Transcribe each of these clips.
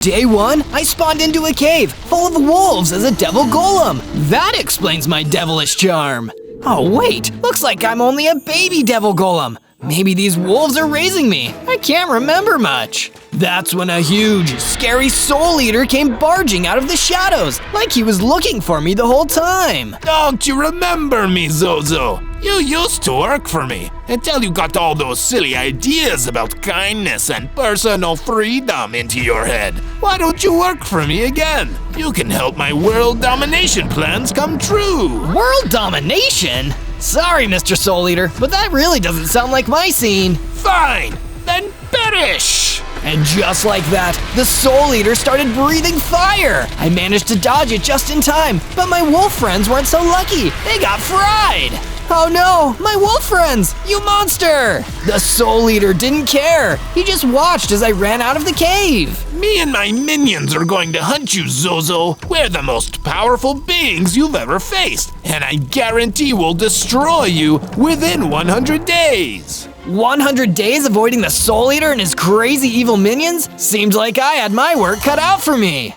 Day 1, I spawned into a cave full of wolves as a Devil Golem. That explains my devilish charm. Oh wait, looks like I'm only a baby Devil Golem. Maybe these wolves are raising me. I can't remember much. That's when a huge, scary soul eater came barging out of the shadows, like he was looking for me the whole time. Don't you remember me, Zozo? You used to work for me until you got all those silly ideas about kindness and personal freedom into your head. Why don't you work for me again? You can help my world domination plans come true. World domination? Sorry, Mr. Soul Eater, but that really doesn't sound like my scene. Fine, then perish! And just like that, the Soul Eater started breathing fire. I managed to dodge it just in time, but my wolf friends weren't so lucky. They got fried. Oh no, my wolf friends, you monster! The Soul Eater didn't care. He just watched as I ran out of the cave. Me and my minions are going to hunt you, Zozo. We're the most powerful beings you've ever faced, and I guarantee we'll destroy you within 100 days. 100 days avoiding the Soul Eater and his crazy evil minions? Seemed like I had my work cut out for me.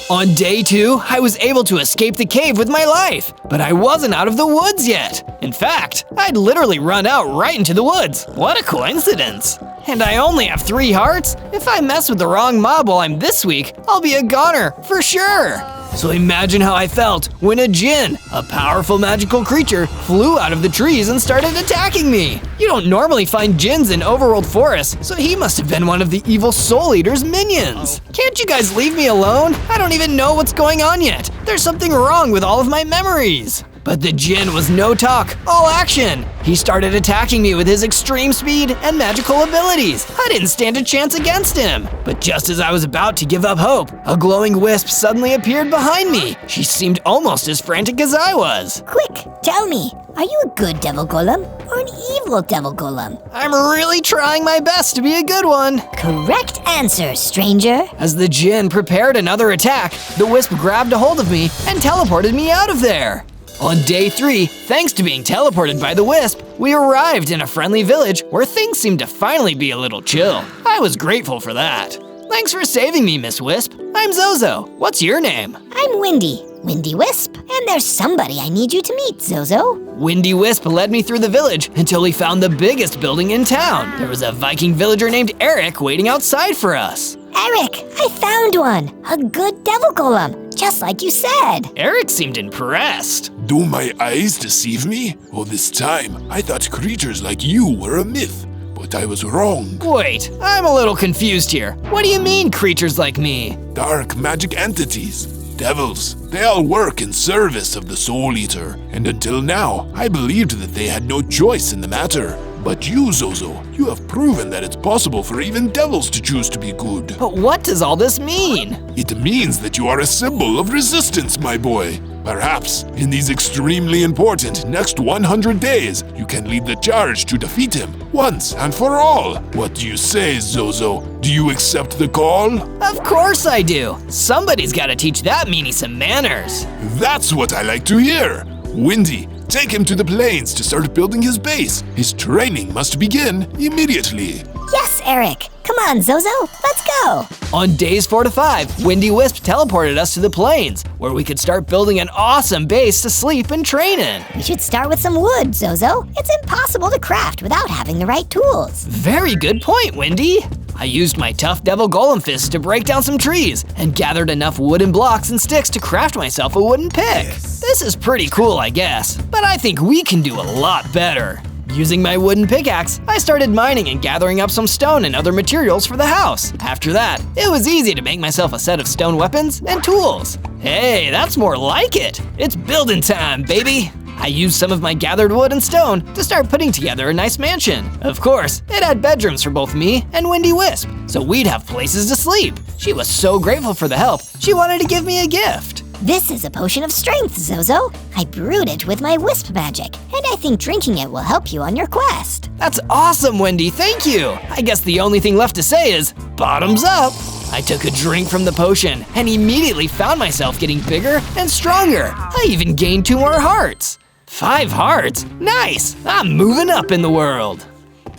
On day 2, I was able to escape the cave with my life, but I wasn't out of the woods yet. In fact, I'd literally run out right into the woods. What a coincidence. And I only have 3 hearts. If I mess with the wrong mob while I'm this weak, I'll be a goner for sure. So imagine how I felt when a djinn, a powerful magical creature, flew out of the trees and started attacking me. You don't normally find djinns in overworld forests, so he must have been one of the evil Soul Eater's minions. Can't you guys leave me alone? I don't even know what's going on yet. There's something wrong with all of my memories. But the djinn was no talk, all action. He started attacking me with his extreme speed and magical abilities. I didn't stand a chance against him. But just as I was about to give up hope, a glowing wisp suddenly appeared behind me. She seemed almost as frantic as I was. Quick, tell me, are you a good Devil Golem or an evil Devil Golem? I'm really trying my best to be a good one. Correct answer, stranger. As the djinn prepared another attack, the wisp grabbed a hold of me and teleported me out of there. On day 3, thanks to being teleported by the wisp, we arrived in a friendly village where things seemed to finally be a little chill. I was grateful for that. Thanks for saving me, Miss Wisp. I'm Zozo. What's your name? I'm Windy Wisp, and there's somebody I need you to meet, Zozo. Windy Wisp led me through the village until we found the biggest building in town. There was a Viking villager named Eric waiting outside for us. Eric, I found one! A good Devil Golem, just like you said. Eric seemed impressed. Do my eyes deceive me? All this time, I thought creatures like you were a myth, but I was wrong. Wait, I'm a little confused here. What do you mean, creatures like me? Dark magic entities, devils, they all work in service of the Soul Eater, and until now, I believed that they had no choice in the matter. But you, Zozo, you have proven that it's possible for even devils to choose to be good. But what does all this mean? It means that you are a symbol of resistance, my boy. Perhaps, in these extremely important next 100 days, you can lead the charge to defeat him once and for all. What do you say, Zozo? Do you accept the call? Of course I do. Somebody's gotta teach that meanie some manners. That's what I like to hear. Windy, take him to the plains to start building his base. His training must begin immediately. Yes, Eric. Come on, Zozo, let's go. On days 4 to 5, Windy Wisp teleported us to the plains, where we could start building an awesome base to sleep and train in. We should start with some wood, Zozo. It's impossible to craft without having the right tools. Very good point, Windy. I used my tough Devil Golem fist to break down some trees and gathered enough wooden blocks and sticks to craft myself a wooden pick. This is pretty cool, I guess, but I think we can do a lot better. Using my wooden pickaxe, I started mining and gathering up some stone and other materials for the house. After that, it was easy to make myself a set of stone weapons and tools. Hey, that's more like it. It's building time, baby. I used some of my gathered wood and stone to start putting together a nice mansion. Of course, it had bedrooms for both me and Windy Wisp, so we'd have places to sleep. She was so grateful for the help, she wanted to give me a gift. This is a potion of strength, Zozo. I brewed it with my wisp magic, and I think drinking it will help you on your quest. That's awesome, Windy, thank you. I guess the only thing left to say is, bottoms up. I took a drink from the potion and immediately found myself getting bigger and stronger. I even gained 2 more hearts. 5 hearts? Nice! I'm moving up in the world.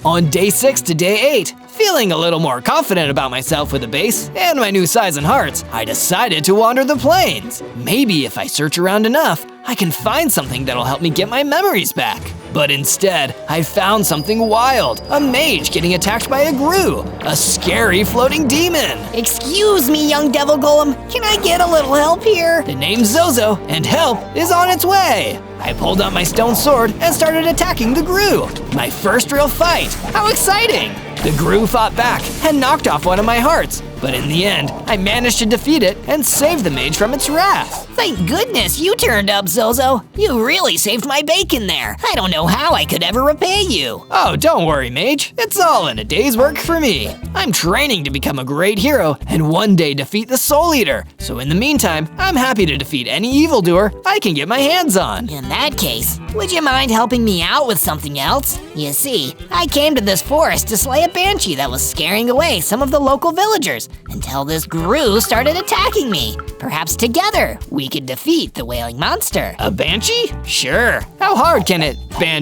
On day 6 to day 8, Feeling a little more confident about myself with the base and my new size and hearts, I decided to wander the plains. Maybe if I search around enough, I can find something that'll help me get my memories back. But instead, I found something wild, a mage getting attacked by a Gru, a scary floating demon. Excuse me, young Devil Golem, can I get a little help here? The name's Zozo, and help is on its way. I pulled out my stone sword and started attacking the Gru. My first real fight. How exciting! The Gru fought back and knocked off one of my hearts, but in the end, I managed to defeat it and save the mage from its wrath. Thank goodness you turned up, Zozo. You really saved my bacon there. I don't know how I could ever repay you. Oh, don't worry, mage. It's all in a day's work for me. I'm training to become a great hero and one day defeat the Soul Eater. So in the meantime, I'm happy to defeat any evildoer I can get my hands on. In that case, would you mind helping me out with something else? You see, I came to this forest to slay a banshee that was scaring away some of the local villagers until this Gru started attacking me. Perhaps together, we could defeat the wailing monster. A banshee? Sure. How hard can it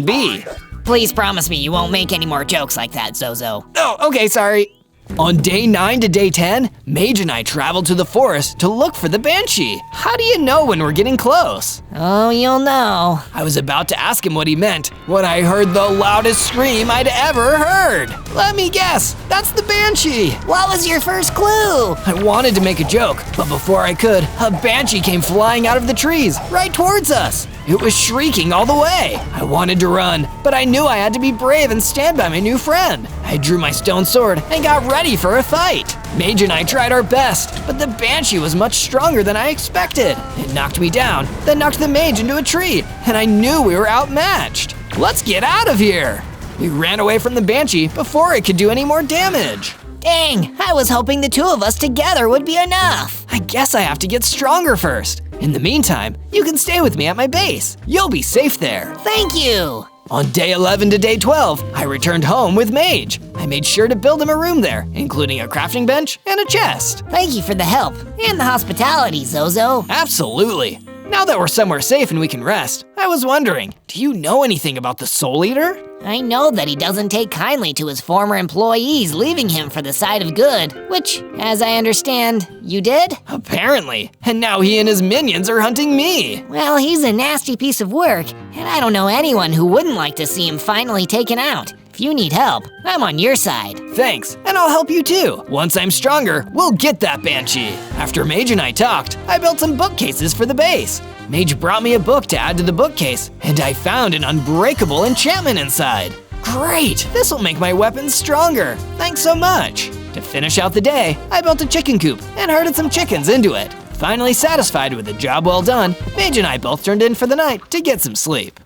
be? Please promise me you won't make any more jokes like that, Zozo. Oh, okay, sorry. On day 9 to day 10, Mage and I traveled to the forest to look for the banshee. How do you know when we're getting close? Oh, you'll know. I was about to ask him what he meant when I heard the loudest scream I'd ever heard. Let me guess, that's the banshee. What was your first clue? I wanted to make a joke, but before I could, a banshee came flying out of the trees, right towards us. It was shrieking all the way. I wanted to run, but I knew I had to be brave and stand by my new friend. I drew my stone sword and got ready for a fight. Mage and I tried our best, but the banshee was much stronger than I expected. It knocked me down, then knocked the mage into a tree, and I knew we were outmatched. Let's get out of here. We ran away from the banshee before it could do any more damage. Dang, I was hoping the two of us together would be enough. I guess I have to get stronger first. In the meantime, you can stay with me at my base. You'll be safe there. Thank you. On day 11 to day 12, I returned home with Mage. I made sure to build him a room there, including a crafting bench and a chest. Thank you for the help and the hospitality, Zozo. Absolutely. Now that we're somewhere safe and we can rest, I was wondering, do you know anything about the Soul Eater? I know that he doesn't take kindly to his former employees leaving him for the side of good, which, as I understand, you did? Apparently, and now he and his minions are hunting me. Well, he's a nasty piece of work, and I don't know anyone who wouldn't like to see him finally taken out. If you need help, I'm on your side. Thanks, and I'll help you too. Once I'm stronger, we'll get that banshee. After Mage and I talked, I built some bookcases for the base. Mage brought me a book to add to the bookcase, and I found an unbreakable enchantment inside. Great, this will make my weapons stronger. Thanks so much. To finish out the day, I built a chicken coop and herded some chickens into it. Finally satisfied with the job well done, Mage and I both turned in for the night to get some sleep.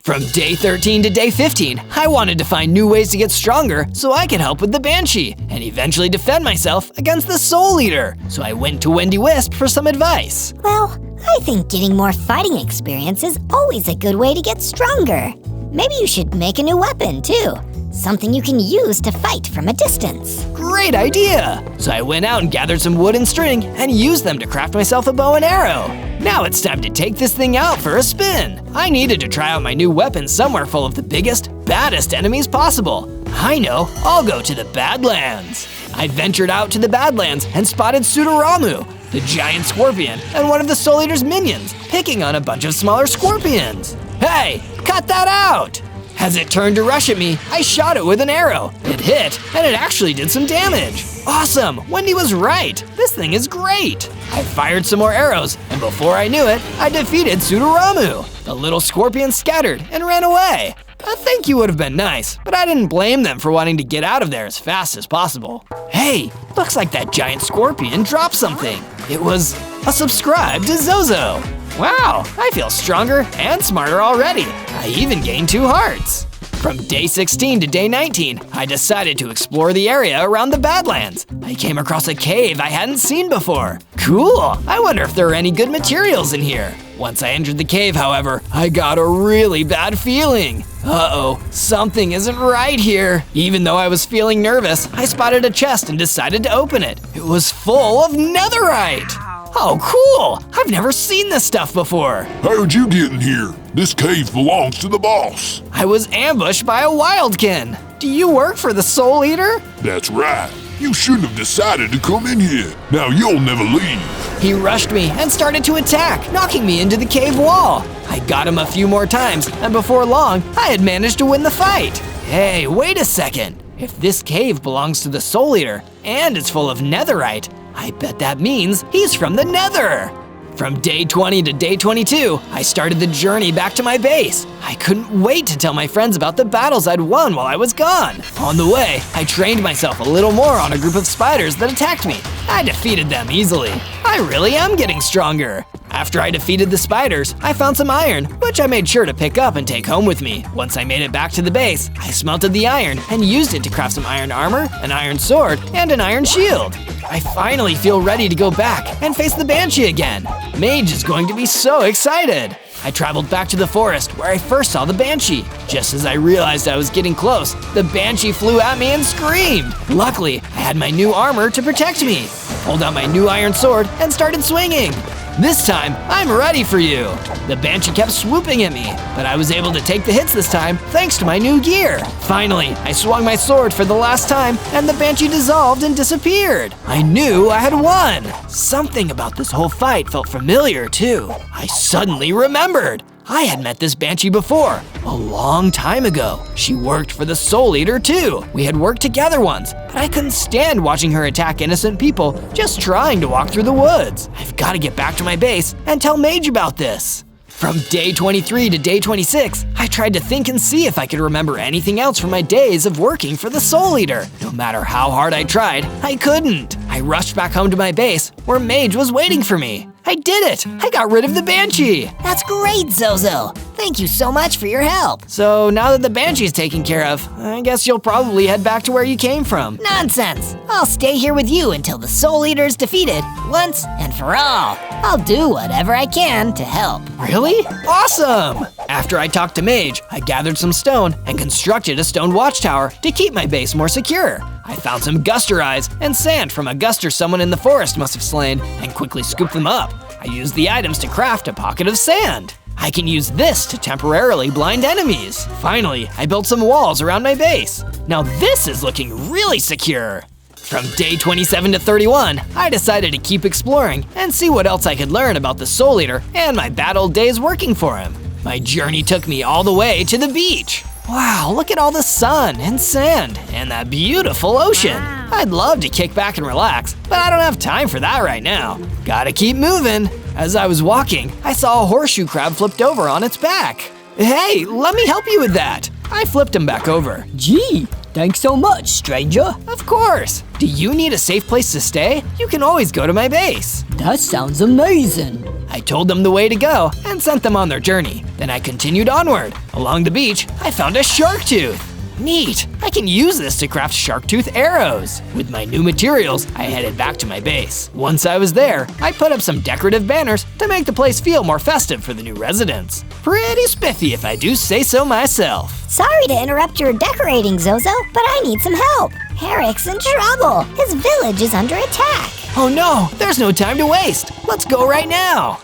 From day 13 to day 15, I wanted to find new ways to get stronger so I could help with the banshee and eventually defend myself against the Soul Eater. So I went to Wendy Wisp for some advice. Well, I think getting more fighting experience is always a good way to get stronger. Maybe you should make a new weapon too. Something you can use to fight from a distance. Great idea! So I went out and gathered some wood and string and used them to craft myself a bow and arrow. Now it's time to take this thing out for a spin. I needed to try out my new weapon somewhere full of the biggest, baddest enemies possible. I know, I'll go to the Badlands. I ventured out to the Badlands and spotted Sudaramu, the giant scorpion, and one of the Soul Eater's minions, picking on a bunch of smaller scorpions. Hey, cut that out! As it turned to rush at me, I shot it with an arrow. It hit, and it actually did some damage. Awesome, Wendy was right. This thing is great. I fired some more arrows, and before I knew it, I defeated Sudaramu. The little scorpion scattered and ran away. A thank you would have been nice, but I didn't blame them for wanting to get out of there as fast as possible. Hey, looks like that giant scorpion dropped something. It was a subscribe to Zozo. Wow, I feel stronger and smarter already. I even gained 2 hearts. From day 16 to day 19, I decided to explore the area around the Badlands. I came across a cave I hadn't seen before. Cool, I wonder if there are any good materials in here. Once I entered the cave, however, I got a really bad feeling. Uh-oh, something isn't right here. Even though I was feeling nervous, I spotted a chest and decided to open it. It was full of netherite. Oh, cool! I've never seen this stuff before. How'd you get in here? This cave belongs to the boss. I was ambushed by a wildkin. Do you work for the Soul Eater? That's right. You shouldn't have decided to come in here. Now you'll never leave. He rushed me and started to attack, knocking me into the cave wall. I got him a few more times, and before long, I had managed to win the fight. Hey, wait a second. If this cave belongs to the Soul Eater, and it's full of netherite, I bet that means he's from the Nether. From day 20 to day 22, I started the journey back to my base. I couldn't wait to tell my friends about the battles I'd won while I was gone. On the way, I trained myself a little more on a group of spiders that attacked me. I defeated them easily. I really am getting stronger. After I defeated the spiders, I found some iron, which I made sure to pick up and take home with me. Once I made it back to the base, I smelted the iron and used it to craft some iron armor, an iron sword, and an iron shield. I finally feel ready to go back and face the Banshee again. Mage is going to be so excited. I traveled back to the forest where I first saw the Banshee. Just as I realized I was getting close, the Banshee flew at me and screamed. Luckily, I had my new armor to protect me. I pulled out my new iron sword and started swinging. This time, I'm ready for you. The Banshee kept swooping at me, but I was able to take the hits this time thanks to my new gear. Finally, I swung my sword for the last time and the Banshee dissolved and disappeared. I knew I had won. Something about this whole fight felt familiar too. I suddenly remembered. I had met this Banshee before, a long time ago. She worked for the Soul Eater too. We had worked together once, but I couldn't stand watching her attack innocent people just trying to walk through the woods. I've got to get back to my base and tell Mage about this. From day 23 to day 26, I tried to think and see if I could remember anything else from my days of working for the Soul Eater. No matter how hard I tried, I couldn't. I rushed back home to my base, where Mage was waiting for me. I did it! I got rid of the Banshee! That's great, Zozo. Thank you so much for your help. So now that the Banshee's taken care of, I guess you'll probably head back to where you came from. Nonsense. I'll stay here with you until the Soul Eater's defeated, once and for all. I'll do whatever I can to help. Really? Awesome! After I talked to Mage, I gathered some stone and constructed a stone watchtower to keep my base more secure. I found some guster eyes and sand from a guster someone in the forest must have slain and quickly scooped them up. I used the items to craft a pocket of sand. I can use this to temporarily blind enemies. Finally, I built some walls around my base. Now this is looking really secure. From day 27 to 31, I decided to keep exploring and see what else I could learn about the Soul Eater and my bad old days working for him. My journey took me all the way to the beach. Wow, look at all the sun and sand and that beautiful ocean. I'd love to kick back and relax, but I don't have time for that right now. Gotta keep moving. As I was walking, I saw a horseshoe crab flipped over on its back. Hey, let me help you with that. I flipped him back over. Gee, thanks so much, stranger. Of course. Do you need a safe place to stay? You can always go to my base. That sounds amazing. I told them the way to go and sent them on their journey. Then I continued onward. Along the beach, I found a shark tooth. Neat, I can use this to craft shark tooth arrows. With my new materials, I headed back to my base. Once I was there, I put up some decorative banners to make the place feel more festive for the new residents. Pretty spiffy if I do say so myself. Sorry to interrupt your decorating, Zozo, but I need some help. Eric's in trouble. His village is under attack. Oh no, there's no time to waste. Let's go right now.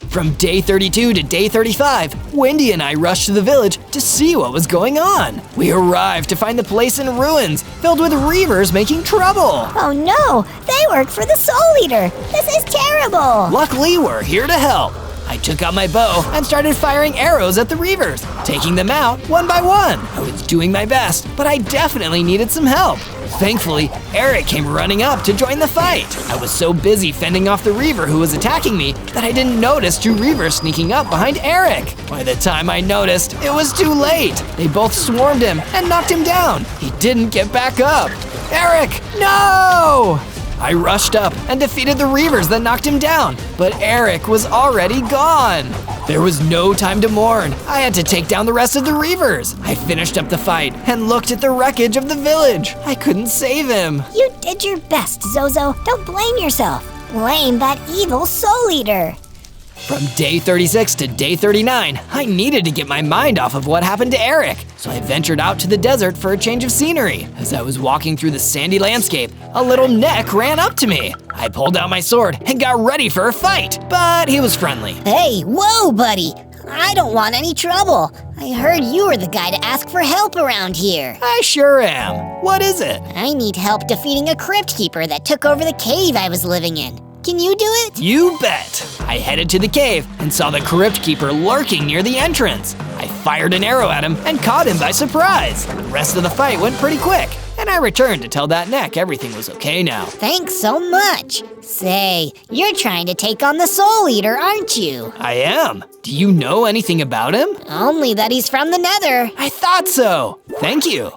From day 32 to day 35, Wendy and I rushed to the village to see what was going on. We arrived to find the place in ruins, filled with reavers making trouble. Oh no, they work for the Soul Eater. This is terrible. Luckily, we're here to help. I took out my bow and started firing arrows at the reavers, taking them out one by one. I was doing my best, but I definitely needed some help. Thankfully, Eric came running up to join the fight. I was so busy fending off the reaver who was attacking me that I didn't notice two reavers sneaking up behind Eric. By the time I noticed, it was too late. They both swarmed him and knocked him down. He didn't get back up. Eric, no! I rushed up and defeated the reavers that knocked him down, but Eric was already gone. There was no time to mourn. I had to take down the rest of the reavers. I finished up the fight and looked at the wreckage of the village. I couldn't save him. You did your best, Zozo. Don't blame yourself. Blame that evil Soul Eater. From day 36 to day 39, I needed to get my mind off of what happened to Eric, so I ventured out to the desert for a change of scenery. As I was walking through the sandy landscape, a little neck ran up to me. I pulled out my sword and got ready for a fight, but he was friendly. Hey, whoa, buddy. I don't want any trouble. I heard you were the guy to ask for help around here. I sure am. What is it? I need help defeating a crypt keeper that took over the cave I was living in. Can you do it? You bet! I headed to the cave and saw the crypt keeper lurking near the entrance. I fired an arrow at him and caught him by surprise. The rest of the fight went pretty quick, and I returned to tell that neck everything was okay now. Thanks so much. Say, you're trying to take on the Soul Eater, aren't you? I am. Do you know anything about him? Only that he's from the Nether. I thought so. Thank you.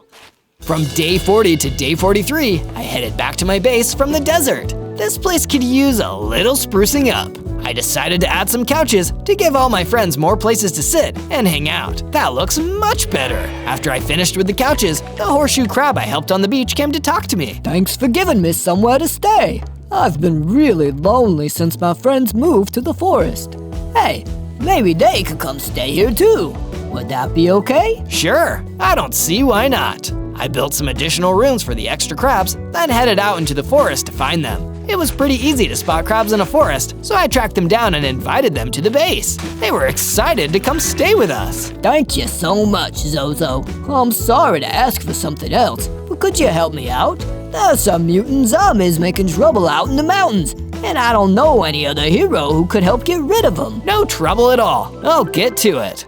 From day 40 to day 43, I headed back to my base from the desert. This place could use a little sprucing up. I decided to add some couches to give all my friends more places to sit and hang out. That looks much better. After I finished with the couches, the horseshoe crab I helped on the beach came to talk to me. Thanks for giving me somewhere to stay. I've been really lonely since my friends moved to the forest. Hey, maybe they could come stay here too. Would that be okay? Sure, I don't see why not. I built some additional rooms for the extra crabs, then headed out into the forest to find them. It was pretty easy to spot crabs in a forest, so I tracked them down and invited them to the base. They were excited to come stay with us. Thank you so much, Zozo. I'm sorry to ask for something else, but could you help me out? There's some mutant zombies making trouble out in the mountains, and I don't know any other hero who could help get rid of them. No trouble at all. I'll get to it.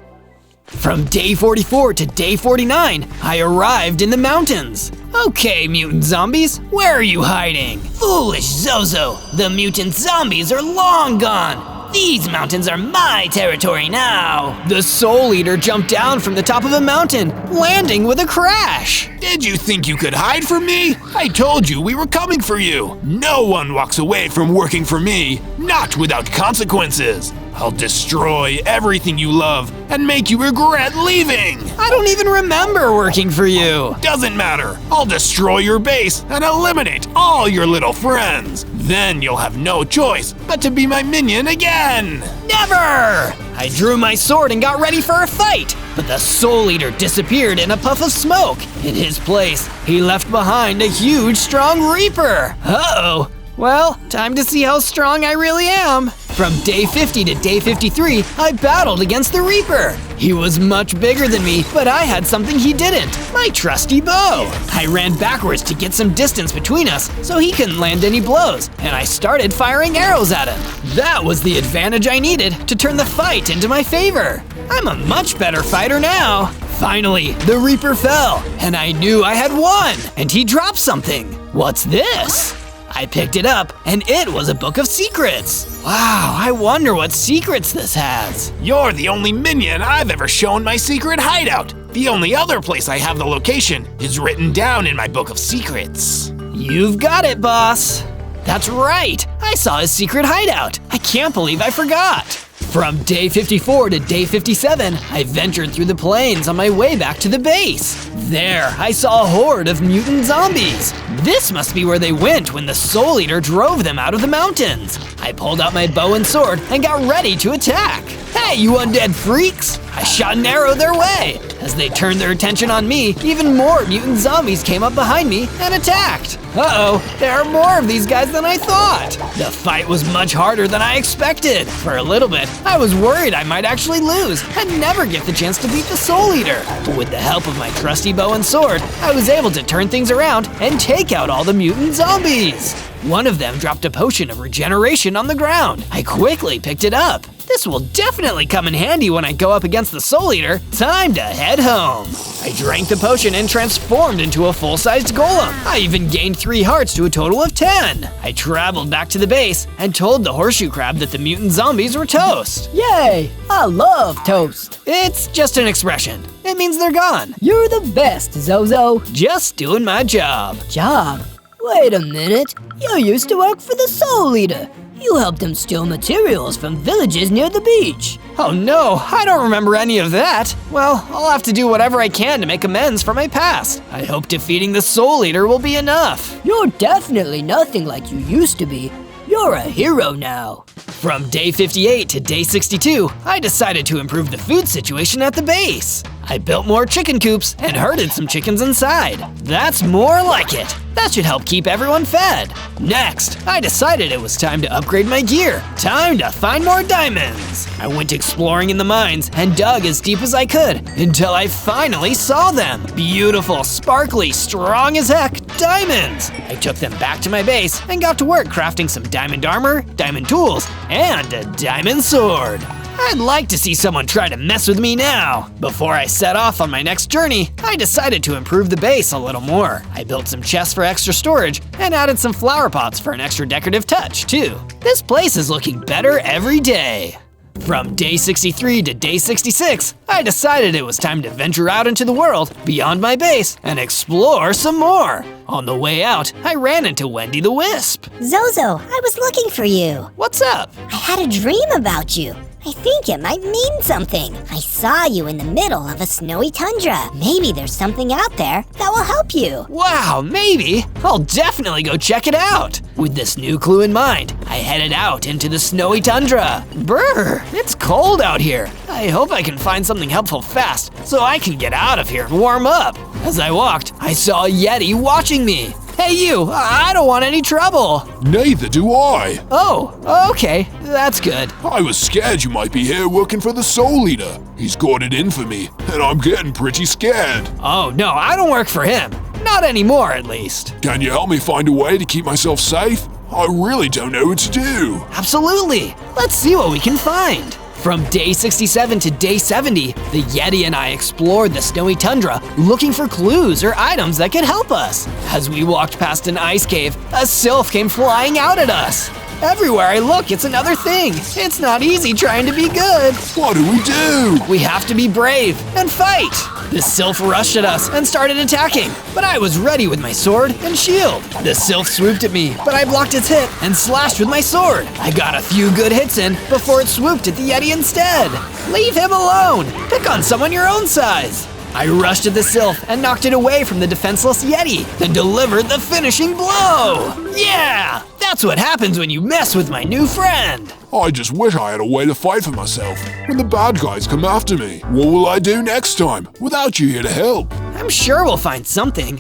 From day 44 to day 49, I arrived in the mountains. Okay, mutant zombies, where are you hiding? Foolish Zozo, the mutant zombies are long gone. These mountains are my territory now. The Soul Eater jumped down from the top of a mountain, landing with a crash. Did you think you could hide from me? I told you we were coming for you. No one walks away from working for me, not without consequences. I'll destroy everything you love and make you regret leaving. I don't even remember working for you. Doesn't matter. I'll destroy your base and eliminate all your little friends. Then you'll have no choice but to be my minion again. Never! I drew my sword and got ready for a fight, but the Soul Eater disappeared in a puff of smoke. In his place, he left behind a huge, strong Reaper. Uh-oh. Well, time to see how strong I really am. From day 50 to day 53, I battled against the Reaper. He was much bigger than me, but I had something he didn't, my trusty bow. I ran backwards to get some distance between us so he couldn't land any blows, and I started firing arrows at him. That was the advantage I needed to turn the fight into my favor. I'm a much better fighter now. Finally, the Reaper fell, and I knew I had won, and he dropped something. What's this? I picked it up, and it was a book of secrets. Wow, I wonder what secrets this has. You're the only minion I've ever shown my secret hideout. The only other place I have the location is written down in my book of secrets. You've got it, boss. That's right, I saw his secret hideout. I can't believe I forgot. From day 54 to day 57, I ventured through the plains on my way back to the base. There, I saw a horde of mutant zombies. This must be where they went when the Soul Eater drove them out of the mountains. I pulled out my bow and sword and got ready to attack. Hey, you undead freaks! I shot an arrow their way. As they turned their attention on me, even more mutant zombies came up behind me and attacked. Uh-oh, there are more of these guys than I thought. The fight was much harder than I expected. For a little bit, I was worried I might actually lose and never get the chance to beat the Soul Eater. But with the help of my trusty bow and sword, I was able to turn things around and take out all the mutant zombies. One of them dropped a potion of regeneration on the ground. I quickly picked it up. This will definitely come in handy when I go up against the Soul Eater. Time to head home. I drank the potion and transformed into a full-sized golem. I even gained 3 hearts to a total of 10. I traveled back to the base and told the horseshoe crab that the mutant zombies were toast. Yay! I love toast. It's just an expression. It means they're gone. You're the best, Zozo. Just doing my job. Job? Wait a minute. You used to work for the Soul Eater. You helped him steal materials from villages near the beach. Oh no, I don't remember any of that. Well, I'll have to do whatever I can to make amends for my past. I hope defeating the Soul Eater will be enough. You're definitely nothing like you used to be. You're a hero now. From day 58 to day 62, I decided to improve the food situation at the base. I built more chicken coops and herded some chickens inside. That's more like it. That should help keep everyone fed. Next, I decided it was time to upgrade my gear. Time to find more diamonds. I went exploring in the mines and dug as deep as I could until I finally saw them. Beautiful, sparkly, strong as heck diamonds. I took them back to my base and got to work crafting some diamond armor, diamond tools, and a diamond sword. I'd like to see someone try to mess with me now. Before I set off on my next journey, I decided to improve the base a little more. I built some chests for extra storage and added some flower pots for an extra decorative touch, too. This place is looking better every day. From day 63 to day 66, I decided it was time to venture out into the world beyond my base and explore some more. On the way out, I ran into Wendy the Wisp. Zozo, I was looking for you. What's up? I had a dream about you. I think it might mean something. I saw you in the middle of a snowy tundra. Maybe there's something out there that will help you. Wow, maybe. I'll definitely go check it out. With this new clue in mind, I headed out into the snowy tundra. Brr, it's cold out here. I hope I can find something helpful fast so I can get out of here and warm up. As I walked, I saw a Yeti watching me. Hey you, I don't want any trouble. Neither do I. Oh, okay, that's good. I was scared you might be here working for the Soul Eater. He's got it in for me, and I'm getting pretty scared. Oh no, I don't work for him. Not anymore, at least. Can you help me find a way to keep myself safe? I really don't know what to do. Absolutely. Let's see what we can find. From day 67 to day 70, the Yeti and I explored the snowy tundra looking for clues or items that could help us. As we walked past an ice cave, a sylph came flying out at us. Everywhere I look, it's another thing. It's not easy trying to be good. What do? We have to be brave and fight. The sylph rushed at us and started attacking, but I was ready with my sword and shield. The sylph swooped at me, but I blocked its hit and slashed with my sword. I got a few good hits in before it swooped at the Yeti instead. Leave him alone. Pick on someone your own size. I rushed at the sylph and knocked it away from the defenseless Yeti and delivered the finishing blow. Yeah, that's what happens when you mess with my new friend. I just wish I had a way to fight for myself when the bad guys come after me. What will I do next time without you here to help? I'm sure we'll find something.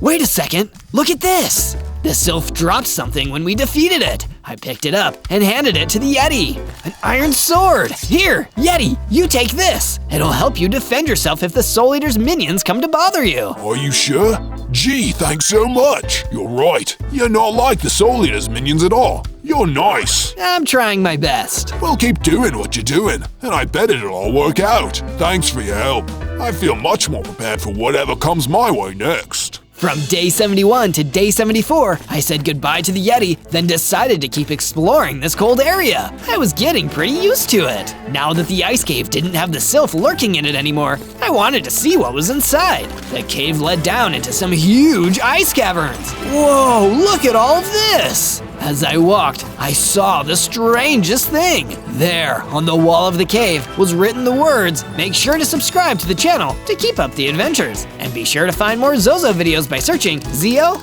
Wait a second, look at this. The sylph dropped something when we defeated it. I picked it up and handed it to the Yeti. An iron sword. Here, Yeti, you take this. It'll help you defend yourself if the Soul Eater's minions come to bother you. Are you sure? Gee, thanks so much. You're right. You're not like the Soul Eater's minions at all. You're nice. I'm trying my best. Well, keep doing what you're doing, and I bet it'll all work out. Thanks for your help. I feel much more prepared for whatever comes my way next. From day 71 to day 74, I said goodbye to the Yeti, then decided to keep exploring this cold area. I was getting pretty used to it. Now that the ice cave didn't have the sylph lurking in it anymore, I wanted to see what was inside. The cave led down into some huge ice caverns. Whoa, look at all of this! As I walked, I saw the strangest thing. There, on the wall of the cave, was written the words, "Make sure to subscribe to the channel to keep up the adventures. And be sure to find more Zozo videos by searching Zo.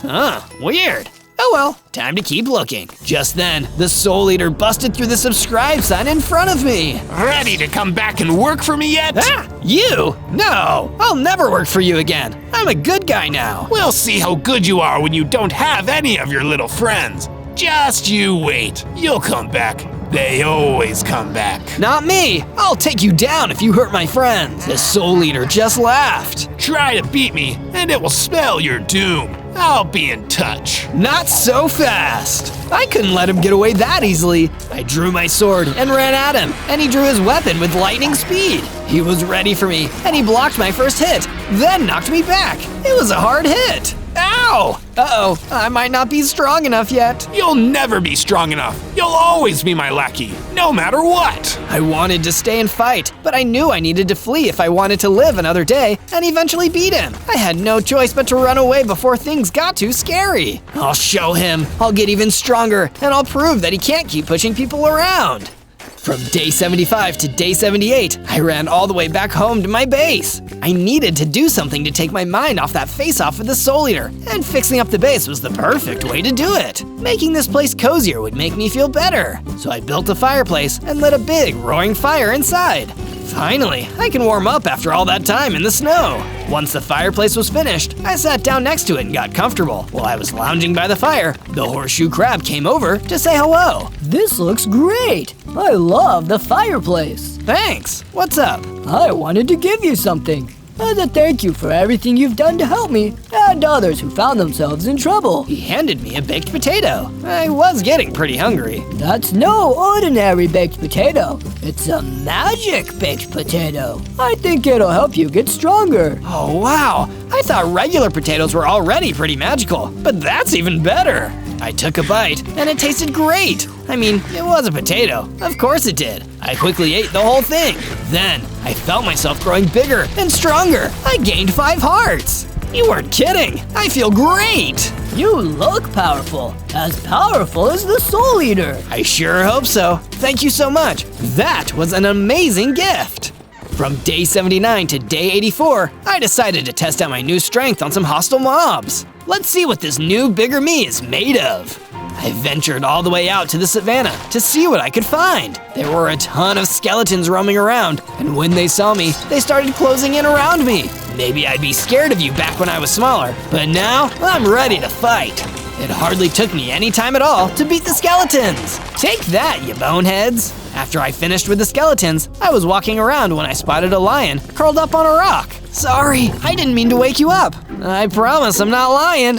Huh, weird. Oh well, time to keep looking. Just then, the Soul Eater busted through the subscribe sign in front of me. Ready to come back and work for me yet? Ah, you? No, I'll never work for you again. I'm a good guy now. We'll see how good you are when you don't have any of your little friends. Just you wait. You'll come back. They always come back. Not me. I'll take you down if you hurt my friends. The Soul Eater just laughed. Try to beat me, and it will spell your doom. I'll be in touch. Not so fast. I couldn't let him get away that easily. I drew my sword and ran at him, and he drew his weapon with lightning speed. He was ready for me, and he blocked my first hit, then knocked me back. It was a hard hit. Ow! Uh-oh, I might not be strong enough yet. You'll never be strong enough. You'll always be my lackey, no matter what. I wanted to stay and fight, but I knew I needed to flee if I wanted to live another day and eventually beat him. I had no choice but to run away before things got too scary. I'll show him. I'll get even stronger, and I'll prove that he can't keep pushing people around. From day 75 to day 78, I ran all the way back home to my base. I needed to do something to take my mind off that face-off with the Soul Eater, and fixing up the base was the perfect way to do it. Making this place cozier would make me feel better. So I built a fireplace and lit a big, roaring fire inside. Finally, I can warm up after all that time in the snow. Once the fireplace was finished, I sat down next to it and got comfortable. While I was lounging by the fire, the horseshoe crab came over to say hello. This looks great. I love the fireplace. Thanks. What's up? I wanted to give you something. As a thank you for everything you've done to help me and others who found themselves in trouble. He handed me a baked potato. I was getting pretty hungry. That's no ordinary baked potato. It's a magic baked potato. I think it'll help you get stronger. Oh, wow. I thought regular potatoes were already pretty magical, but that's even better. I took a bite, and it tasted great. I mean, it was a potato. Of course it did. I quickly ate the whole thing. Then, I felt myself growing bigger and stronger. I gained 5 hearts. You weren't kidding. I feel great. You look powerful as the Soul Eater. I sure hope so. Thank you so much. That was an amazing gift. From day 79 to day 84, I decided to test out my new strength on some hostile mobs. Let's see what this new, bigger me is made of. I ventured all the way out to the savannah to see what I could find. There were a ton of skeletons roaming around, and when they saw me, they started closing in around me. Maybe I'd be scared of you back when I was smaller, but now I'm ready to fight. It hardly took me any time at all to beat the skeletons. Take that, you boneheads. After I finished with the skeletons, I was walking around when I spotted a lion curled up on a rock. Sorry, I didn't mean to wake you up. I promise I'm not lying.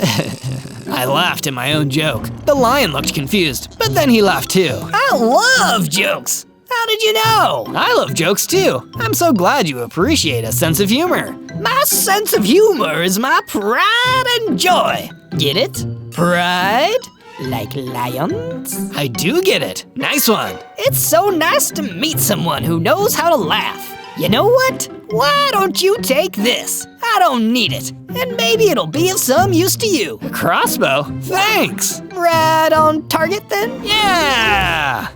I laughed at my own joke. The lion looked confused, but then he laughed too. I love jokes. How did you know? I love jokes too. I'm so glad you appreciate a sense of humor. My sense of humor is my pride and joy. Get it? Pride? Like lions? I do get it. Nice one. It's so nice to meet someone who knows how to laugh. You know what? Why don't you take this? I don't need it. And maybe it'll be of some use to you. A crossbow? Thanks. Right on target then? Yeah!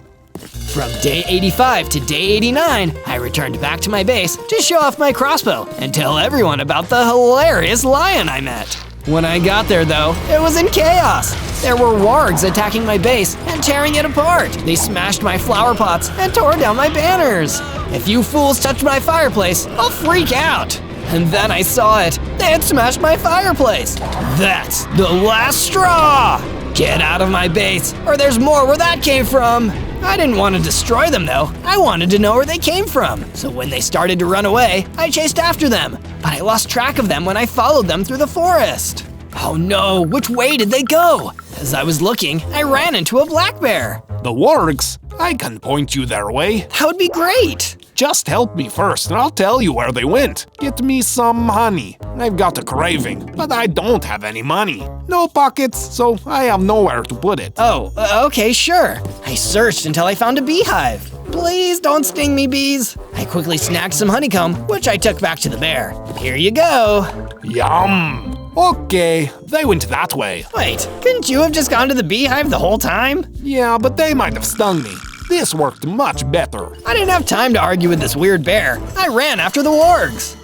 From day 85 to day 89, I returned back to my base to show off my crossbow and tell everyone about the hilarious lion I met. When I got there though, it was in chaos. There were wargs attacking my base and tearing it apart. They smashed my flower pots and tore down my banners. If you fools touch my fireplace, I'll freak out. And then I saw it. They had smashed my fireplace. That's the last straw. Get out of my base, or there's more where that came from. I didn't want to destroy them though. I wanted to know where they came from. So when they started to run away, I chased after them. But I lost track of them when I followed them through the forest. Oh no, which way did they go? As I was looking, I ran into a black bear. The wargs? I can point you their way. That would be great. Just help me first and I'll tell you where they went. Get me some honey. I've got a craving, but I don't have any money. No pockets, so I have nowhere to put it. Oh, okay, sure. I searched until I found a beehive. Please don't sting me, bees. I quickly snagged some honeycomb, which I took back to the bear. Here you go. Yum. Okay, they went that way. Wait, couldn't you have just gone to the beehive the whole time? Yeah, but they might have stung me. This worked much better. I didn't have time to argue with this weird bear. I ran after the wargs.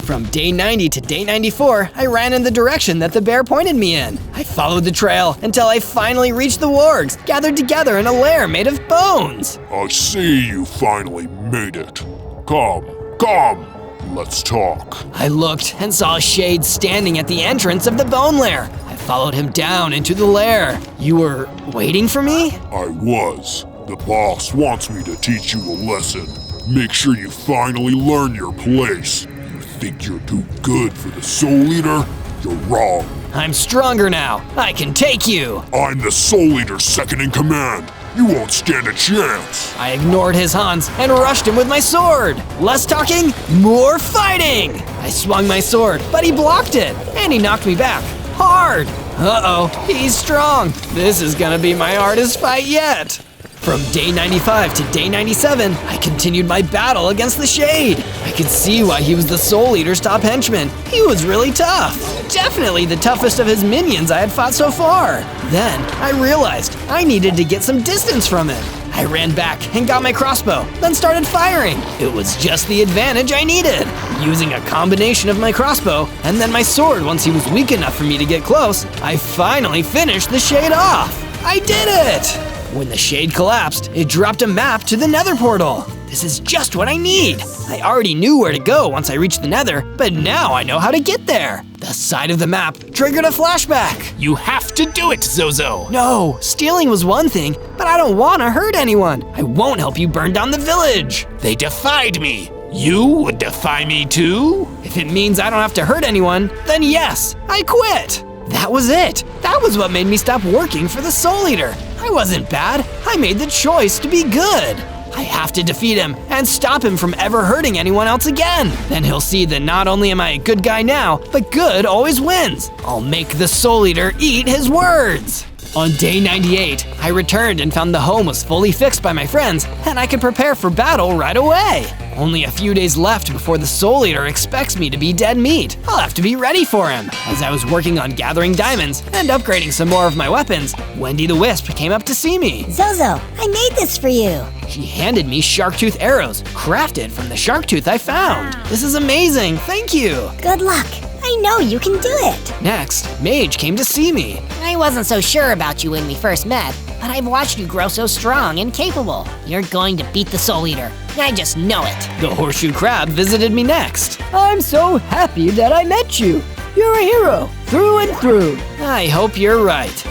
From day 90 to day 94, I ran in the direction that the bear pointed me in. I followed the trail until I finally reached the wargs, gathered together in a lair made of bones. I see you finally made it. Come, let's talk. I looked and saw a shade standing at the entrance of the bone lair. I followed him down into the lair. You were waiting for me? I was. The boss wants me to teach you a lesson. Make sure you finally learn your place. You think you're too good for the Soul Eater? You're wrong. I'm stronger now. I can take you. I'm the Soul Eater's second in command. You won't stand a chance. I ignored his Hans and rushed him with my sword. Less talking, more fighting. I swung my sword, but he blocked it, and he knocked me back. Hard. Uh-oh, he's strong. This is gonna be my hardest fight yet. From day 95 to day 97, I continued my battle against the Shade. I could see why he was the Soul Eater's top henchman. He was really tough. Definitely the toughest of his minions I had fought so far. Then, I realized I needed to get some distance from him. I ran back and got my crossbow, then started firing. It was just the advantage I needed. Using a combination of my crossbow and then my sword once he was weak enough for me to get close, I finally finished the shade off. I did it! When the shade collapsed, it dropped a map to the nether portal. This is just what I need. I already knew where to go once I reached the nether, but now I know how to get there. The side of the map triggered a flashback. You have to do it, Zozo. No, stealing was one thing, but I don't want to hurt anyone. I won't help you burn down the village. They defied me. You would defy me too? If it means I don't have to hurt anyone, then yes, I quit. That was it. That was what made me stop working for the Soul Eater. I wasn't bad. I made the choice to be good. I have to defeat him and stop him from ever hurting anyone else again. Then he'll see that not only am I a good guy now, but good always wins. I'll make the Soul Eater eat his words. On day 98, I returned and found the home was fully fixed by my friends, and I could prepare for battle right away. Only a few days left before the Soul Eater expects me to be dead meat. I'll have to be ready for him. As I was working on gathering diamonds and upgrading some more of my weapons, Wendy the Wisp came up to see me. Zozo, I made this for you. She handed me shark tooth arrows, crafted from the shark tooth I found. This is amazing, thank you. Good luck. I know you can do it. Next, Mage came to see me. I wasn't so sure about you when we first met, but I've watched you grow so strong and capable. You're going to beat the Soul Eater. I just know it. The horseshoe crab visited me next. I'm so happy that I met you. You're a hero, through and through. I hope you're right.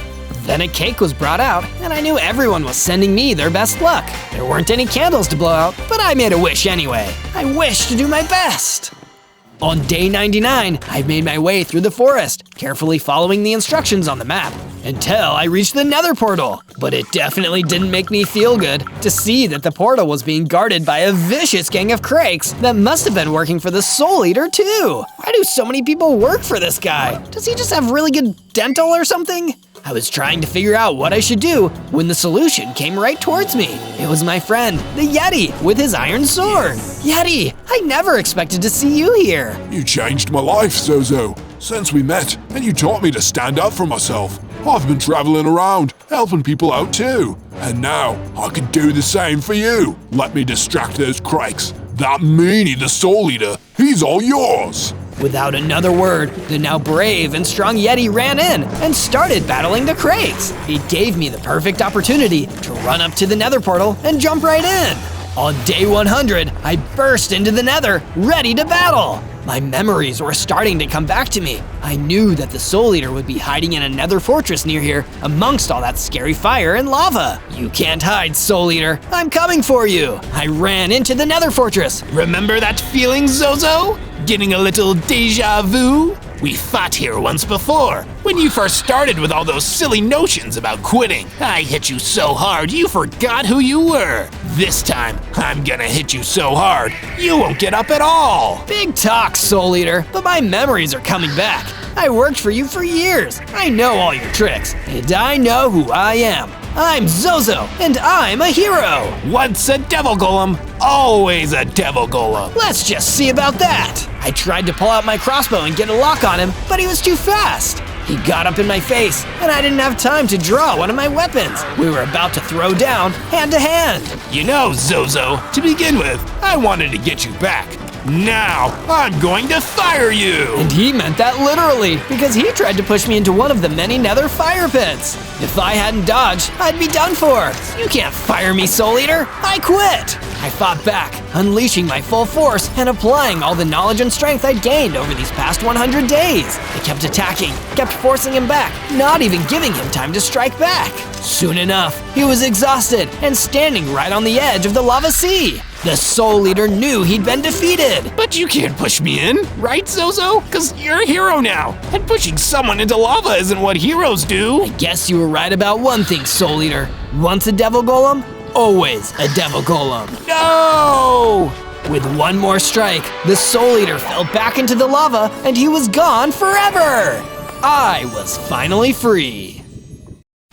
Then a cake was brought out, and I knew everyone was sending me their best luck. There weren't any candles to blow out, but I made a wish anyway. I wish to do my best. On day 99, I made my way through the forest, carefully following the instructions on the map, until I reached the nether portal. But it definitely didn't make me feel good to see that the portal was being guarded by a vicious gang of Krakes that must have been working for the Soul Eater too. Why do so many people work for this guy? Does he just have really good dental or something? I was trying to figure out what I should do when the solution came right towards me. It was my friend, the Yeti, with his iron sword. Yeti, I never expected to see you here. You changed my life, Zozo. Since we met, and you taught me to stand up for myself. I've been traveling around, helping people out too. And now, I can do the same for you. Let me distract those Krakes. That meanie, the Soul Eater, he's all yours. Without another word, the now brave and strong Yeti ran in and started battling the Krakes. It gave me the perfect opportunity to run up to the nether portal and jump right in. On day 100, I burst into the nether, ready to battle. My memories were starting to come back to me. I knew that the Soul Eater would be hiding in a nether fortress near here, amongst all that scary fire and lava. You can't hide, Soul Eater. I'm coming for you. I ran into the nether fortress. Remember that feeling, Zozo? Getting a little deja vu? We fought here once before, when you first started with all those silly notions about quitting. I hit you so hard you forgot who you were. This time, I'm gonna hit you so hard, you won't get up at all. Big talk, Soul Eater, but my memories are coming back. I worked for you for years. I know all your tricks, and I know who I am. I'm Zozo, and I'm a hero. Once a Devil Golem, always a Devil Golem. Let's just see about that. I tried to pull out my crossbow and get a lock on him, but he was too fast. He got up in my face, and I didn't have time to draw one of my weapons. We were about to throw down, hand to hand. You know, Zozo, to begin with, I wanted to get you back. Now, I'm going to fire you! And he meant that literally, because he tried to push me into one of the many nether fire pits. If I hadn't dodged, I'd be done for. You can't fire me, Soul Eater. I quit. I fought back, unleashing my full force and applying all the knowledge and strength I'd gained over these past 100 days. I kept attacking, kept forcing him back, not even giving him time to strike back. Soon enough, he was exhausted and standing right on the edge of the lava sea. The Soul Eater knew he'd been defeated. But you can't push me in, right, Zozo? Because you're a hero now, and pushing someone into lava isn't what heroes do. I guess you were right about one thing, Soul Eater. Once a Devil Golem, always a Devil Golem. No! With one more strike, the Soul Eater fell back into the lava, and he was gone forever. I was finally free.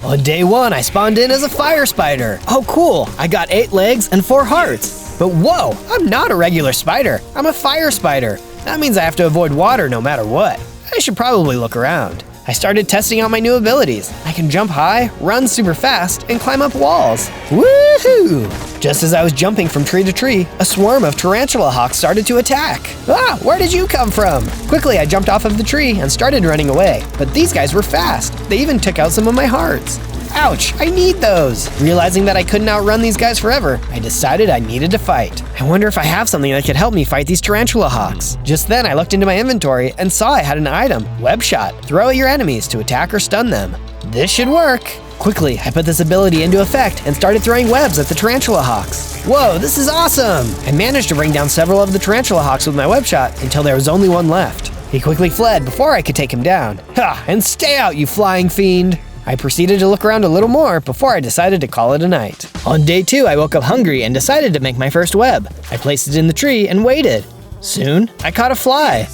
On day 1, I spawned in as a fire spider. Oh cool, I got 8 legs and 4 hearts. But whoa, I'm not a regular spider. I'm a fire spider. That means I have to avoid water no matter what. I should probably look around. I started testing out my new abilities. I can jump high, run super fast, and climb up walls. Woohoo! Just as I was jumping from tree to tree, a swarm of tarantula hawks started to attack. Ah, where did you come from? Quickly, I jumped off of the tree and started running away, but these guys were fast. They even took out some of my hearts. Ouch, I need those! Realizing that I couldn't outrun these guys forever, I decided I needed to fight. I wonder if I have something that could help me fight these tarantula hawks. Just then, I looked into my inventory and saw I had an item, Web Shot. Throw at your enemies to attack or stun them. This should work. Quickly, I put this ability into effect and started throwing webs at the tarantula hawks. Whoa, this is awesome! I managed to bring down several of the tarantula hawks with my Web Shot until there was only one left. He quickly fled before I could take him down. Ha! And stay out, you flying fiend! I proceeded to look around a little more before I decided to call it a night. On day 2, I woke up hungry and decided to make my first web. I placed it in the tree and waited. Soon, I caught a fly.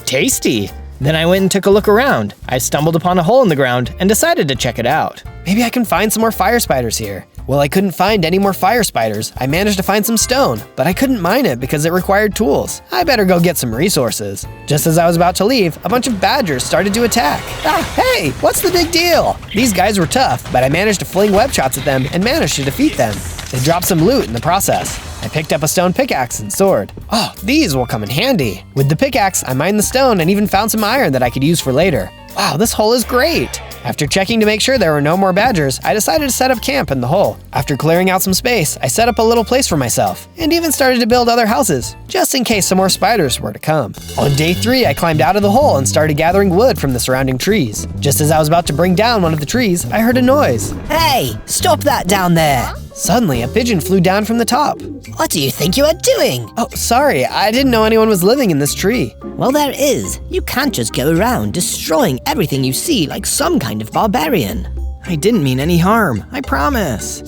Tasty. Then I went and took a look around. I stumbled upon a hole in the ground and decided to check it out. Maybe I can find some more fire spiders here. Well, I couldn't find any more fire spiders. I managed to find some stone, but I couldn't mine it because it required tools. I better go get some resources. Just as I was about to leave, a bunch of badgers started to attack. Ah, hey, what's the big deal? These guys were tough, but I managed to fling web shots at them and managed to defeat them. They dropped some loot in the process. I picked up a stone pickaxe and sword. Oh, these will come in handy. With the pickaxe, I mined the stone and even found some iron that I could use for later. Wow, this hole is great. After checking to make sure there were no more badgers, I decided to set up camp in the hole. After clearing out some space, I set up a little place for myself, and even started to build other houses, just in case some more spiders were to come. On day 3, I climbed out of the hole and started gathering wood from the surrounding trees. Just as I was about to bring down one of the trees, I heard a noise. Hey, stop that down there! Suddenly, a pigeon flew down from the top. What do you think you are doing? Oh, sorry, I didn't know anyone was living in this tree. Well, there is. You can't just go around destroying everything you see like some kind of barbarian. I didn't mean any harm, I promise.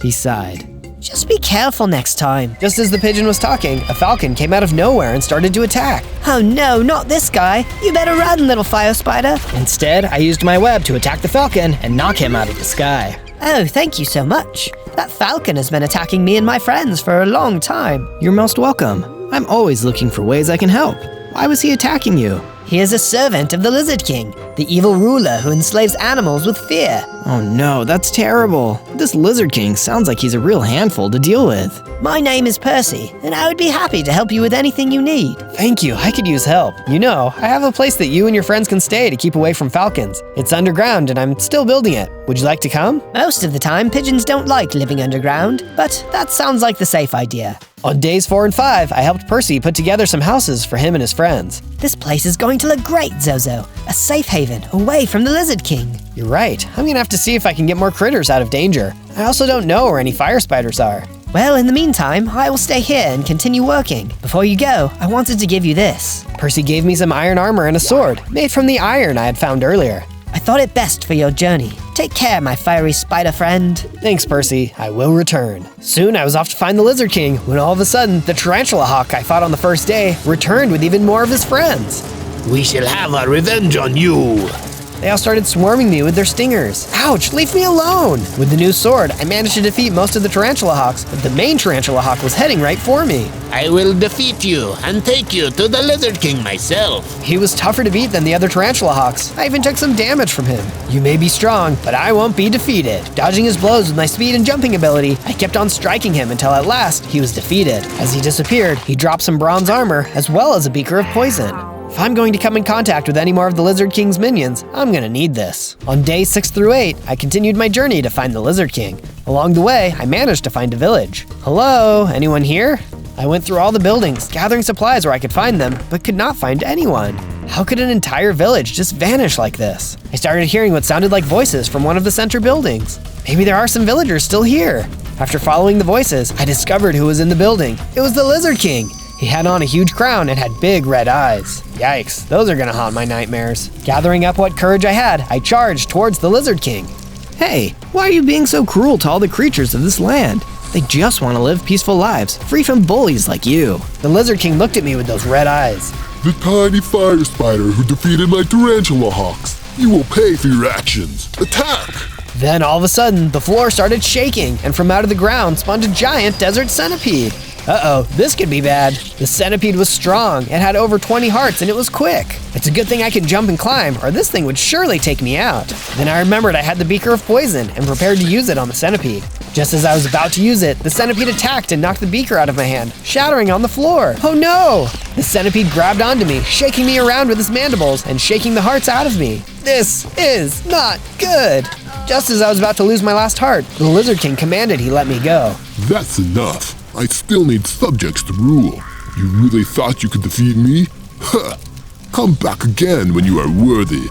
He sighed. Just be careful next time. Just as the pigeon was talking, a falcon came out of nowhere and started to attack. Oh no, not this guy. You better run, little fire spider. Instead, I used my web to attack the falcon and knock him out of the sky. Oh, thank you so much. That falcon has been attacking me and my friends for a long time. You're most welcome. I'm always looking for ways I can help. Why was he attacking you? He is a servant of the Lizard King, the evil ruler who enslaves animals with fear. Oh no, that's terrible. This Lizard King sounds like he's a real handful to deal with. My name is Percy, and I would be happy to help you with anything you need. Thank you, I could use help. You know, I have a place that you and your friends can stay to keep away from falcons. It's underground and I'm still building it. Would you like to come? Most of the time, pigeons don't like living underground, but that sounds like the safe idea. On days 4 and 5, I helped Percy put together some houses for him and his friends. This place is going to look great, Zozo. A safe haven away from the Lizard King. You're right. I'm gonna have to see if I can get more critters out of danger. I also don't know where any fire spiders are. Well, in the meantime, I will stay here and continue working. Before you go, I wanted to give you this. Percy gave me some iron armor and a sword, made from the iron I had found earlier. I thought it best for your journey. Take care, my fiery spider friend. Thanks, Percy. I will return. Soon I was off to find the Lizard King, when all of a sudden, the tarantula hawk I fought on the first day returned with even more of his friends. We shall have our revenge on you. They all started swarming me with their stingers. Ouch, leave me alone! With the new sword, I managed to defeat most of the tarantula hawks, but the main tarantula hawk was heading right for me. I will defeat you and take you to the Lizard King myself. He was tougher to beat than the other tarantula hawks. I even took some damage from him. You may be strong, but I won't be defeated. Dodging his blows with my speed and jumping ability, I kept on striking him until at last he was defeated. As he disappeared, he dropped some bronze armor as well as a beaker of poison. If I'm going to come in contact with any more of the Lizard King's minions, I'm gonna need this. On day 6 through 8, I continued my journey to find the Lizard King. Along the way, I managed to find a village. Hello, anyone here? I went through all the buildings, gathering supplies where I could find them, but could not find anyone. How could an entire village just vanish like this? I started hearing what sounded like voices from one of the center buildings. Maybe there are some villagers still here. After following the voices, I discovered who was in the building. It was the Lizard King. He had on a huge crown and had big red eyes. Yikes, those are gonna haunt my nightmares. Gathering up what courage I had, I charged towards the Lizard King. Hey, why are you being so cruel to all the creatures of this land? They just want to live peaceful lives, free from bullies like you. The Lizard King looked at me with those red eyes. The tiny fire spider who defeated my tarantula hawks. You will pay for your actions. Attack! Then all of a sudden, the floor started shaking, and from out of the ground spawned a giant desert centipede. Uh-oh, this could be bad. The centipede was strong, it had over 20 hearts, and it was quick. It's a good thing I can jump and climb, or this thing would surely take me out. Then I remembered I had the beaker of poison and prepared to use it on the centipede. Just as I was about to use it, the centipede attacked and knocked the beaker out of my hand, shattering on the floor. Oh no! The centipede grabbed onto me, shaking me around with his mandibles and shaking the hearts out of me. This is not good. Just as I was about to lose my last heart, the Lizard King commanded he let me go. That's enough. I still need subjects to rule. You really thought you could defeat me? Huh. Come back again when you are worthy.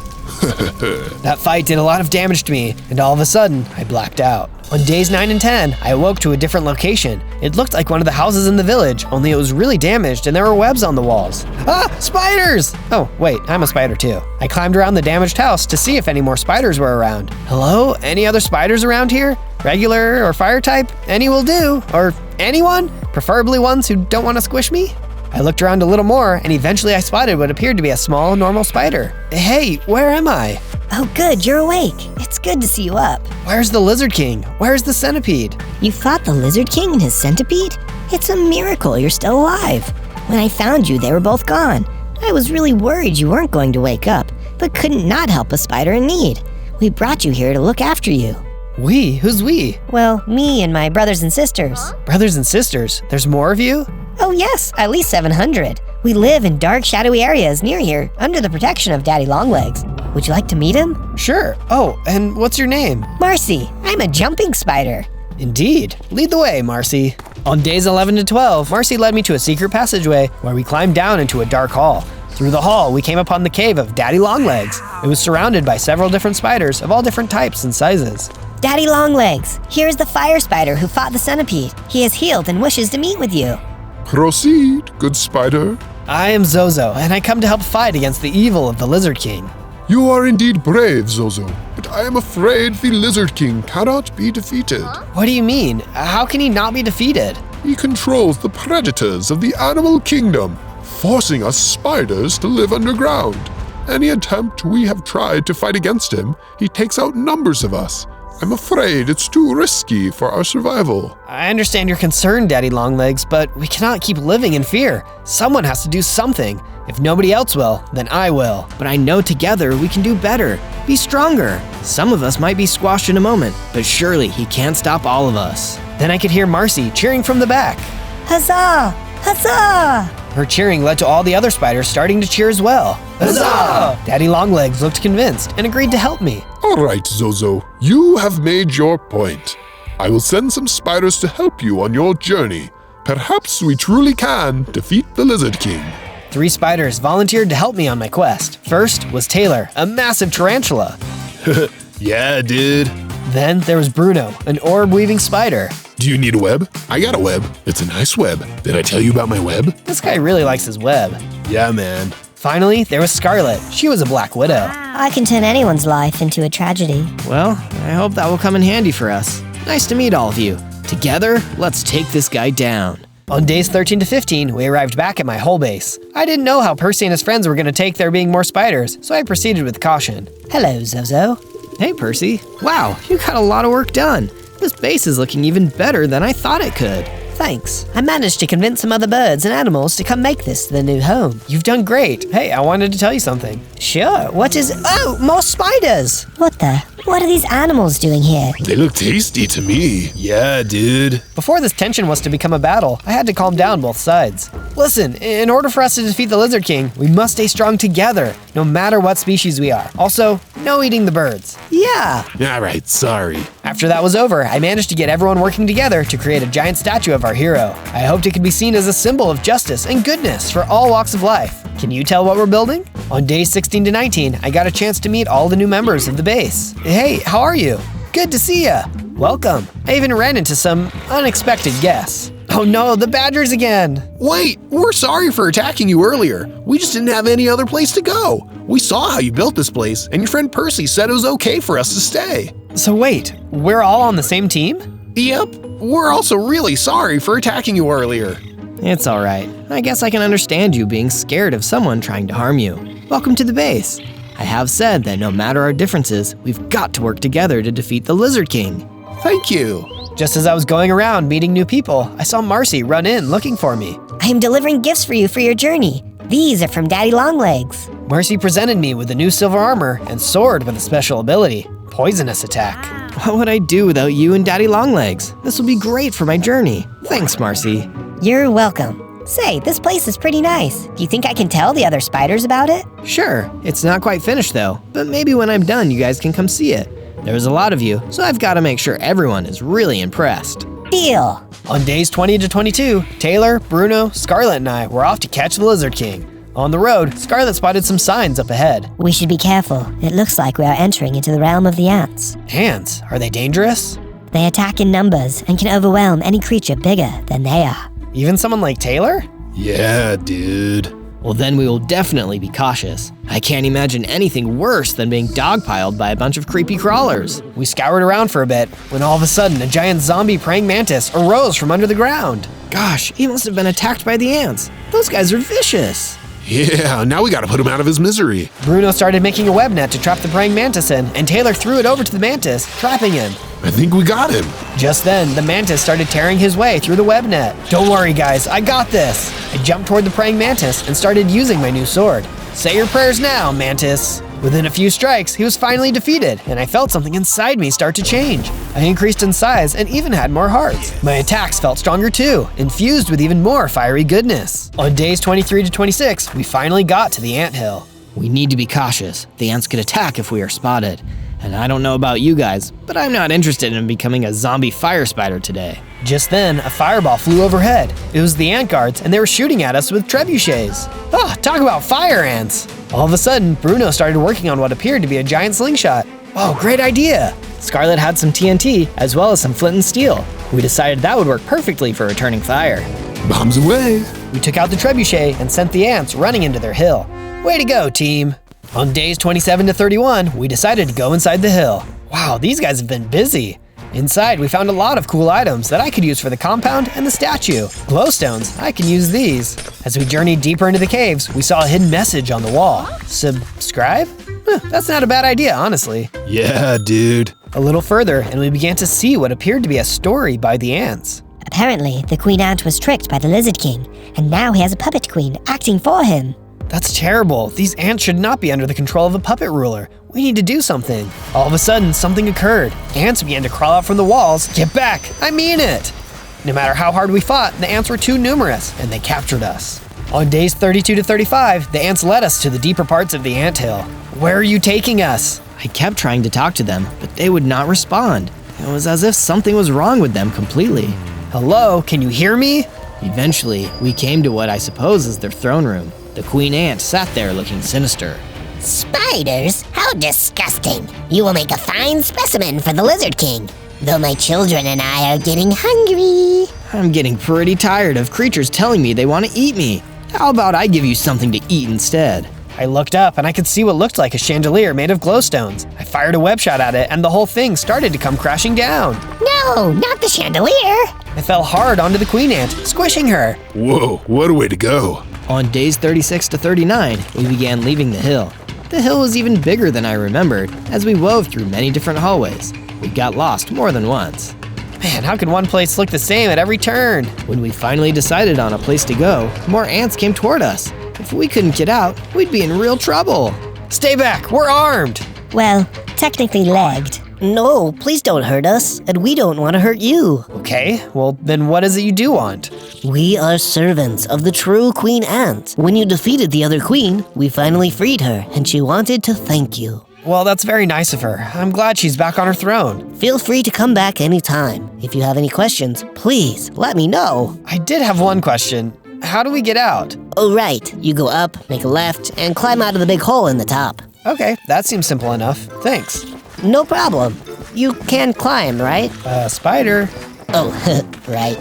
That fight did a lot of damage to me, and all of a sudden, I blacked out. On days 9 and 10, I awoke to a different location. It looked like one of the houses in the village, only it was really damaged and there were webs on the walls. Ah, spiders! Oh, wait, I'm a spider too. I climbed around the damaged house to see if any more spiders were around. Hello? Any other spiders around here? Regular or fire type? Any will do. Or anyone? Preferably ones who don't want to squish me? I looked around a little more, and eventually I spotted what appeared to be a small, normal spider. Hey, where am I? Oh good, you're awake. It's good to see you up. Where's the Lizard King? Where's the centipede? You fought the Lizard King and his centipede? It's a miracle you're still alive. When I found you, they were both gone. I was really worried you weren't going to wake up, but couldn't not help a spider in need. We brought you here to look after you. We? Who's we? Well, me and my brothers and sisters. Brothers and sisters? There's more of you? Oh yes, at least 700. We live in dark, shadowy areas near here, under the protection of Daddy Longlegs. Would you like to meet him? Sure. Oh, and what's your name? Marcy, I'm a jumping spider. Indeed. Lead the way, Marcy. On days 11 to 12, Marcy led me to a secret passageway where we climbed down into a dark hall. Through the hall, we came upon the cave of Daddy Longlegs. It was surrounded by several different spiders of all different types and sizes. Daddy Longlegs, here's the fire spider who fought the centipede. He is healed and wishes to meet with you. Proceed, good spider. I am Zozo, and I come to help fight against the evil of the Lizard King. You are indeed brave, Zozo, but I am afraid the Lizard King cannot be defeated. What do you mean? How can he not be defeated? He controls the predators of the animal kingdom, forcing us spiders to live underground. Any attempt we have tried to fight against him, he takes out numbers of us. I'm afraid it's too risky for our survival. I understand your concern, Daddy Longlegs, but we cannot keep living in fear. Someone has to do something. If nobody else will, then I will. But I know together we can do better, be stronger. Some of us might be squashed in a moment, but surely he can't stop all of us. Then I could hear Marcy cheering from the back. Huzzah! Huzzah! Her cheering led to all the other spiders starting to cheer as well. Huzzah! Daddy Longlegs looked convinced and agreed to help me. All right, Zozo, you have made your point. I will send some spiders to help you on your journey. Perhaps we truly can defeat the Lizard King. 3 spiders volunteered to help me on my quest. First was Taylor, a massive tarantula. Yeah, dude. Then there was Bruno, an orb-weaving spider. Do you need a web? I got a web. It's a nice web. Did I tell you about my web? This guy really likes his web. Yeah, man. Finally, there was Scarlet. She was a black widow. I can turn anyone's life into a tragedy. Well, I hope that will come in handy for us. Nice to meet all of you. Together, let's take this guy down. On days 13 to 15, we arrived back at my hole base. I didn't know how Percy and his friends were going to take there being more spiders, so I proceeded with caution. Hello, Zozo. Hey, Percy. Wow, you got a lot of work done. This base is looking even better than I thought it could. Thanks. I managed to convince some other birds and animals to come make this their new home. You've done great. Hey, I wanted to tell you something. Sure, what is... Oh, more spiders! What are these animals doing here? They look tasty to me. Yeah, dude. Before this tension was to become a battle, I had to calm down both sides. Listen, in order for us to defeat the Lizard King, we must stay strong together, no matter what species we are. Also, no eating the birds. Yeah. All right, sorry. After that was over, I managed to get everyone working together to create a giant statue of our hero. I hoped it could be seen as a symbol of justice and goodness for all walks of life. Can you tell what we're building? On days 16 to 19, I got a chance to meet all the new members of the base. Hey, how are you? Good to see ya. Welcome. I even ran into some unexpected guests. Oh no, the badgers again. Wait, we're sorry for attacking you earlier. We just didn't have any other place to go. We saw how you built this place, and your friend Percy said it was okay for us to stay. So wait, we're all on the same team? Yep, we're also really sorry for attacking you earlier. It's all right. I guess I can understand you being scared of someone trying to harm you. Welcome to the base. I have said that no matter our differences, we've got to work together to defeat the Lizard King. Thank you. Just as I was going around meeting new people, I saw Marcy run in looking for me. I am delivering gifts for you for your journey. These are from Daddy Longlegs. Marcy presented me with a new silver armor and sword with a special ability, Poisonous Attack. What would I do without you and Daddy Longlegs? This will be great for my journey. Thanks, Marcy. You're welcome. Say, this place is pretty nice. Do you think I can tell the other spiders about it? Sure, it's not quite finished though, but maybe when I'm done you guys can come see it. There's a lot of you, so I've got to make sure everyone is really impressed. Deal. On days 20 to 22, Taylor, Bruno, Scarlet, and I were off to catch the Lizard King. On the road, Scarlet spotted some signs up ahead. We should be careful. It looks like we are entering into the realm of the ants. Ants? Are they dangerous? They attack in numbers and can overwhelm any creature bigger than they are. Even someone like Taylor? Yeah, dude. Well, then we will definitely be cautious. I can't imagine anything worse than being dogpiled by a bunch of creepy crawlers. We scoured around for a bit, when all of a sudden a giant zombie praying mantis arose from under the ground. Gosh, he must have been attacked by the ants. Those guys are vicious. Yeah, now we gotta put him out of his misery. Bruno started making a web net to trap the praying mantis in, and Taylor threw it over to the mantis, trapping him. I think we got him. Just then, the mantis started tearing his way through the web net. Don't worry, guys, I got this. I jumped toward the praying mantis and started using my new sword. Say your prayers now, mantis. Within a few strikes, he was finally defeated, and I felt something inside me start to change. I increased in size and even had more hearts. My attacks felt stronger too, infused with even more fiery goodness. On days 23 to 26, we finally got to the anthill. We need to be cautious. The ants could attack if we are spotted. And I don't know about you guys, but I'm not interested in becoming a zombie fire spider today. Just then, a fireball flew overhead. It was the ant guards, and they were shooting at us with trebuchets. Ah, talk about fire ants! All of a sudden, Bruno started working on what appeared to be a giant slingshot. Oh, great idea! Scarlet had some TNT, as well as some flint and steel. We decided that would work perfectly for returning fire. Bombs away. We took out the trebuchet and sent the ants running into their hill. Way to go, team! On days 27 to 31, we decided to go inside the hill. Wow, these guys have been busy. Inside, we found a lot of cool items that I could use for the compound and the statue. Glowstones, I can use these. As we journeyed deeper into the caves, we saw a hidden message on the wall. Subscribe? That's not a bad idea, honestly. Yeah, dude. A little further, and we began to see what appeared to be a story by the ants. Apparently, the Queen Ant was tricked by the Lizard King, and now he has a puppet queen acting for him. That's terrible. These ants should not be under the control of a puppet ruler. We need to do something. All of a sudden, something occurred. Ants began to crawl out from the walls. Get back! I mean it! No matter how hard we fought, the ants were too numerous, and they captured us. On days 32 to 35, the ants led us to the deeper parts of the anthill. Where are you taking us? I kept trying to talk to them, but they would not respond. It was as if something was wrong with them completely. Hello, can you hear me? Eventually, we came to what I suppose is their throne room. The Queen Ant sat there looking sinister. Spiders? How disgusting. You will make a fine specimen for the Lizard King. Though my children and I are getting hungry. I'm getting pretty tired of creatures telling me they want to eat me. How about I give you something to eat instead? I looked up and I could see what looked like a chandelier made of glowstones. I fired a web shot at it and the whole thing started to come crashing down. No, not the chandelier. I fell hard onto the Queen Ant, squishing her. Whoa, what a way to go. On days 36 to 39, we began leaving the hill. The hill was even bigger than I remembered, as we wove through many different hallways. We got lost more than once. Man, how could one place look the same at every turn? When we finally decided on a place to go, more ants came toward us. If we couldn't get out, we'd be in real trouble. Stay back, we're armed! Well, technically legged. No, please don't hurt us, and we don't want to hurt you. Okay, well then what is it you do want? We are servants of the true Queen Ant. When you defeated the other queen, we finally freed her, and she wanted to thank you. Well, that's very nice of her. I'm glad she's back on her throne. Feel free to come back anytime. If you have any questions, please let me know. I did have one question. How do we get out? Oh, right. You go up, make a left, and climb out of the big hole in the top. Okay, that seems simple enough. Thanks. No problem. You can climb, right? Spider. Oh, right.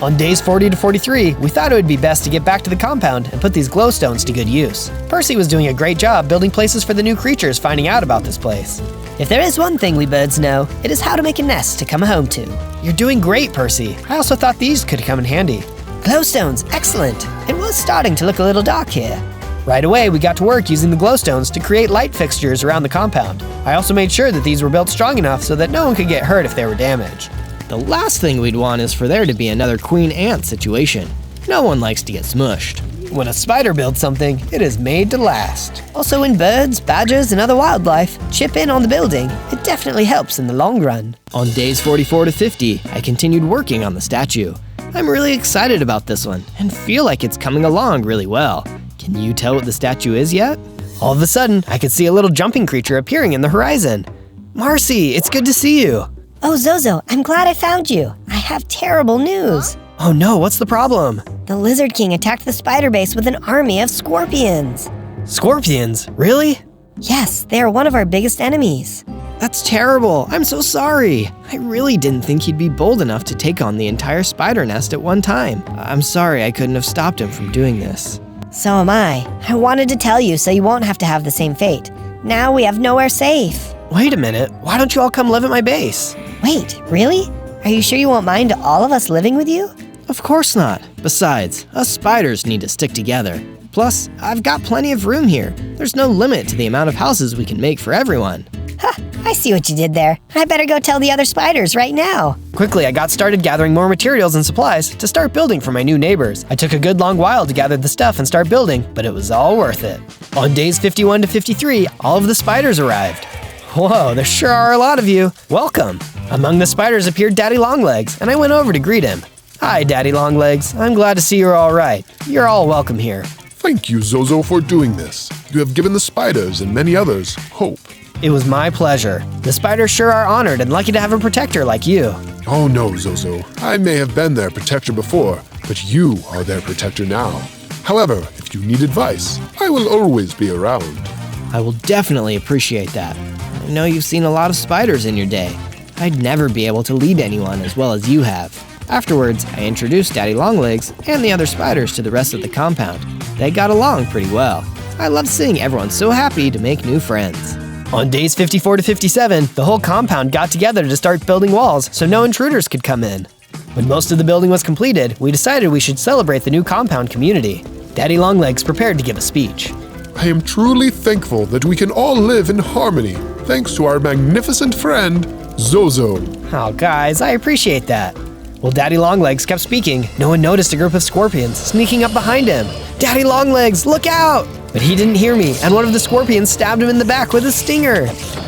On days 40 to 43, we thought it would be best to get back to the compound and put these glowstones to good use. Percy was doing a great job building places for the new creatures finding out about this place. If there is one thing we birds know, it is how to make a nest to come home to. You're doing great, Percy. I also thought these could come in handy. Glowstones, excellent. It was starting to look a little dark here. Right away, we got to work using the glowstones to create light fixtures around the compound. I also made sure that these were built strong enough so that no one could get hurt if they were damaged. The last thing we'd want is for there to be another queen ant situation. No one likes to get smushed. When a spider builds something, it is made to last. Also, when birds, badgers, and other wildlife chip in on the building, it definitely helps in the long run. On days 44 to 50, I continued working on the statue. I'm really excited about this one and feel like it's coming along really well. Can you tell what the statue is yet? All of a sudden, I could see a little jumping creature appearing in the horizon. Marcy, it's good to see you. Oh, Zozo, I'm glad I found you. I have terrible news. Oh no, what's the problem? The Lizard King attacked the spider base with an army of scorpions. Scorpions? Really? Yes, they are one of our biggest enemies. That's terrible. I'm so sorry. I really didn't think he'd be bold enough to take on the entire spider nest at one time. I'm sorry I couldn't have stopped him from doing this. So am I. I wanted to tell you so you won't have to have the same fate. Now we have nowhere safe. Wait a minute. Why don't you all come live at my base? Wait, really? Are you sure you won't mind all of us living with you? Of course not. Besides, us spiders need to stick together. Plus, I've got plenty of room here. There's no limit to the amount of houses we can make for everyone. Ha! I see what you did there. I better go tell the other spiders right now. Quickly, I got started gathering more materials and supplies to start building for my new neighbors. I took a good long while to gather the stuff and start building, but it was all worth it. On days 51 to 53, all of the spiders arrived. Whoa, there sure are a lot of you. Welcome. Among the spiders appeared Daddy Longlegs, and I went over to greet him. Hi, Daddy Longlegs. I'm glad to see you're all right. You're all welcome here. Thank you, Zozo, for doing this. You have given the spiders and many others hope. It was my pleasure. The spiders sure are honored and lucky to have a protector like you. Oh no, Zozo. I may have been their protector before, but you are their protector now. However, if you need advice, I will always be around. I will definitely appreciate that. I know you've seen a lot of spiders in your day. I'd never be able to lead anyone as well as you have. Afterwards, I introduced Daddy Longlegs and the other spiders to the rest of the compound. They got along pretty well. I love seeing everyone so happy to make new friends. On days 54 to 57, the whole compound got together to start building walls so no intruders could come in. When most of the building was completed, we decided we should celebrate the new compound community. Daddy Longlegs prepared to give a speech. I am truly thankful that we can all live in harmony, thanks to our magnificent friend, Zozo. Oh, guys, I appreciate that. While Daddy Longlegs kept speaking, no one noticed a group of scorpions sneaking up behind him. Daddy Longlegs, look out! But he didn't hear me, and one of the scorpions stabbed him in the back with a stinger.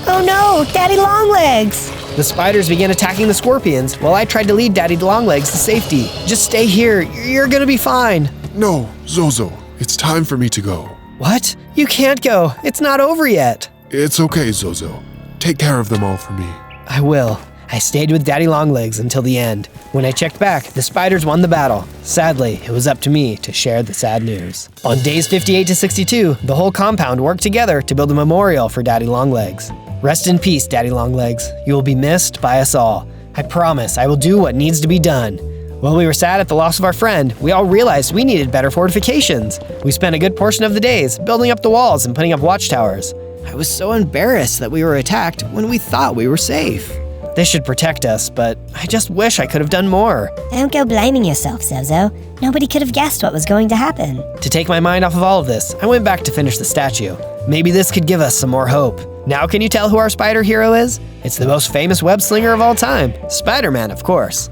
Oh no, Daddy Longlegs! The spiders began attacking the scorpions while I tried to lead Daddy Longlegs to safety. Just stay here, you're gonna be fine. No, Zozo, it's time for me to go. What? You can't go, it's not over yet. It's okay, Zozo. Take care of them all for me. I will. I stayed with Daddy Longlegs until the end. When I checked back, the spiders won the battle. Sadly, it was up to me to share the sad news. On days 58 to 62, the whole compound worked together to build a memorial for Daddy Longlegs. Rest in peace, Daddy Longlegs. You will be missed by us all. I promise I will do what needs to be done. While we were sad at the loss of our friend, we all realized we needed better fortifications. We spent a good portion of the days building up the walls and putting up watchtowers. I was so embarrassed that we were attacked when we thought we were safe. They should protect us, but I just wish I could have done more. Don't go blaming yourself, Zozo. Nobody could have guessed what was going to happen. To take my mind off of all of this, I went back to finish the statue. Maybe this could give us some more hope. Now can you tell who our spider hero is? It's the most famous web slinger of all time, Spider-Man, of course.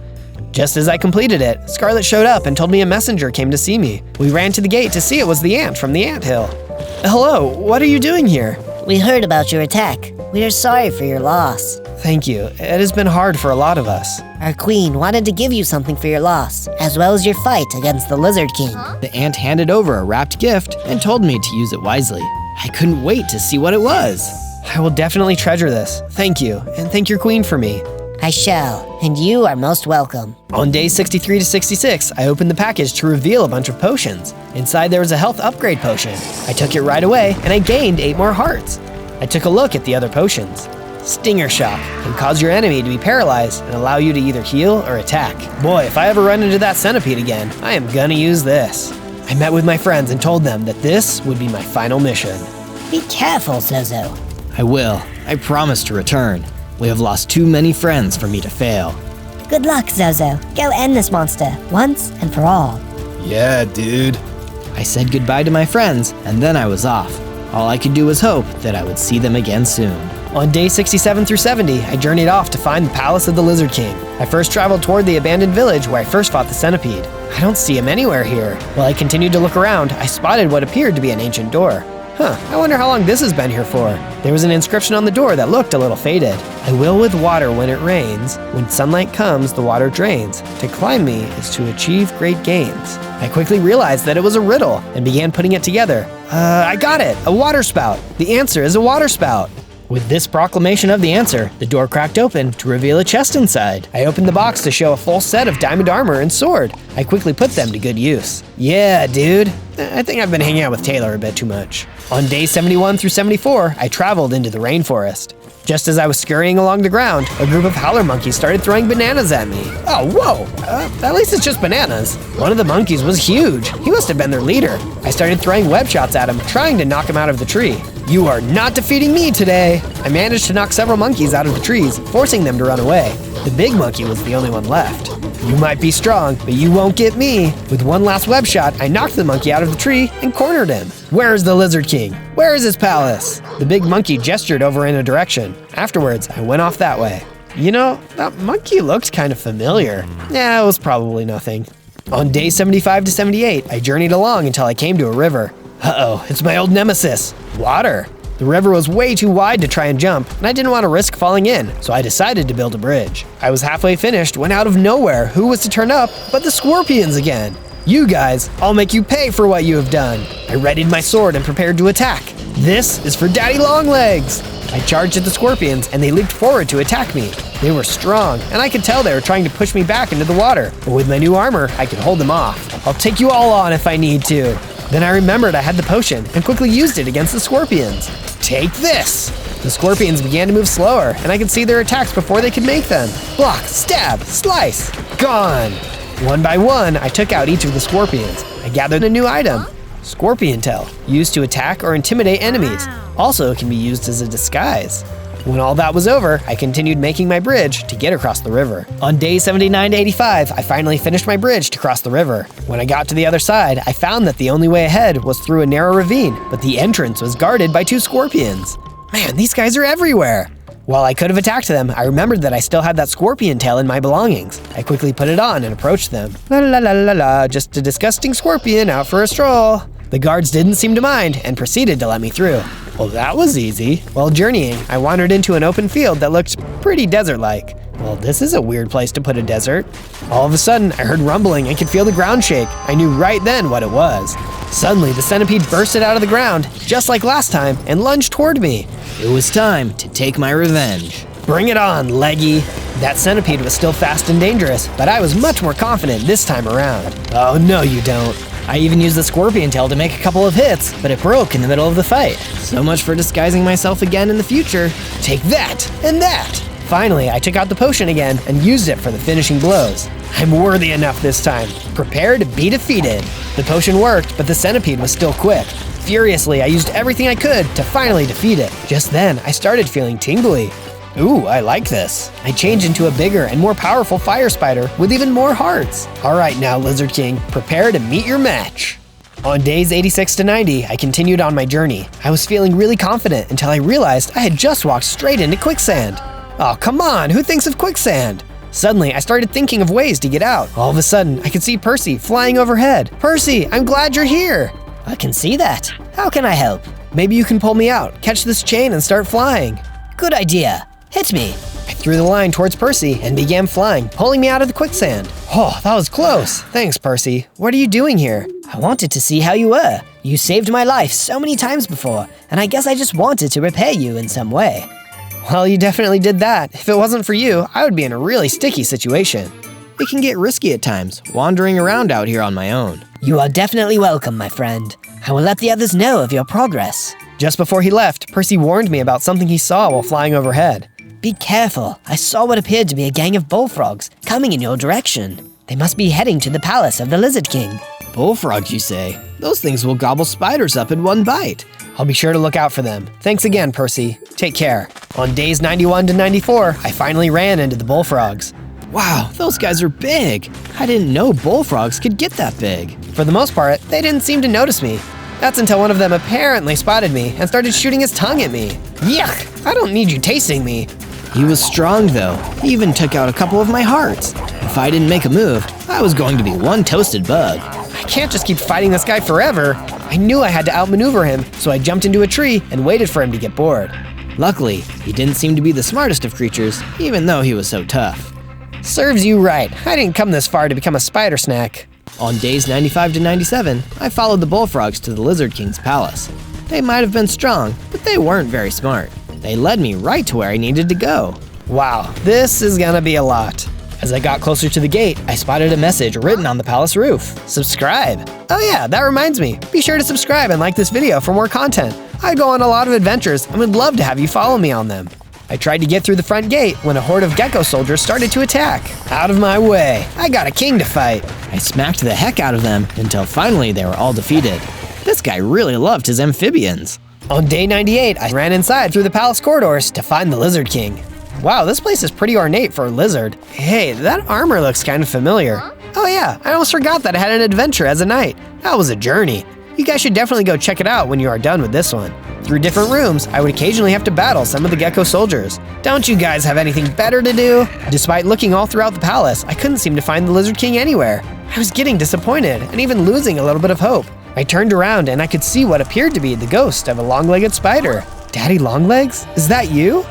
Just as I completed it, Scarlet showed up and told me a messenger came to see me. We ran to the gate to see it was the ant from the anthill. Hello, what are you doing here? We heard about your attack. We are sorry for your loss. Thank you. It has been hard for a lot of us. Our queen wanted to give you something for your loss, as well as your fight against the Lizard King. The ant handed over a wrapped gift and told me to use it wisely. I couldn't wait to see what it was. I will definitely treasure this. Thank you, and thank your queen for me. I shall, and you are most welcome. On days 63 to 66, I opened the package to reveal a bunch of potions. Inside there was a health upgrade potion. I took it right away, and I gained 8 more hearts. I took a look at the other potions. Stinger Shock can cause your enemy to be paralyzed and allow you to either heal or attack. Boy, if I ever run into that centipede again, I am gonna use this. I met with my friends and told them that this would be my final mission. Be careful, Zozo. I will. I promise to return. We have lost too many friends for me to fail. Good luck, Zozo. Go end this monster, once and for all. Yeah, dude. I said goodbye to my friends, and then I was off. All I could do was hope that I would see them again soon. On day 67 through 70, I journeyed off to find the Palace of the Lizard King. I first traveled toward the abandoned village where I first fought the centipede. I don't see him anywhere here. While I continued to look around, I spotted what appeared to be an ancient door. I wonder how long this has been here for. There was an inscription on the door that looked a little faded. I will with water when it rains. When sunlight comes, the water drains. To climb me is to achieve great gains. I quickly realized that it was a riddle and began putting it together. I got it! A water spout! The answer is a water spout! With this proclamation of the answer, the door cracked open to reveal a chest inside. I opened the box to show a full set of diamond armor and sword. I quickly put them to good use. Yeah, dude. I think I've been hanging out with Taylor a bit too much. On day 71 through 74, I traveled into the rainforest. Just as I was scurrying along the ground, a group of howler monkeys started throwing bananas at me. Oh, whoa! At least it's just bananas. One of the monkeys was huge. He must have been their leader. I started throwing web shots at him, trying to knock him out of the tree. You are not defeating me today! I managed to knock several monkeys out of the trees, forcing them to run away. The big monkey was the only one left. You might be strong, but you won't get me. With one last web shot, I knocked the monkey out of the tree and cornered him. Where is the Lizard King? Where is his palace? The big monkey gestured over in a direction. Afterwards, I went off that way. You know, that monkey looked kind of familiar. Yeah, it was probably nothing. On day 75 to 78, I journeyed along until I came to a river. Uh-oh, it's my old nemesis, water. The river was way too wide to try and jump, and I didn't want to risk falling in, so I decided to build a bridge. I was halfway finished when out of nowhere, who was to turn up but the scorpions again. You guys, I'll make you pay for what you have done. I readied my sword and prepared to attack. This is for Daddy Longlegs. I charged at the scorpions, and they leaped forward to attack me. They were strong, and I could tell they were trying to push me back into the water, but with my new armor, I could hold them off. I'll take you all on if I need to. Then I remembered I had the potion and quickly used it against the scorpions. Take this! The scorpions began to move slower, and I could see their attacks before they could make them. Block, stab, slice, gone! One by one, I took out each of the scorpions. I gathered a new item, Scorpion Tail, used to attack or intimidate enemies. Also, it can be used as a disguise. When all that was over, I continued making my bridge to get across the river. On day 79 to 85, I finally finished my bridge to cross the river. When I got to the other side, I found that the only way ahead was through a narrow ravine, but the entrance was guarded by 2 scorpions. Man, these guys are everywhere! While I could have attacked them, I remembered that I still had that scorpion tail in my belongings. I quickly put it on and approached them. La la la la la, just a disgusting scorpion out for a stroll. The guards didn't seem to mind and proceeded to let me through. Well, that was easy. While journeying, I wandered into an open field that looked pretty desert-like. Well, this is a weird place to put a desert. All of a sudden, I heard rumbling and could feel the ground shake. I knew right then what it was. Suddenly, the centipede bursted out of the ground, just like last time, and lunged toward me. It was time to take my revenge. Bring it on, leggy. That centipede was still fast and dangerous, but I was much more confident this time around. Oh, no you don't. I even used the scorpion tail to make a couple of hits, but it broke in the middle of the fight. So much for disguising myself again in the future. Take that, and that! Finally, I took out the potion again and used it for the finishing blows. I'm worthy enough this time. Prepare to be defeated. The potion worked, but the centipede was still quick. Furiously, I used everything I could to finally defeat it. Just then, I started feeling tingly. Ooh, I like this. I changed into a bigger and more powerful fire spider with even more hearts. All right now, Lizard King, prepare to meet your match. On days 86 to 90, I continued on my journey. I was feeling really confident until I realized I had just walked straight into quicksand. Oh, come on, who thinks of quicksand? Suddenly, I started thinking of ways to get out. All of a sudden, I could see Percy flying overhead. Percy, I'm glad you're here. I can see that. How can I help? Maybe you can pull me out, catch this chain, and start flying. Good idea. Hit me. I threw the line towards Percy and began flying, pulling me out of the quicksand. Oh, that was close. Thanks, Percy. What are you doing here? I wanted to see how you were. You saved my life so many times before, and I guess I just wanted to repay you in some way. Well, you definitely did that. If it wasn't for you, I would be in a really sticky situation. It can get risky at times, wandering around out here on my own. You are definitely welcome, my friend. I will let the others know of your progress. Just before he left, Percy warned me about something he saw while flying overhead. Be careful. I saw what appeared to be a gang of bullfrogs coming in your direction. They must be heading to the palace of the Lizard King. Bullfrogs, you say? Those things will gobble spiders up in one bite. I'll be sure to look out for them. Thanks again, Percy. Take care. On days 91 to 94, I finally ran into the bullfrogs. Wow, those guys are big. I didn't know bullfrogs could get that big. For the most part, they didn't seem to notice me. That's until one of them apparently spotted me and started shooting his tongue at me. Yuck! I don't need you tasting me. He was strong though. He even took out a couple of my hearts. If I didn't make a move, I was going to be one toasted bug. I can't just keep fighting this guy forever. I knew I had to outmaneuver him, so I jumped into a tree and waited for him to get bored. Luckily, he didn't seem to be the smartest of creatures, even though he was so tough. Serves you right. I didn't come this far to become a spider snack. On days 95 to 97, I followed the bullfrogs to the Lizard King's palace. They might have been strong, but they weren't very smart. They led me right to where I needed to go. Wow, this is gonna be a lot. As I got closer to the gate, I spotted a message written on the palace roof. Subscribe. Oh yeah, that reminds me. Be sure to subscribe and like this video for more content. I go on a lot of adventures and would love to have you follow me on them. I tried to get through the front gate when a horde of gecko soldiers started to attack. Out of my way. I got a king to fight. I smacked the heck out of them until finally they were all defeated. This guy really loved his amphibians. On day 98, I ran inside through the palace corridors to find the Lizard King. Wow, this place is pretty ornate for a lizard. Hey, that armor looks kind of familiar. Oh yeah, I almost forgot that I had an adventure as a knight. That was a journey. You guys should definitely go check it out when you are done with this one. Through different rooms, I would occasionally have to battle some of the gecko soldiers. Don't you guys have anything better to do? Despite looking all throughout the palace, I couldn't seem to find the Lizard King anywhere. I was getting disappointed and even losing a little bit of hope. I turned around and I could see what appeared to be the ghost of a long-legged spider. Daddy Longlegs, is that you?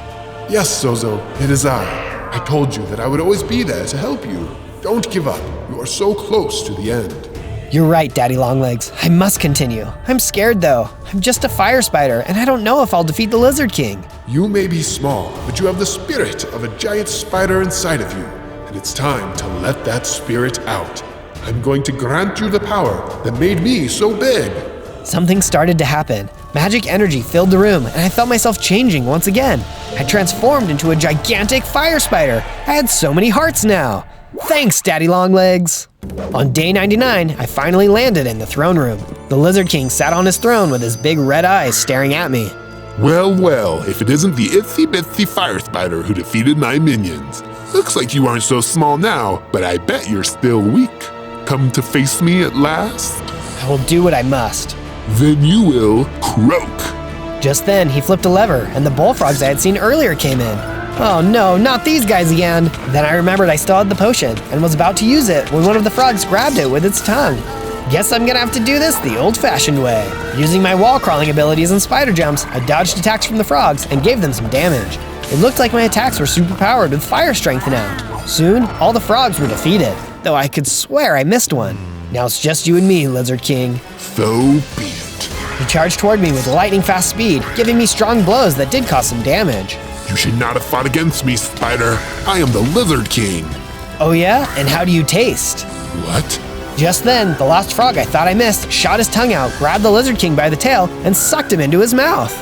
Yes, Zozo, it is I. I told you that I would always be there to help you. Don't give up. You are so close to the end. You're right, Daddy Longlegs. I must continue. I'm scared though. I'm just a fire spider, and I don't know if I'll defeat the Lizard King. You may be small, but you have the spirit of a giant spider inside of you, and it's time to let that spirit out. I'm going to grant you the power that made me so big. Something started to happen. Magic energy filled the room, and I felt myself changing once again. I transformed into a gigantic fire spider. I had so many hearts now. Thanks, Daddy Longlegs. On day 99, I finally landed in the throne room. The Lizard King sat on his throne with his big red eyes staring at me. Well, well, if it isn't the itsy-bitsy fire spider who defeated my minions. Looks like you aren't so small now, but I bet you're still weak. Come to face me at last? I will do what I must. Then you will croak. Just then, he flipped a lever, and the bullfrogs I had seen earlier came in. Oh no, not these guys again! Then I remembered I still had the potion, and was about to use it when one of the frogs grabbed it with its tongue. Guess I'm gonna have to do this the old-fashioned way. Using my wall-crawling abilities and spider jumps, I dodged attacks from the frogs and gave them some damage. It looked like my attacks were superpowered with fire strength now. Soon, all the frogs were defeated, though I could swear I missed one. Now it's just you and me, Lizard King. So be it. He charged toward me with lightning-fast speed, giving me strong blows that did cause some damage. You should not have fought against me, Spider. I am the Lizard King. Oh yeah? And how do you taste? What? Just then, the last frog I thought I missed shot his tongue out, grabbed the Lizard King by the tail, and sucked him into his mouth.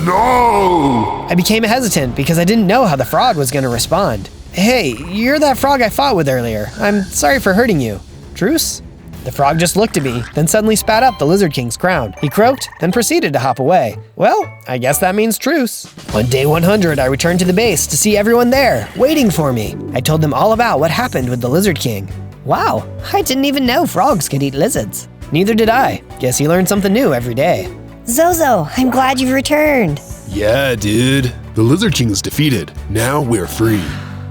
No! I became hesitant because I didn't know how the frog was going to respond. Hey, you're that frog I fought with earlier. I'm sorry for hurting you. Truce? The frog just looked at me, then suddenly spat up the Lizard King's crown. He croaked, then proceeded to hop away. Well, I guess that means truce. On day 100, I returned to the base to see everyone there, waiting for me. I told them all about what happened with the Lizard King. Wow, I didn't even know frogs could eat lizards. Neither did I. Guess you learn something new every day. Zozo, I'm glad you've returned. Yeah, dude. The Lizard King is defeated. Now we're free.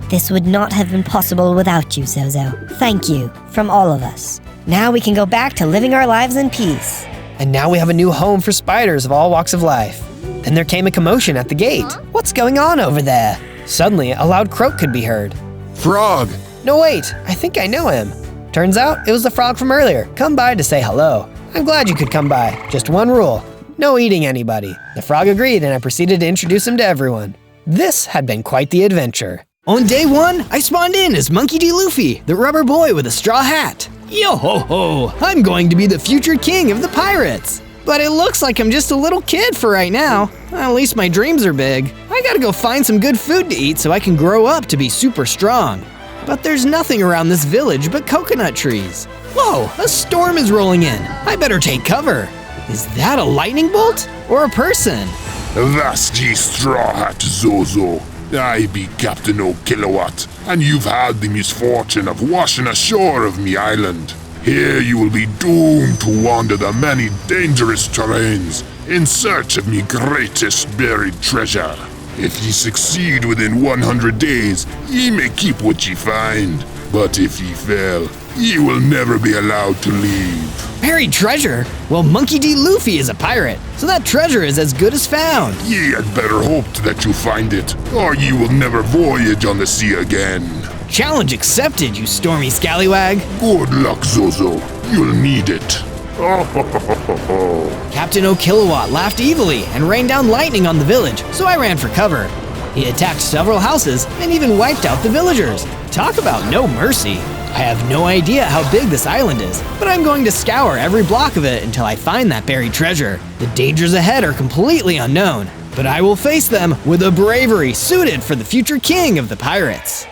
This would not have been possible without you, Zozo. Thank you, from all of us. Now we can go back to living our lives in peace. And now we have a new home for spiders of all walks of life. Then there came a commotion at the gate. What's going on over there? Suddenly, a loud croak could be heard. Frog! No wait, I think I know him. Turns out, it was the frog from earlier, come by to say hello. I'm glad you could come by. Just one rule, no eating anybody. The frog agreed and I proceeded to introduce him to everyone. This had been quite the adventure. On day 1, I spawned in as Monkey D. Luffy, the rubber boy with a straw hat. Yo ho ho, I'm going to be the future king of the pirates. But it looks like I'm just a little kid for right now. At least my dreams are big. I gotta go find some good food to eat so I can grow up to be super strong. But there's nothing around this village but coconut trees. Whoa, a storm is rolling in. I better take cover. Is that a lightning bolt or a person? That's ye straw hat, Zozo. I be Captain O'Kilowatt, and you've had the misfortune of washing ashore of me island. Here you will be doomed to wander the many dangerous terrains in search of me greatest buried treasure. If ye succeed within 100 days, ye may keep what ye find. But if ye fail, ye will never be allowed to leave. Buried treasure? Well, Monkey D. Luffy is a pirate, so that treasure is as good as found. Ye had better hope that you find it, or ye will never voyage on the sea again. Challenge accepted, you stormy scallywag. Good luck, Zozo. You'll need it. Captain O'Kilowatt laughed evilly and rained down lightning on the village, so I ran for cover. He attacked several houses and even wiped out the villagers. Talk about no mercy. I have no idea how big this island is, but I'm going to scour every block of it until I find that buried treasure. The dangers ahead are completely unknown, but I will face them with a bravery suited for the future king of the pirates.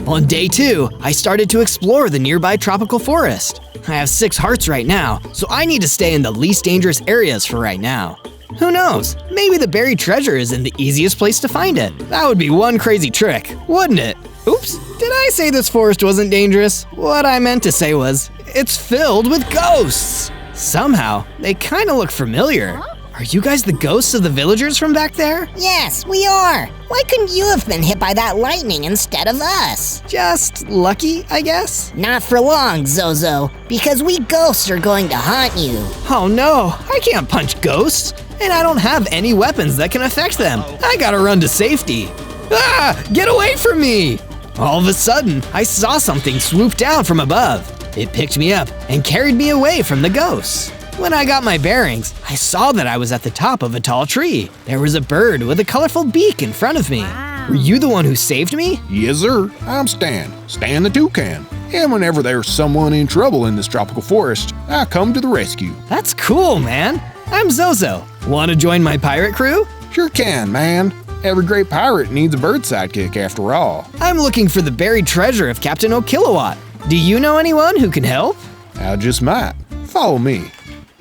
On day 2, I started to explore the nearby tropical forest. I have 6 hearts right now, so I need to stay in the least dangerous areas for right now. Who knows, maybe the buried treasure is in the easiest place to find it. That would be one crazy trick, wouldn't it? Oops, did I say this forest wasn't dangerous? What I meant to say was, it's filled with ghosts. Somehow, they kinda look familiar. Are you guys the ghosts of the villagers from back there? Yes, we are. Why couldn't you have been hit by that lightning instead of us? Just lucky, I guess? Not for long, Zozo, because we ghosts are going to haunt you. Oh no, I can't punch ghosts, and I don't have any weapons that can affect them. I gotta run to safety. Ah, get away from me! All of a sudden, I saw something swoop down from above. It picked me up and carried me away from the ghosts. When I got my bearings, I saw that I was at the top of a tall tree. There was a bird with a colorful beak in front of me. Were you the one who saved me? Yes, sir. I'm Stan. Stan the Toucan. And whenever there's someone in trouble in this tropical forest, I come to the rescue. That's cool, man. I'm Zozo. Want to join my pirate crew? Sure can, man. Every great pirate needs a bird sidekick after all. I'm looking for the buried treasure of Captain O'Kilowatt. Do you know anyone who can help? I just might. Follow me.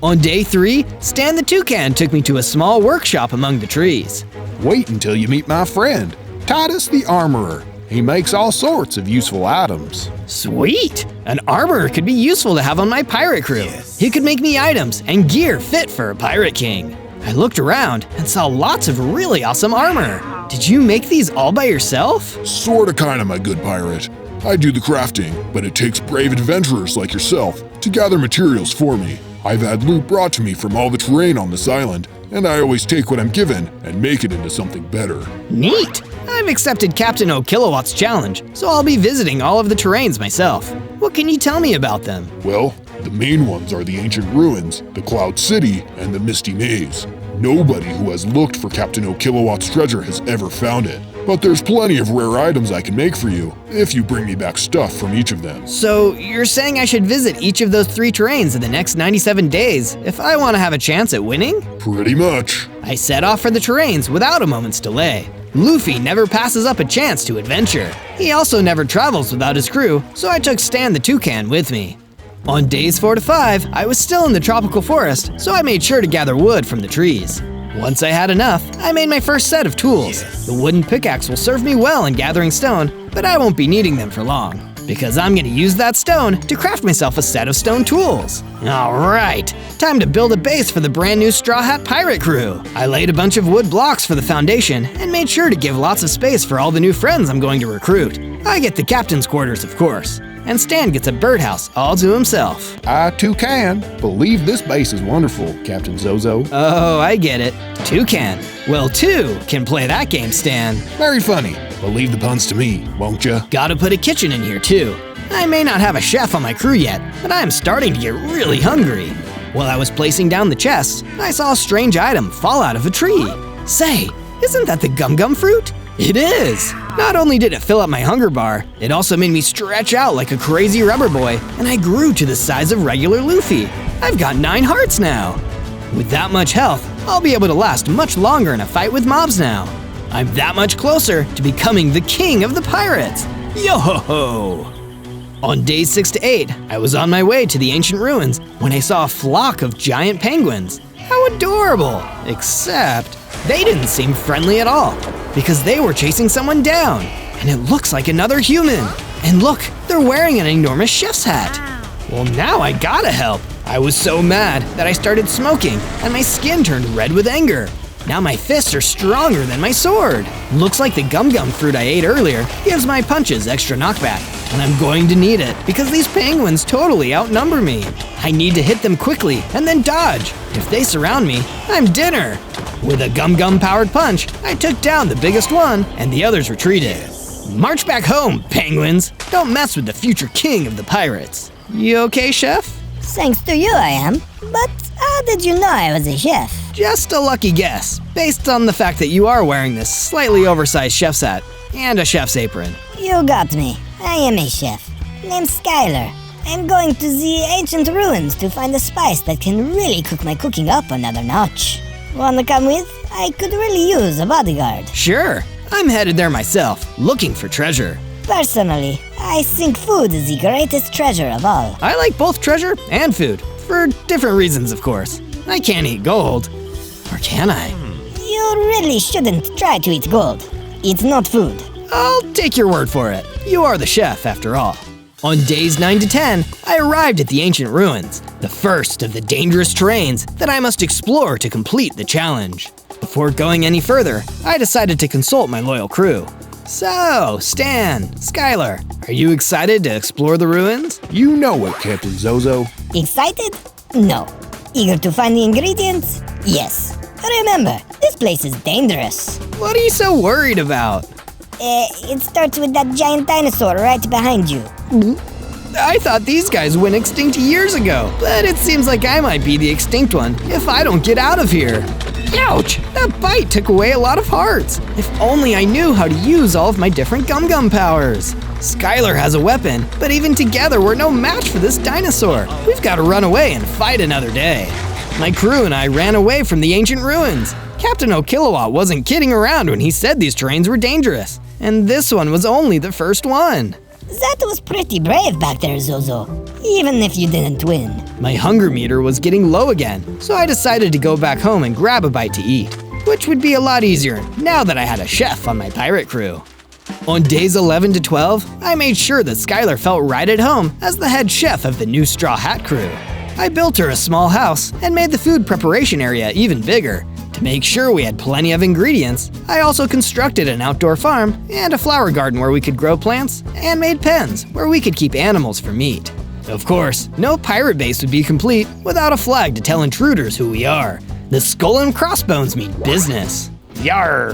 On day 3, Stan the Toucan took me to a small workshop among the trees. Wait until you meet my friend, Titus the Armorer. He makes all sorts of useful items. Sweet! An armorer could be useful to have on my pirate crew. Yes. He could make me items and gear fit for a pirate king. I looked around and saw lots of really awesome armor. Did you make these all by yourself? Sorta kinda, my good pirate. I do the crafting, but it takes brave adventurers like yourself to gather materials for me. I've had loot brought to me from all the terrain on this island, and I always take what I'm given and make it into something better. Neat! I've accepted Captain O'Kilowatt's challenge, so I'll be visiting all of the terrains myself. What can you tell me about them? Well, the main ones are the ancient ruins, the Cloud City, and the Misty Maze. Nobody who has looked for Captain O'Kilowatt's treasure has ever found it. But there's plenty of rare items I can make for you, if you bring me back stuff from each of them. So, you're saying I should visit each of those 3 terrains in the next 97 days if I want to have a chance at winning? Pretty much. I set off for the terrains without a moment's delay. Luffy never passes up a chance to adventure. He also never travels without his crew, so I took Stan the Toucan with me. On days 4 to 5, I was still in the tropical forest, so I made sure to gather wood from the trees. Once I had enough, I made my first set of tools. The wooden pickaxe will serve me well in gathering stone, but I won't be needing them for long, because I'm gonna use that stone to craft myself a set of stone tools. Alright, time to build a base for the brand new Straw Hat Pirate crew. I laid a bunch of wood blocks for the foundation and made sure to give lots of space for all the new friends I'm going to recruit. I get the captain's quarters, of course, and Stan gets a birdhouse all to himself. I too can believe this base is wonderful, Captain Zozo. Oh, I get it. 2 can. Well, 2 can play that game, Stan. Very funny, but leave the puns to me, won't ya? Gotta put a kitchen in here, too. I may not have a chef on my crew yet, but I am starting to get really hungry. While I was placing down the chests, I saw a strange item fall out of a tree. Say, isn't that the gum-gum fruit? It is! Not only did it fill up my hunger bar, it also made me stretch out like a crazy rubber boy, and I grew to the size of regular Luffy. I've got 9 hearts now. With that much health, I'll be able to last much longer in a fight with mobs now. I'm that much closer to becoming the king of the pirates. Yo-ho-ho! On days 6 to 8, I was on my way to the ancient ruins when I saw a flock of giant penguins. How adorable! Except, they didn't seem friendly at all, because they were chasing someone down, and it looks like another human. And look, they're wearing an enormous chef's hat. Well, now I gotta help. I was so mad that I started smoking and my skin turned red with anger. Now my fists are stronger than my sword. Looks like the gum-gum fruit I ate earlier gives my punches extra knockback, and I'm going to need it because these penguins totally outnumber me. I need to hit them quickly and then dodge. If they surround me, I'm dinner. With a gum-gum powered punch, I took down the biggest one and the others retreated. March back home, penguins. Don't mess with the future king of the pirates. You okay, chef? Thanks to you, I am. But how did you know I was a chef? Just a lucky guess, based on the fact that you are wearing this slightly oversized chef's hat and a chef's apron. You got me. I am a chef, named Skylar. I'm going to the ancient ruins to find a spice that can really cook my cooking up another notch. Wanna come with? I could really use a bodyguard. Sure, I'm headed there myself, looking for treasure. Personally, I think food is the greatest treasure of all. I like both treasure and food, for different reasons, of course. I can't eat gold. Or can I? You really shouldn't try to eat gold. It's not food. I'll take your word for it. You are the chef, after all. On days 9 to 10, I arrived at the ancient ruins, the first of the dangerous terrains that I must explore to complete the challenge. Before going any further, I decided to consult my loyal crew. So, Stan, Skylar, are you excited to explore the ruins? You know it, Captain Zozo. Excited? No. Eager to find the ingredients? Yes. Remember, this place is dangerous. What are you so worried about? It starts with that giant dinosaur right behind you. I thought these guys went extinct years ago, but it seems like I might be the extinct one if I don't get out of here. Ouch! That bite took away a lot of hearts. If only I knew how to use all of my different gum-gum powers. Skylar has a weapon, but even together we're no match for this dinosaur. We've got to run away and fight another day. My crew and I ran away from the ancient ruins. Captain O'Kilowatt wasn't kidding around when he said these terrains were dangerous. And this one was only the first one. That was pretty brave back there, Zozo. Even if you didn't win. My hunger meter was getting low again, so I decided to go back home and grab a bite to eat, which would be a lot easier now that I had a chef on my pirate crew. On days 11 to 12, I made sure that Skylar felt right at home as the head chef of the new Straw Hat crew. I built her a small house and made the food preparation area even bigger. To make sure we had plenty of ingredients, I also constructed an outdoor farm and a flower garden where we could grow plants and made pens where we could keep animals for meat. Of course, no pirate base would be complete without a flag to tell intruders who we are. The skull and crossbones mean business. Yarr!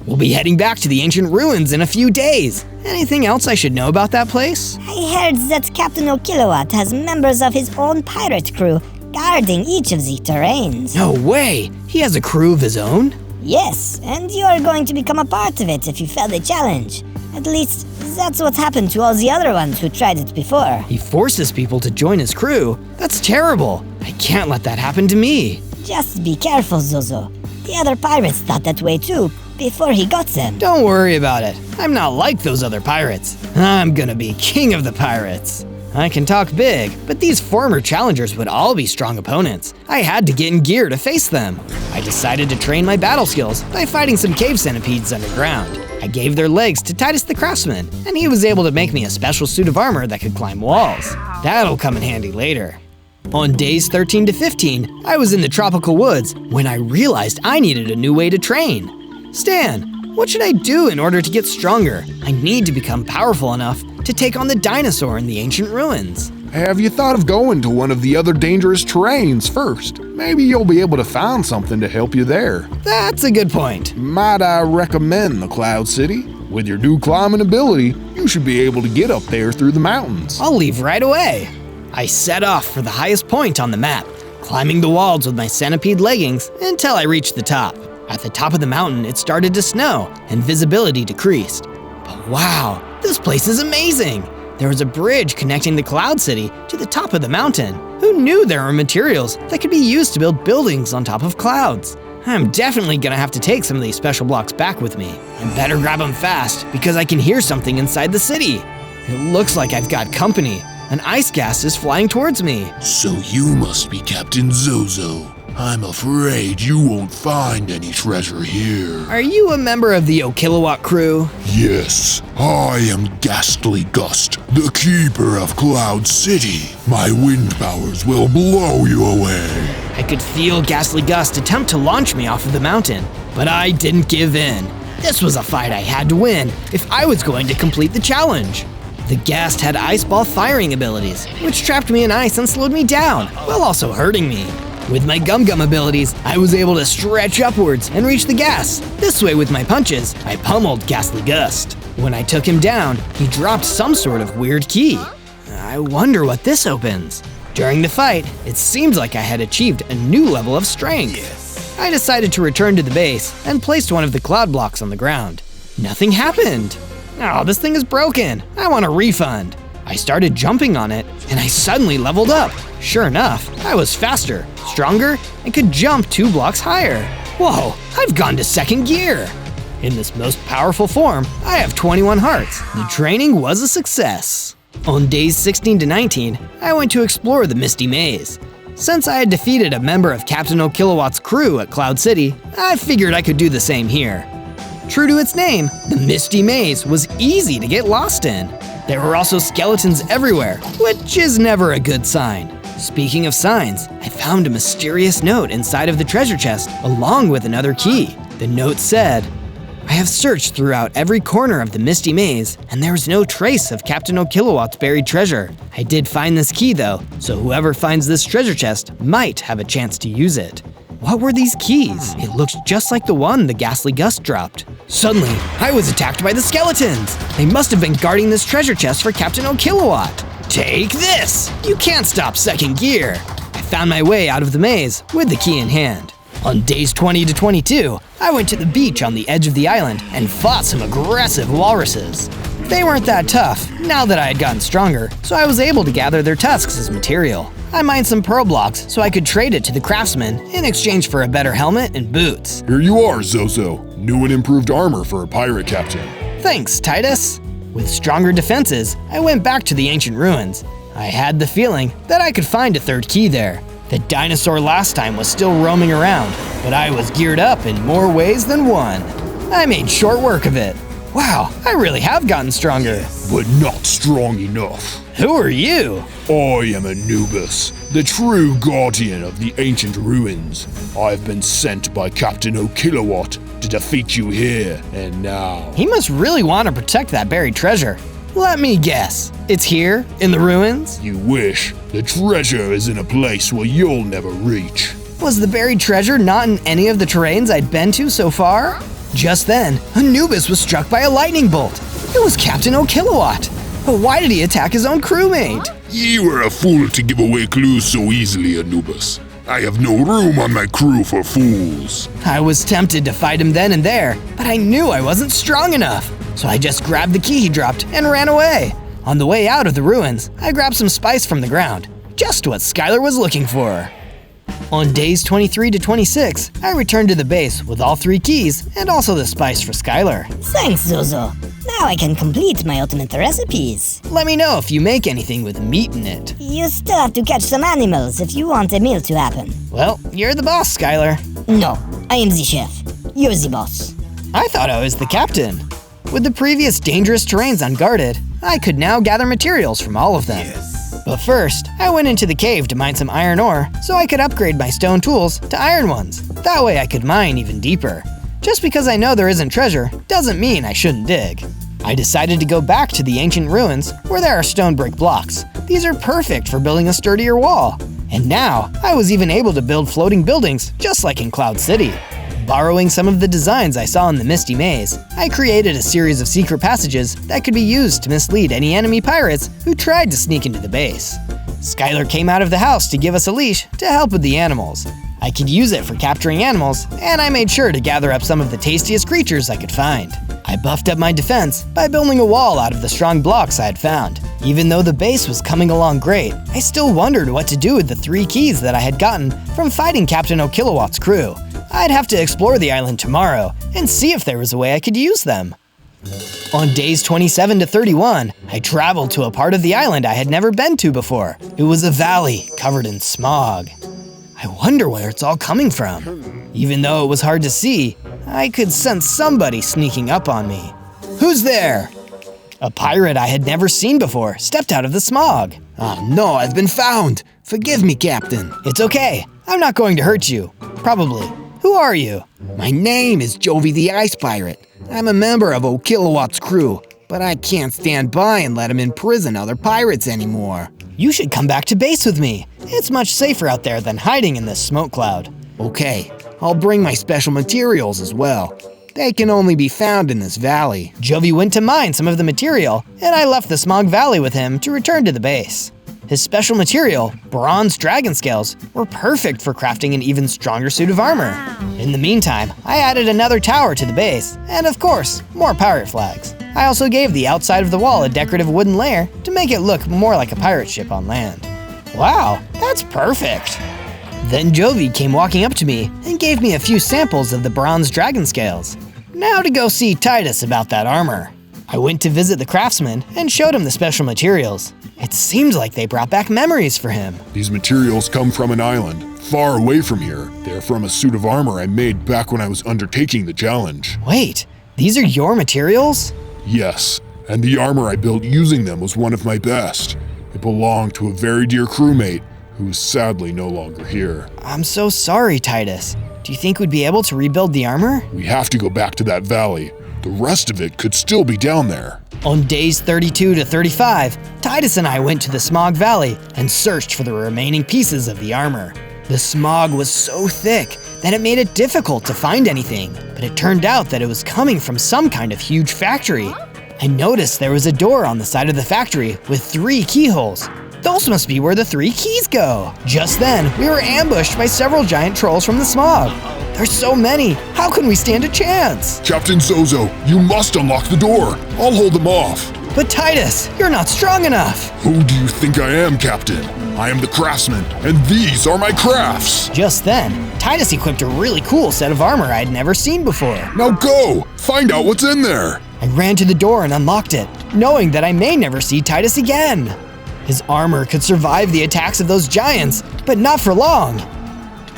We'll be heading back to the ancient ruins in a few days. Anything else I should know about that place? I heard that Captain O'Kilowatt has members of his own pirate crew guarding each of the terrains. No way! He has a crew of his own? Yes, and you are going to become a part of it if you fail the challenge. At least, that's what happened to all the other ones who tried it before. He forces people to join his crew? That's terrible. I can't let that happen to me. Just be careful, Zozo. The other pirates thought that way too, before he got them. Don't worry about it. I'm not like those other pirates. I'm gonna be king of the pirates. I can talk big, but these former challengers would all be strong opponents. I had to get in gear to face them. I decided to train my battle skills by fighting some cave centipedes underground. I gave their legs to Titus the Craftsman, and he was able to make me a special suit of armor that could climb walls. That'll come in handy later. On days 13 to 15, I was in the tropical woods when I realized I needed a new way to train. Stan, what should I do in order to get stronger? I need to become powerful enough to take on the dinosaur in the ancient ruins. Have you thought of going to one of the other dangerous terrains first? Maybe you'll be able to find something to help you there. That's a good point. Might I recommend the Cloud City? With your new climbing ability, you should be able to get up there through the mountains. I'll leave right away. I set off for the highest point on the map, climbing the walls with my centipede leggings until I reached the top. At the top of the mountain, it started to snow and visibility decreased. But wow, this place is amazing! There was a bridge connecting the Cloud City to the top of the mountain. Who knew there were materials that could be used to build buildings on top of clouds? I'm definitely gonna have to take some of these special blocks back with me. I better grab them fast because I can hear something inside the city. It looks like I've got company. An ice gas is flying towards me. So you must be Captain Zozo. I'm afraid you won't find any treasure here. Are you a member of the O'Kilowatt crew? Yes, I am Ghastly Gust, the keeper of Cloud City. My wind powers will blow you away. I could feel Ghastly Gust attempt to launch me off of the mountain, but I didn't give in. This was a fight I had to win if I was going to complete the challenge. The Ghast had ice ball firing abilities, which trapped me in ice and slowed me down, while also hurting me. With my Gum Gum abilities, I was able to stretch upwards and reach the gas. This way with my punches, I pummeled Ghastly Gust. When I took him down, he dropped some sort of weird key. I wonder what this opens. During the fight, it seemed like I had achieved a new level of strength. I decided to return to the base and placed one of the cloud blocks on the ground. Nothing happened. Oh, this thing is broken. I want a refund. I started jumping on it, and I suddenly leveled up. Sure enough, I was faster, stronger, and could jump 2 blocks higher. Whoa, I've gone to 2nd gear. In this most powerful form, I have 21 hearts. The training was a success. On days 16 to 19, I went to explore the Misty Maze. Since I had defeated a member of Captain O'Kilowatt's crew at Cloud City, I figured I could do the same here. True to its name, the Misty Maze was easy to get lost in. There were also skeletons everywhere, which is never a good sign. Speaking of signs, I found a mysterious note inside of the treasure chest along with another key. The note said, "I have searched throughout every corner of the Misty Maze, and there is no trace of Captain O'Kilowatt's buried treasure. I did find this key though, so whoever finds this treasure chest might have a chance to use it." What were these keys? It looked just like the one the Ghastly Gust dropped. Suddenly, I was attacked by the skeletons. They must have been guarding this treasure chest for Captain O'Kilowatt. Take this! You can't stop 2nd gear. I found my way out of the maze with the key in hand. On days 20 to 22, I went to the beach on the edge of the island and fought some aggressive walruses. They weren't that tough now that I had gotten stronger, so I was able to gather their tusks as material. I mined some pearl blocks so I could trade it to the craftsman in exchange for a better helmet and boots. Here you are, Zozo. New and improved armor for a pirate captain. Thanks, Titus. With stronger defenses, I went back to the ancient ruins. I had the feeling that I could find a 3rd key there. The dinosaur last time was still roaming around, but I was geared up in more ways than one. I made short work of it. Wow, I really have gotten stronger. But not strong enough. Who are you? I am Anubis, the true guardian of the ancient ruins. I've been sent by Captain O'Kilowatt to defeat you here and now. He must really want to protect that buried treasure. Let me guess. It's here, in the ruins? You wish. The treasure is in a place where you'll never reach. Was the buried treasure not in any of the terrains I'd been to so far? Just then, Anubis was struck by a lightning bolt. It was Captain O'Kilowatt. But why did he attack his own crewmate? You were a fool to give away clues so easily, Anubis. I have no room on my crew for fools. I was tempted to fight him then and there, but I knew I wasn't strong enough. So I just grabbed the key he dropped and ran away. On the way out of the ruins, I grabbed some spice from the ground. Just what Skylar was looking for. On days 23 to 26, I returned to the base with all 3 keys and also the spice for Skylar. Thanks, Zozo. Now I can complete my ultimate recipes. Let me know if you make anything with meat in it. You still have to catch some animals if you want a meal to happen. Well, you're the boss, Skylar. No, I am the chef. You're the boss. I thought I was the captain. With the previous dangerous terrains unguarded, I could now gather materials from all of them. But first, I went into the cave to mine some iron ore so I could upgrade my stone tools to iron ones. That way I could mine even deeper. Just because I know there isn't treasure doesn't mean I shouldn't dig. I decided to go back to the ancient ruins where there are stone brick blocks. These are perfect for building a sturdier wall. And now, I was even able to build floating buildings just like in Cloud City. Borrowing some of the designs I saw in the Misty Maze, I created a series of secret passages that could be used to mislead any enemy pirates who tried to sneak into the base. Skylar came out of the house to give us a leash to help with the animals. I could use it for capturing animals, and I made sure to gather up some of the tastiest creatures I could find. I buffed up my defense by building a wall out of the strong blocks I had found. Even though the base was coming along great, I still wondered what to do with the 3 keys that I had gotten from fighting Captain O'Kilowatt's crew. I'd have to explore the island tomorrow and see if there was a way I could use them. On days 27 to 31, I traveled to a part of the island I had never been to before. It was a valley covered in smog. I wonder where it's all coming from. Even though it was hard to see, I could sense somebody sneaking up on me. Who's there? A pirate I had never seen before stepped out of the smog. Oh no, I've been found. Forgive me, Captain. It's okay. I'm not going to hurt you. Probably. Who are you? My name is Jovi the Ice Pirate. I'm a member of O'Kilowatt's crew, but I can't stand by and let him imprison other pirates anymore. You should come back to base with me. It's much safer out there than hiding in this smoke cloud. Okay, I'll bring my special materials as well. They can only be found in this valley. Jovi went to mine some of the material, and I left the smog valley with him to return to the base. His special material, bronze dragon scales, were perfect for crafting an even stronger suit of armor. In the meantime, I added another tower to the base, and of course, more pirate flags. I also gave the outside of the wall a decorative wooden layer to make it look more like a pirate ship on land. Wow, that's perfect! Then Jovi came walking up to me and gave me a few samples of the bronze dragon scales. Now to go see Titus about that armor. I went to visit the craftsman and showed him the special materials. It seems like they brought back memories for him. These materials come from an island, far away from here. They're from a suit of armor I made back when I was undertaking the challenge. Wait, these are your materials? Yes, and the armor I built using them was one of my best. It belonged to a very dear crewmate who is sadly no longer here. I'm so sorry, Titus. Do you think we'd be able to rebuild the armor? We have to go back to that valley. The rest of it could still be down there. On days 32 to 35, Titus and I went to the smog valley and searched for the remaining pieces of the armor. The smog was so thick that it made it difficult to find anything, but it turned out that it was coming from some kind of huge factory. I noticed there was a door on the side of the factory with 3 keyholes. Those must be where the 3 keys go. Just then, we were ambushed by several giant trolls from the smog. There's so many, how can we stand a chance? Captain Zozo, you must unlock the door. I'll hold them off. But Titus, you're not strong enough. Who do you think I am, Captain? I am the craftsman, and these are my crafts. Just then, Titus equipped a really cool set of armor I'd never seen before. Now go, find out what's in there. I ran to the door and unlocked it, knowing that I may never see Titus again. His armor could survive the attacks of those giants, but not for long.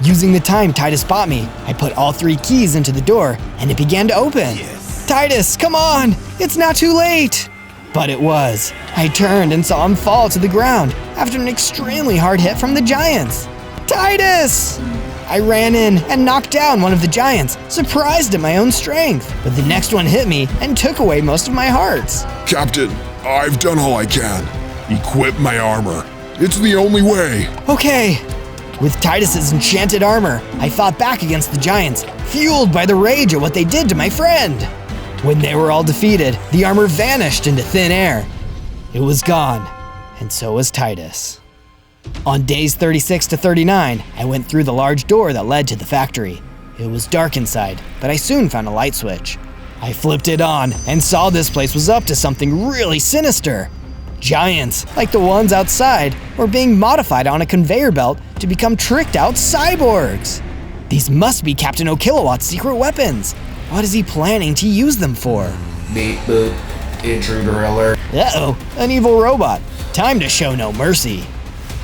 Using the time Titus bought me, I put all 3 keys into the door and it began to open. Yes. Titus, come on! It's not too late! But it was. I turned and saw him fall to the ground after an extremely hard hit from the giants. Titus! I ran in and knocked down one of the giants, surprised at my own strength. But the next one hit me and took away most of my hearts. Captain, I've done all I can. Equip my armor. It's the only way. Okay. With Titus's enchanted armor, I fought back against the giants, fueled by the rage at what they did to my friend. When they were all defeated, the armor vanished into thin air. It was gone, and so was Titus. On days 36 to 39, I went through the large door that led to the factory. It was dark inside, but I soon found a light switch. I flipped it on and saw this place was up to something really sinister. Giants, like the ones outside, were being modified on a conveyor belt to become tricked-out cyborgs. These must be Captain O'Kilowatt's secret weapons. What is he planning to use them for? Beep boop, intruder alert. Uh-oh, an evil robot. Time to show no mercy.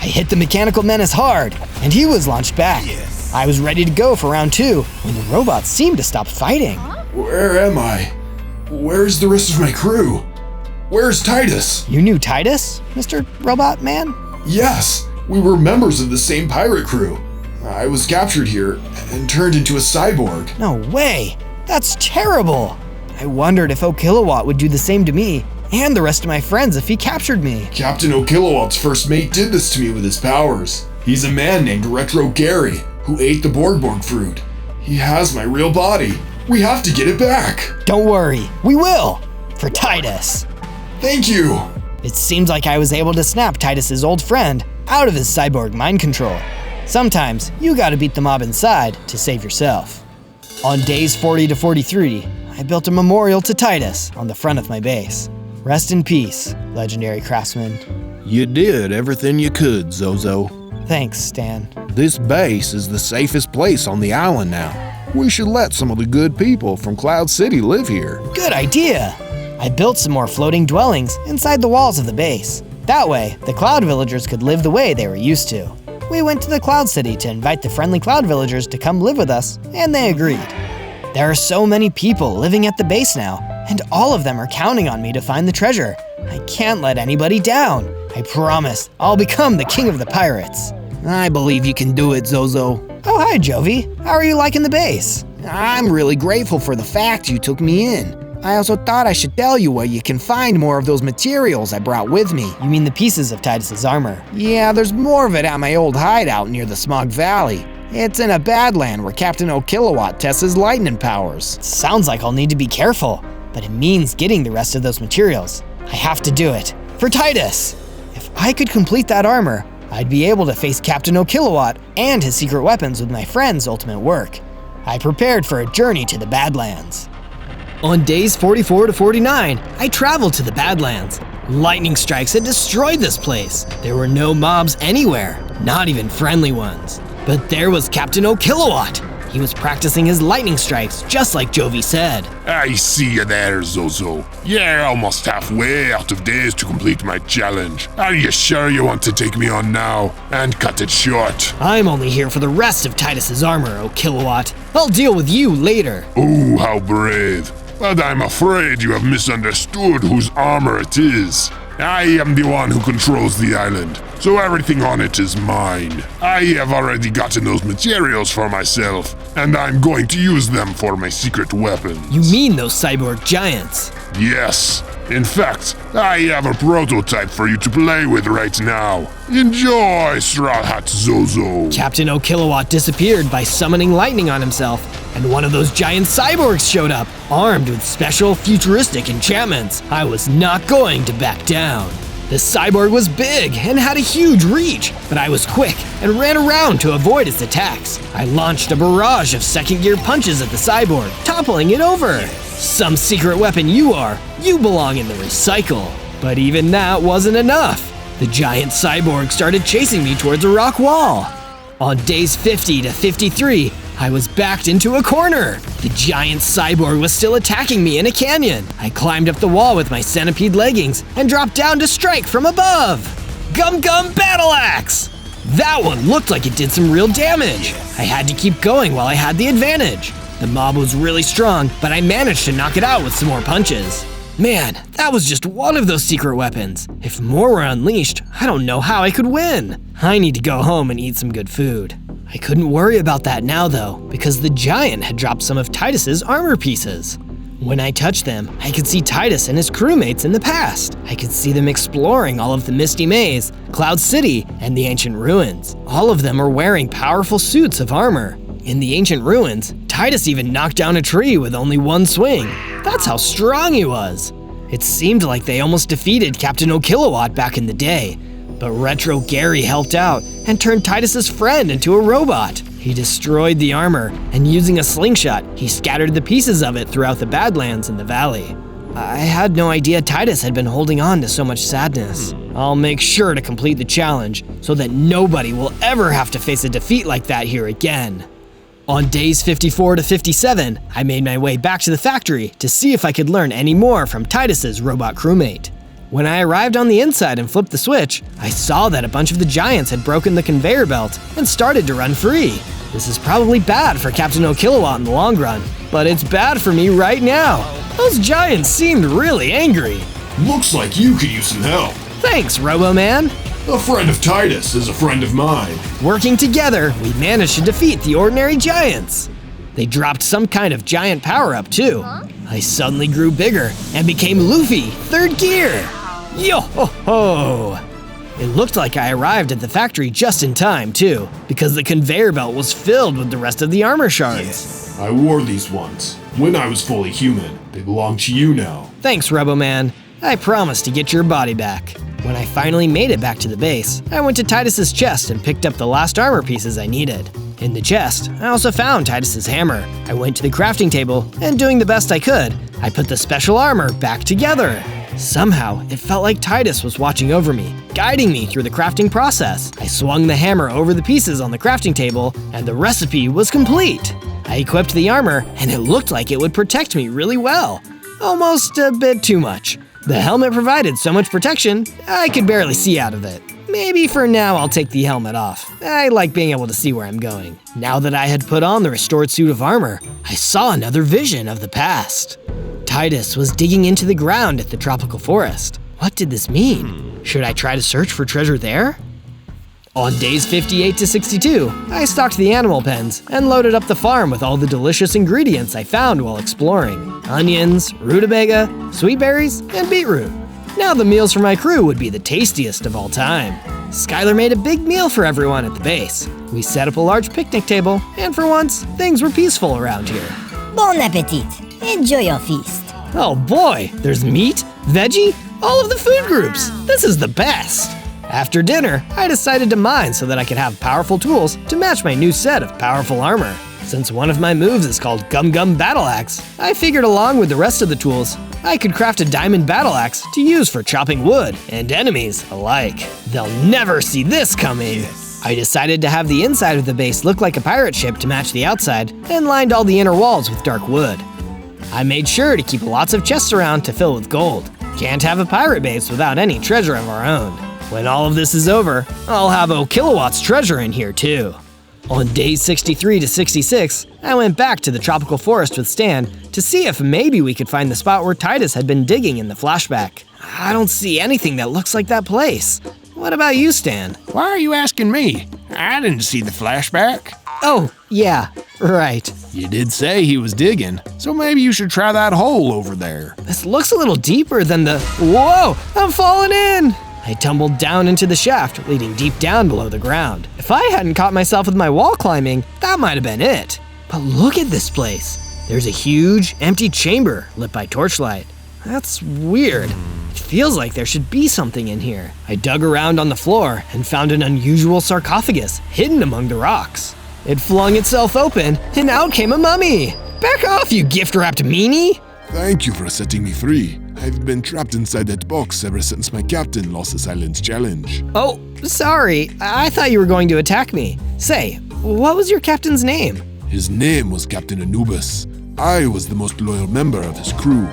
I hit the mechanical menace hard, and he was launched back. Yes. I was ready to go for round 2 when the robot seemed to stop fighting. Where am I? Where's the rest of my crew? Where's Titus? You knew Titus, Mr. Robot Man? Yes, we were members of the same pirate crew. I was captured here and turned into a cyborg. No way! That's terrible! I wondered if O'Kilowatt would do the same to me and the rest of my friends if he captured me. Captain O'Kilowatt's first mate did this to me with his powers. He's a man named Retro Gary who ate the Borgborg fruit. He has my real body. We have to get it back. Don't worry, we will! For Titus. Thank you! It seems like I was able to snap Titus's old friend out of his cyborg mind control. Sometimes you gotta beat the mob inside to save yourself. On days 40 to 43, I built a memorial to Titus on the front of my base. Rest in peace, legendary craftsman. You did everything you could, Zozo. Thanks, Stan. This base is the safest place on the island now. We should let some of the good people from Cloud City live here. Good idea! I built some more floating dwellings inside the walls of the base. That way, the Cloud villagers could live the way they were used to. We went to the Cloud City to invite the friendly cloud villagers to come live with us, and they agreed. There are so many people living at the base now, and all of them are counting on me to find the treasure. I can't let anybody down. I promise I'll become the king of the pirates. I believe you can do it, Zozo. Oh, hi, Jovi. How are you liking the base? I'm really grateful for the fact you took me in. I also thought I should tell you where you can find more of those materials I brought with me. You mean the pieces of Titus's armor? Yeah, there's more of it at my old hideout near the Smog Valley. It's in a badland where Captain O'Kilowatt tests his lightning powers. Sounds like I'll need to be careful, but it means getting the rest of those materials. I have to do it. For Titus! If I could complete that armor, I'd be able to face Captain O'Kilowatt and his secret weapons with my friend's ultimate work. I prepared for a journey to the Badlands. On days 44 to 49, I traveled to the Badlands. Lightning strikes had destroyed this place. There were no mobs anywhere, not even friendly ones. But there was Captain O'Kilowatt. He was practicing his lightning strikes, just like Jovi said. I see you there, Zozo. You're almost halfway out of days to complete my challenge. Are you sure you want to take me on now and cut it short? I'm only here for the rest of Titus's armor, O'Kilowatt. I'll deal with you later. Oh, how brave. But I'm afraid you have misunderstood whose armor it is. I am the one who controls the island, so everything on it is mine. I have already gotten those materials for myself, and I'm going to use them for my secret weapons. You mean those cyborg giants? Yes. In fact, I have a prototype for you to play with right now. Enjoy, Straw Hat Zozo. Captain O'Kilowatt disappeared by summoning lightning on himself, and one of those giant cyborgs showed up, armed with special futuristic enchantments. I was not going to back down. The cyborg was big and had a huge reach, but I was quick and ran around to avoid its attacks. I launched a barrage of second-gear punches at the cyborg, toppling it over. Some secret weapon you are, you belong in the recycle. But even that wasn't enough. The giant cyborg started chasing me towards a rock wall. On days 50 to 53, I was backed into a corner. The giant cyborg was still attacking me in a canyon. I climbed up the wall with my centipede leggings and dropped down to strike from above. Gum Gum Battle Axe! That one looked like it did some real damage. I had to keep going while I had the advantage. The mob was really strong, but I managed to knock it out with some more punches. Man, that was just one of those secret weapons. If more were unleashed, I don't know how I could win. I need to go home and eat some good food. I couldn't worry about that now though, because the giant had dropped some of Titus's armor pieces. When I touched them, I could see Titus and his crewmates in the past. I could see them exploring all of the Misty Maze, Cloud City, and the ancient ruins. All of them are wearing powerful suits of armor. In the ancient ruins, Titus even knocked down a tree with only one swing. That's how strong he was. It seemed like they almost defeated Captain O'Kilowatt back in the day, but Retro Gary helped out and turned Titus's friend into a robot. He destroyed the armor, and using a slingshot, he scattered the pieces of it throughout the Badlands in the valley. I had no idea Titus had been holding on to so much sadness. I'll make sure to complete the challenge so that nobody will ever have to face a defeat like that here again. On days 54 to 57, I made my way back to the factory to see if I could learn any more from Titus's robot crewmate. When I arrived on the inside and flipped the switch, I saw that a bunch of the giants had broken the conveyor belt and started to run free. This is probably bad for Captain O'Kilowatt in the long run, but it's bad for me right now. Those giants seemed really angry. Looks like you could use some help. Thanks, Robo-Man. A friend of Titus is a friend of mine. Working together, we managed to defeat the ordinary giants. They dropped some kind of giant power-up too. I suddenly grew bigger and became Luffy, 3rd gear. Yo-ho-ho! It looked like I arrived at the factory just in time too, because the conveyor belt was filled with the rest of the armor shards. I wore these once, when I was fully human. They belong to you now. Thanks, Robo-Man. I promise to get your body back. When I finally made it back to the base, I went to Titus's chest and picked up the last armor pieces I needed. In the chest, I also found Titus's hammer. I went to the crafting table, and doing the best I could, I put the special armor back together. Somehow, it felt like Titus was watching over me, guiding me through the crafting process. I swung the hammer over the pieces on the crafting table, and the recipe was complete. I equipped the armor, and it looked like it would protect me really well. Almost a bit too much. The helmet provided so much protection, I could barely see out of it. Maybe for now I'll take the helmet off. I like being able to see where I'm going. Now that I had put on the restored suit of armor, I saw another vision of the past. Titus was digging into the ground at the tropical forest. What did this mean? Should I try to search for treasure there? On days 58 to 62, I stocked the animal pens and loaded up the farm with all the delicious ingredients I found while exploring. Onions, rutabaga, sweet berries, and beetroot. Now the meals for my crew would be the tastiest of all time. Skylar made a big meal for everyone at the base. We set up a large picnic table, and for once, things were peaceful around here. Bon appetit. Enjoy your feast. Oh boy, there's meat, veggie, all of the food groups. This is the best. After dinner, I decided to mine so that I could have powerful tools to match my new set of powerful armor. Since one of my moves is called Gum Gum Battle Axe, I figured along with the rest of the tools, I could craft a diamond battle axe to use for chopping wood and enemies alike. They'll never see this coming. I decided to have the inside of the base look like a pirate ship to match the outside, and lined all the inner walls with dark wood. I made sure to keep lots of chests around to fill with gold. Can't have a pirate base without any treasure of our own. When all of this is over, I'll have O'Kilowatt's treasure in here too. On days 63 to 66, I went back to the tropical forest with Stan to see if maybe we could find the spot where Titus had been digging in the flashback. I don't see anything that looks like that place. What about you, Stan? Why are you asking me? I didn't see the flashback. Oh, yeah, right. You did say he was digging, so maybe you should try that hole over there. This looks a little deeper than the… Whoa, I'm falling in! I tumbled down into the shaft, leading deep down below the ground. If I hadn't caught myself with my wall climbing, that might have been it. But look at this place. There's a huge, empty chamber lit by torchlight. That's weird. It feels like there should be something in here. I dug around on the floor and found an unusual sarcophagus hidden among the rocks. It flung itself open, and out came a mummy. Back off, you gift-wrapped meanie! Thank you for setting me free. I've been trapped inside that box ever since my captain lost the silence challenge. Oh, sorry. I thought you were going to attack me. Say, what was your captain's name? His name was Captain Anubis. I was the most loyal member of his crew.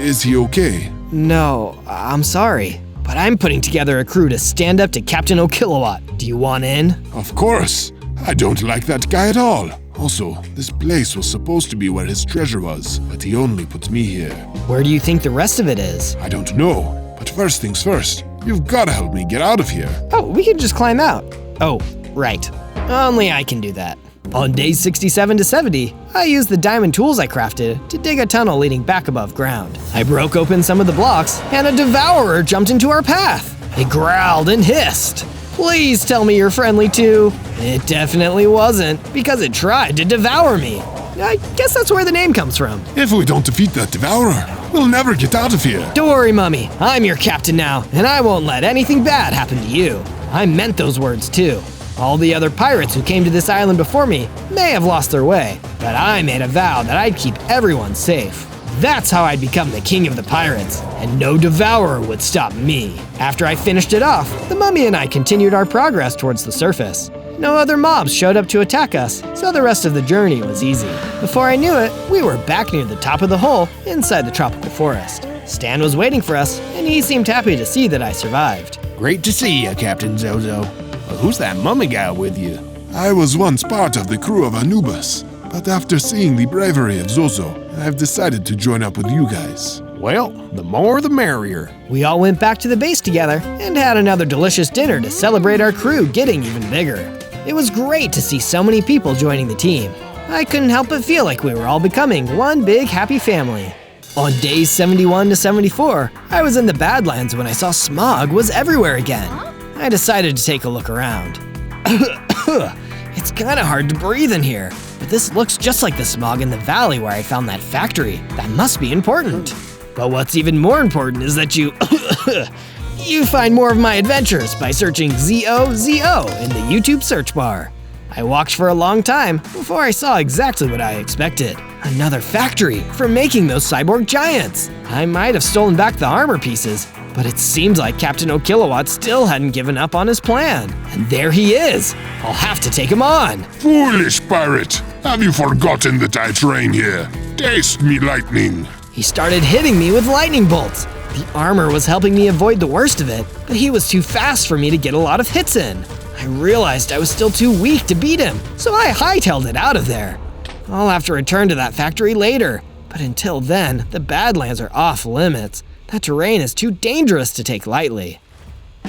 Is he okay? No, I'm sorry. But I'm putting together a crew to stand up to Captain O'Kilowatt. Do you want in? Of course. I don't like that guy at all. Also, this place was supposed to be where his treasure was, but he only put me here. Where do you think the rest of it is? I don't know, but first things first, you've gotta help me get out of here. Oh, we can just climb out. Oh, right. Only I can do that. On days 67 to 70, I used the diamond tools I crafted to dig a tunnel leading back above ground. I broke open some of the blocks, and a devourer jumped into our path. It growled and hissed. Please tell me you're friendly too. It definitely wasn't, because it tried to devour me. I guess that's where the name comes from. If we don't defeat that devourer, we'll never get out of here. Don't worry, Mummy. I'm your captain now, and I won't let anything bad happen to you. I meant those words too. All the other pirates who came to this island before me may have lost their way, but I made a vow that I'd keep everyone safe. That's how I'd become the king of the pirates, and no devourer would stop me. After I finished it off, the mummy and I continued our progress towards the surface. No other mobs showed up to attack us, so the rest of the journey was easy. Before I knew it, we were back near the top of the hole inside the tropical forest. Stan was waiting for us, and he seemed happy to see that I survived. Great to see you, Captain Zozo. Well, who's that mummy guy with you? I was once part of the crew of Anubis, but after seeing the bravery of Zozo, I've decided to join up with you guys. Well, the more the merrier. We all went back to the base together and had another delicious dinner to celebrate our crew getting even bigger. It was great to see so many people joining the team. I couldn't help but feel like we were all becoming one big happy family. On days 71 to 74, I was in the Badlands when I saw smog was everywhere again. I decided to take a look around. It's kinda hard to breathe in here, but this looks just like the smog in the valley where I found that factory. That must be important. But what's even more important is that you find more of my adventures by searching ZOZO in the YouTube search bar. I walked for a long time before I saw exactly what I expected. Another factory for making those cyborg giants. I might have stolen back the armor pieces, but it seemed like Captain O'Kilowatt still hadn't given up on his plan. And there he is. I'll have to take him on. Foolish pirate! Have you forgotten that I train here? Taste me lightning! He started hitting me with lightning bolts. The armor was helping me avoid the worst of it, but he was too fast for me to get a lot of hits in. I realized I was still too weak to beat him, so I hightailed it out of there. I'll have to return to that factory later, but until then, the Badlands are off limits. That terrain is too dangerous to take lightly.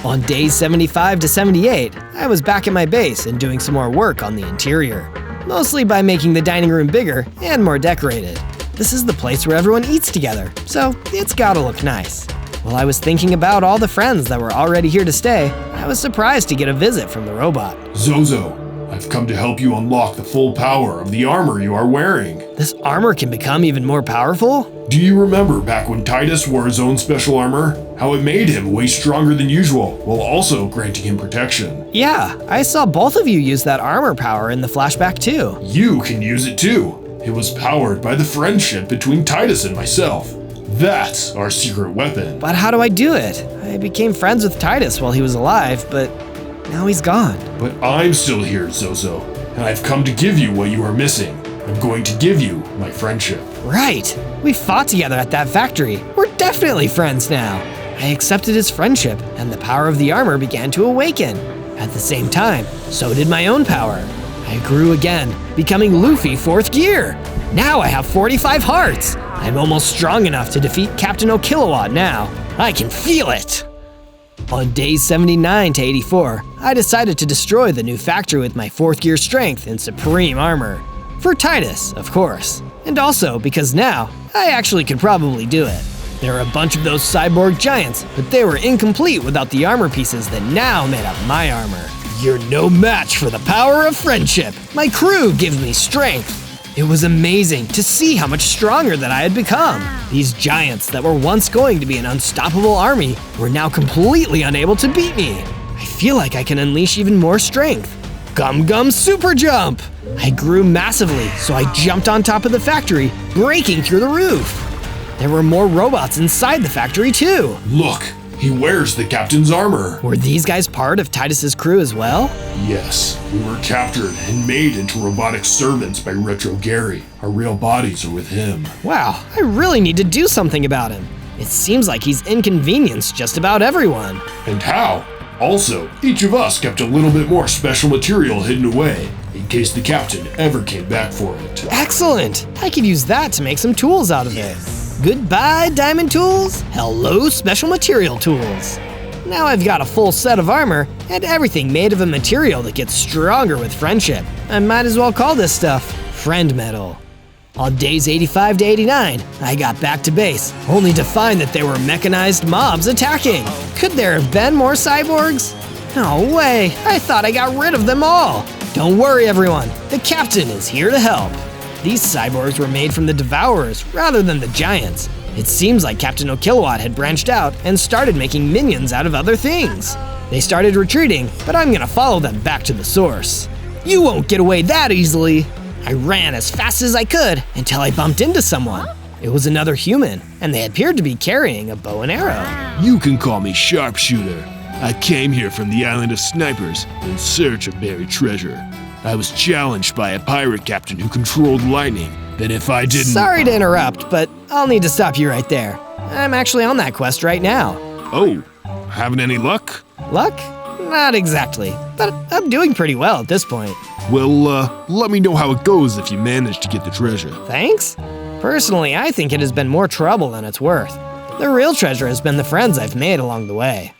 On days 75 to 78, I was back at my base and doing some more work on the interior, mostly by making the dining room bigger and more decorated. This is the place where everyone eats together, so it's gotta look nice. While I was thinking about all the friends that were already here to stay, I was surprised to get a visit from the robot. Zozo, I've come to help you unlock the full power of the armor you are wearing. This armor can become even more powerful? Do you remember back when Titus wore his own special armor? How it made him way stronger than usual, while also granting him protection. Yeah, I saw both of you use that armor power in the flashback too. You can use it too. It was powered by the friendship between Titus and myself. That's our secret weapon. But how do I do it? I became friends with Titus while he was alive, but now he's gone. But I'm still here, Zozo, and I've come to give you what you are missing. I'm going to give you my friendship. Right. We fought together at that factory. We're definitely friends now. I accepted his friendship, and the power of the armor began to awaken. At the same time, so did my own power. I grew again, becoming Luffy 4th gear. Now I have 45 hearts. I'm almost strong enough to defeat Captain O'Kilowatt now. I can feel it. On days 79 to 84, I decided to destroy the new factory with my 4th gear strength and supreme armor. For Titus, of course. And also because now, I actually could probably do it. There are a bunch of those cyborg giants, but they were incomplete without the armor pieces that now made up my armor. You're no match for the power of friendship. My crew gives me strength. It was amazing to see how much stronger that I had become. These giants that were once going to be an unstoppable army were now completely unable to beat me. I feel like I can unleash even more strength. Gum Gum Super Jump! I grew massively, so I jumped on top of the factory, breaking through the roof. There were more robots inside the factory too. Look, he wears the captain's armor. Were these guys part of Titus's crew as well? Yes, we were captured and made into robotic servants by Retro Gary. Our real bodies are with him. Wow, I really need to do something about him. It seems like he's inconvenienced just about everyone. And how? Also, each of us kept a little bit more special material hidden away, in case the captain ever came back for it. Excellent! I could use that to make some tools out of it. Goodbye, diamond tools. Hello, special material tools. Now I've got a full set of armor and everything made of a material that gets stronger with friendship. I might as well call this stuff friend metal. On days 85 to 89, I got back to base, only to find that there were mechanized mobs attacking. Could there have been more cyborgs? No way, I thought I got rid of them all. Don't worry everyone, the captain is here to help. These cyborgs were made from the Devourers rather than the Giants. It seems like Captain O'Kilowatt had branched out and started making minions out of other things. They started retreating, but I'm gonna follow them back to the source. You won't get away that easily. I ran as fast as I could until I bumped into someone. It was another human, and they appeared to be carrying a bow and arrow. You can call me Sharpshooter. I came here from the Island of Snipers in search of buried treasure. I was challenged by a pirate captain who controlled lightning, that if I didn't— Sorry to interrupt, but I'll need to stop you right there. I'm actually on that quest right now. Oh, having any luck? Luck? Not exactly, but I'm doing pretty well at this point. Well, let me know how it goes if you manage to get the treasure. Thanks? Personally, I think it has been more trouble than it's worth. The real treasure has been the friends I've made along the way.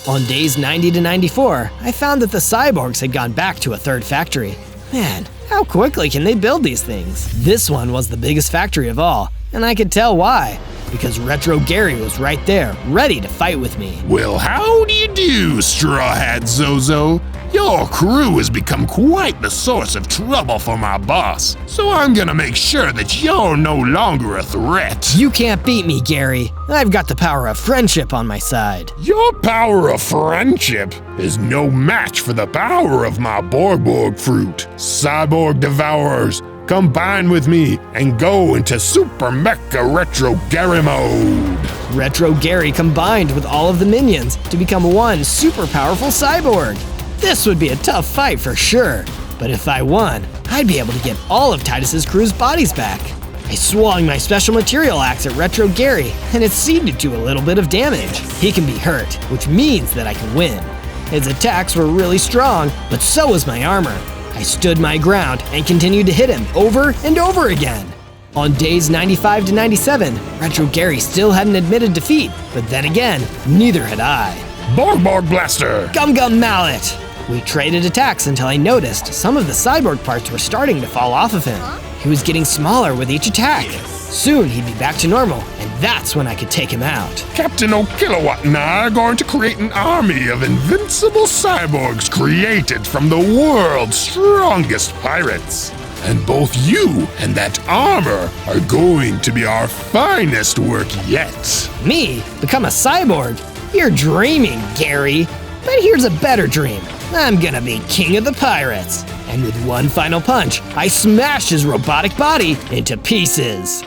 On days 90 to 94, I found that the cyborgs had gone back to a third factory. Man, how quickly can they build these things? This one was the biggest factory of all, and I could tell why. Because Retro Gary was right there, ready to fight with me. Well, how do you do, Straw Hat Zozo? Your crew has become quite the source of trouble for my boss, so I'm gonna make sure that you're no longer a threat. You can't beat me, Gary. I've got the power of friendship on my side. Your power of friendship is no match for the power of my Borborg fruit. Cyborg Devourers, combine with me and go into Super Mecha Retro Gary mode. Retro Gary combined with all of the minions to become one super powerful cyborg. This would be a tough fight for sure, but if I won, I'd be able to get all of Titus's crew's bodies back. I swung my special material axe at Retro Gary, and it seemed to do a little bit of damage. He can be hurt, which means that I can win. His attacks were really strong, but so was my armor. I stood my ground and continued to hit him over and over again. On days 95 to 97, Retro Gary still hadn't admitted defeat, but then again, neither had I. Borg Blaster! Gum Gum Mallet! We traded attacks until I noticed some of the cyborg parts were starting to fall off of him. He was getting smaller with each attack. Soon he'd be back to normal, and that's when I could take him out. Captain O'Kilowatt and I are going to create an army of invincible cyborgs created from the world's strongest pirates. And both you and that armor are going to be our finest work yet. Me? Become a cyborg? You're dreaming, Gary. But here's a better dream. I'm gonna be king of the pirates. And with one final punch, I smashed his robotic body into pieces.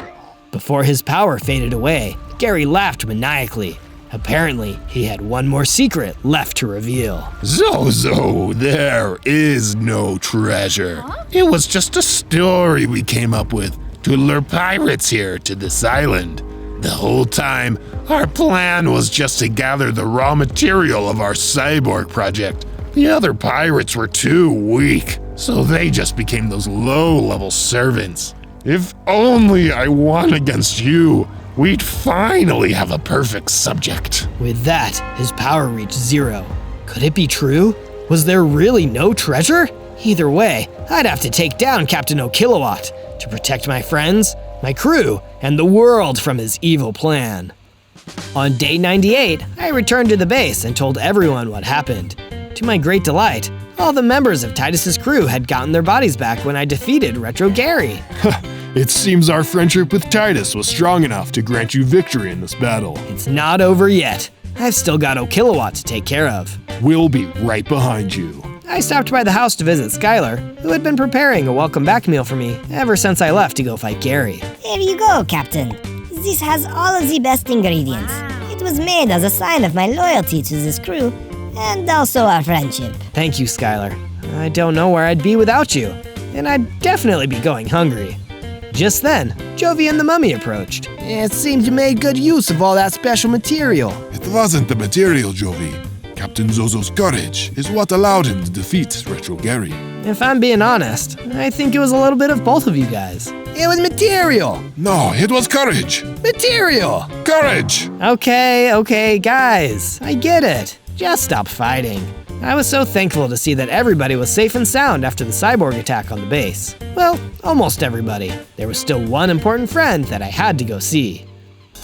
Before his power faded away, Gary laughed maniacally. Apparently, he had one more secret left to reveal. Zozo, there is no treasure. It was just a story we came up with to lure pirates here to this island. The whole time, our plan was just to gather the raw material of our cyborg project. The other pirates were too weak, so they just became those low-level servants. If only I won against you, we'd finally have a perfect subject. With that, his power reached 0. Could it be true? Was there really no treasure? Either way, I'd have to take down Captain O'Kilowatt to protect my friends, my crew, and the world from his evil plan. On day 98, I returned to the base and told everyone what happened. To my great delight, all the members of Titus's crew had gotten their bodies back when I defeated Retro Gary. It seems our friendship with Titus was strong enough to grant you victory in this battle. It's not over yet. I've still got O'Kilowatt to take care of. We'll be right behind you. I stopped by the house to visit Skylar, who had been preparing a welcome back meal for me ever since I left to go fight Gary. Here you go, Captain. This has all of the best ingredients. It was made as a sign of my loyalty to this crew, and also our friendship. Thank you, Skylar. I don't know where I'd be without you, and I'd definitely be going hungry. Just then, Jovi and the mummy approached. It seems you made good use of all that special material. It wasn't the material, Jovi. Captain Zozo's courage is what allowed him to defeat Retro Gary. If I'm being honest, I think it was a little bit of both of you guys. It was material. No, it was courage. Material. Courage! Okay, guys, I get it. Just stop fighting. I was so thankful to see that everybody was safe and sound after the cyborg attack on the base. Well, almost everybody. There was still one important friend that I had to go see.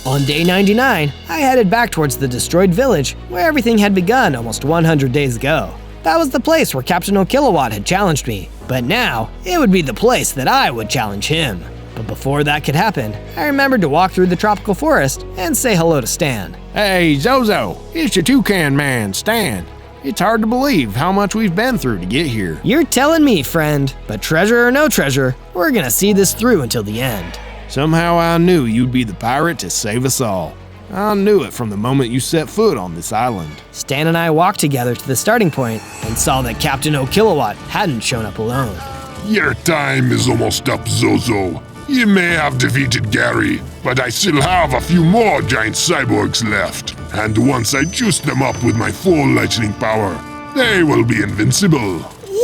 On day 99, I headed back towards the destroyed village where everything had begun almost 100 days ago. That was the place where Captain O'Kilowatt had challenged me, but now it would be the place that I would challenge him. But before that could happen, I remembered to walk through the tropical forest and say hello to Stan. Hey, Zozo, it's your toucan man, Stan. It's hard to believe how much we've been through to get here. You're telling me, friend, but treasure or no treasure, we're gonna see this through until the end. Somehow I knew you'd be the pirate to save us all. I knew it from the moment you set foot on this island. Stan and I walked together to the starting point and saw that Captain O'Kilowatt hadn't shown up alone. Your time is almost up, Zozo. You may have defeated Gary, but I still have a few more giant cyborgs left. And once I juice them up with my full lightning power, they will be invincible.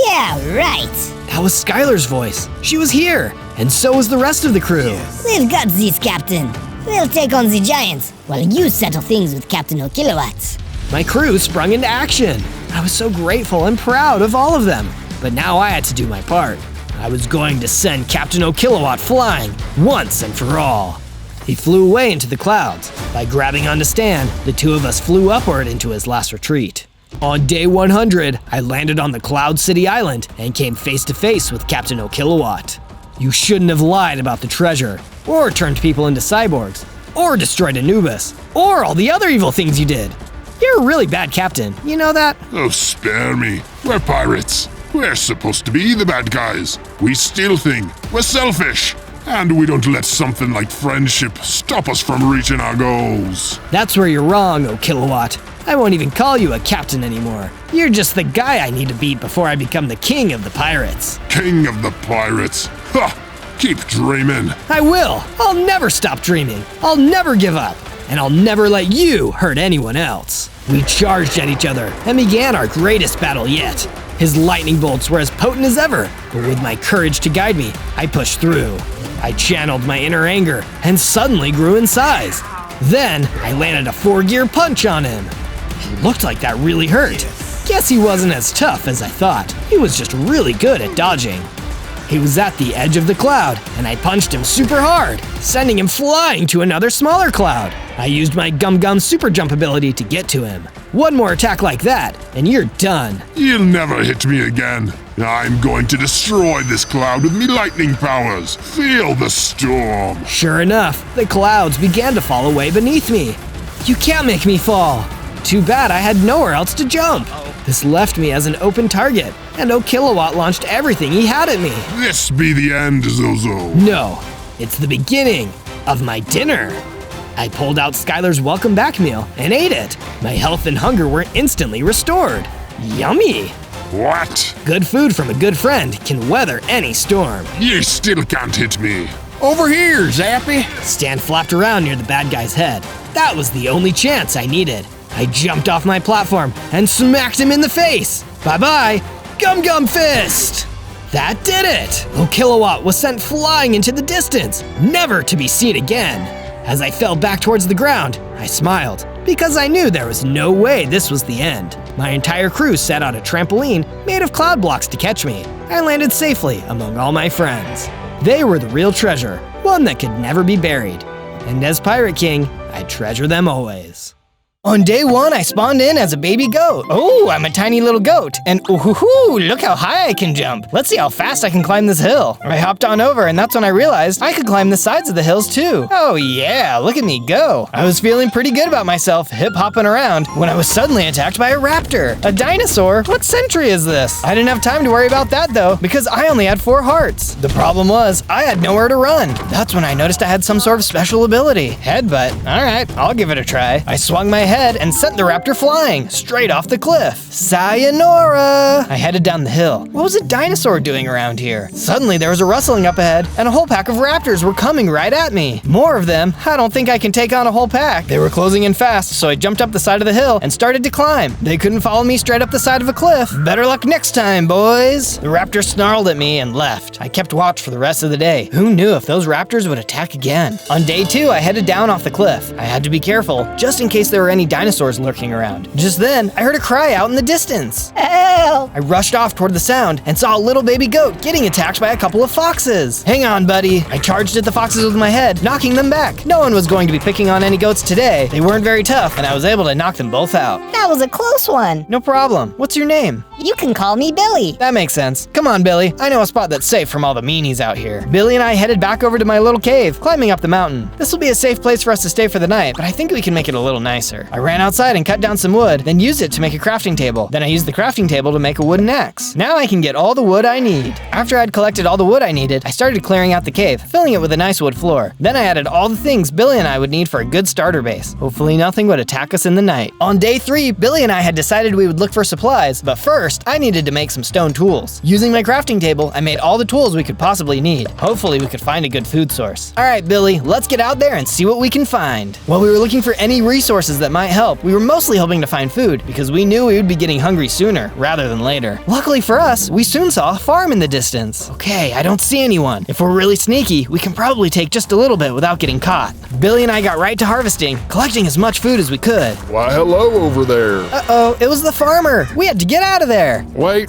Yeah, right. That was Skylar's voice. She was here, and so was the rest of the crew. We've got this, Captain. We'll take on the giants while you settle things with Captain O'Kilowatt. My crew sprung into action. I was so grateful and proud of all of them, but now I had to do my part. I was going to send Captain O'Kilowatt flying once and for all. He flew away into the clouds. By grabbing onto Stan, the two of us flew upward into his last retreat. On day 100, I landed on the Cloud City Island and came face to face with Captain O'Kilowatt. You shouldn't have lied about the treasure, or turned people into cyborgs, or destroyed Anubis, or all the other evil things you did. You're a really bad captain, you know that? Oh, spare me. We're pirates. We're supposed to be the bad guys. We steal things. We're selfish. And we don't let something like friendship stop us from reaching our goals. That's where you're wrong, O'Kilowatt. I won't even call you a captain anymore. You're just the guy I need to beat before I become the king of the pirates. King of the pirates. Ha! Keep dreaming. I will. I'll never stop dreaming. I'll never give up. And I'll never let you hurt anyone else. We charged at each other and began our greatest battle yet. His lightning bolts were as potent as ever, but with my courage to guide me, I pushed through. I channeled my inner anger and suddenly grew in size. Then I landed a 4-gear punch on him. He looked like that really hurt. Guess he wasn't as tough as I thought. He was just really good at dodging. He was at the edge of the cloud, and I punched him super hard, sending him flying to another smaller cloud. I used my Gum Gum super jump ability to get to him. One more attack like that, and you're done. You'll never hit me again. I'm going to destroy this cloud with me lightning powers. Feel the storm. Sure enough, the clouds began to fall away beneath me. You can't make me fall. Too bad I had nowhere else to jump. This left me as an open target, and Kilowatt launched everything he had at me. This be the end, Zozo. No, it's the beginning of my dinner. I pulled out Skylar's welcome back meal and ate it. My health and hunger were instantly restored. Yummy! What? Good food from a good friend can weather any storm. You still can't hit me. Over here, Zappy. Stan flapped around near the bad guy's head. That was the only chance I needed. I jumped off my platform and smacked him in the face. Bye-bye, Gum Gum Fist! That did it! Kilowatt was sent flying into the distance, never to be seen again. As I fell back towards the ground, I smiled, because I knew there was no way this was the end. My entire crew sat on a trampoline made of cloud blocks to catch me. I landed safely among all my friends. They were the real treasure, one that could never be buried. And as Pirate King, I treasure them always. On day 1, I spawned in as a baby goat. Oh, I'm a tiny little goat. And ooh, look how high I can jump. Let's see how fast I can climb this hill. I hopped on over, and that's when I realized I could climb the sides of the hills too. Oh yeah, look at me go. I was feeling pretty good about myself, hip-hopping around, when I was suddenly attacked by a raptor. A dinosaur? What century is this? I didn't have time to worry about that though, because I only had 4 hearts. The problem was, I had nowhere to run. That's when I noticed I had some sort of special ability. Headbutt. Alright, I'll give it a try. I swung my head and sent the raptor flying straight off the cliff. Sayonara! I headed down the hill. What was a dinosaur doing around here? Suddenly there was a rustling up ahead, and a whole pack of raptors were coming right at me. More of them? I don't think I can take on a whole pack. They were closing in fast, so I jumped up the side of the hill and started to climb. They couldn't follow me straight up the side of a cliff. Better luck next time, boys. The raptor snarled at me and left. I kept watch for the rest of the day. Who knew if those raptors would attack again? On day 2, I headed down off the cliff. I had to be careful, just in case there were any dinosaurs lurking around. Just then, I heard a cry out in the distance. Help! I rushed off toward the sound and saw a little baby goat getting attacked by a couple of foxes. Hang on, buddy. I charged at the foxes with my head, knocking them back. No one was going to be picking on any goats today. They weren't very tough, and I was able to knock them both out. That was a close one. No problem. What's your name? You can call me Billy. That makes sense. Come on, Billy. I know a spot that's safe from all the meanies out here. Billy and I headed back over to my little cave, climbing up the mountain. This will be a safe place for us to stay for the night, but I think we can make it a little nicer. I ran outside and cut down some wood, then used it to make a crafting table. Then I used the crafting table to make a wooden axe. Now I can get all the wood I need. After I'd collected all the wood I needed, I started clearing out the cave, filling it with a nice wood floor. Then I added all the things Billy and I would need for a good starter base. Hopefully nothing would attack us in the night. On day 3, Billy and I had decided we would look for supplies, but first, I needed to make some stone tools. Using my crafting table, I made all the tools we could possibly need. Hopefully we could find a good food source. Alright, Billy, let's get out there and see what we can find. While we were looking for any resources that might help, we were mostly hoping to find food, because we knew we would be getting hungry sooner, rather than later. Luckily for us, we soon saw a farm in the distance. Okay, I don't see anyone. If we're really sneaky, we can probably take just a little bit without getting caught. Billy and I got right to harvesting, collecting as much food as we could. Why, hello over there. Uh-oh, it was the farmer. We had to get out of there. Wait,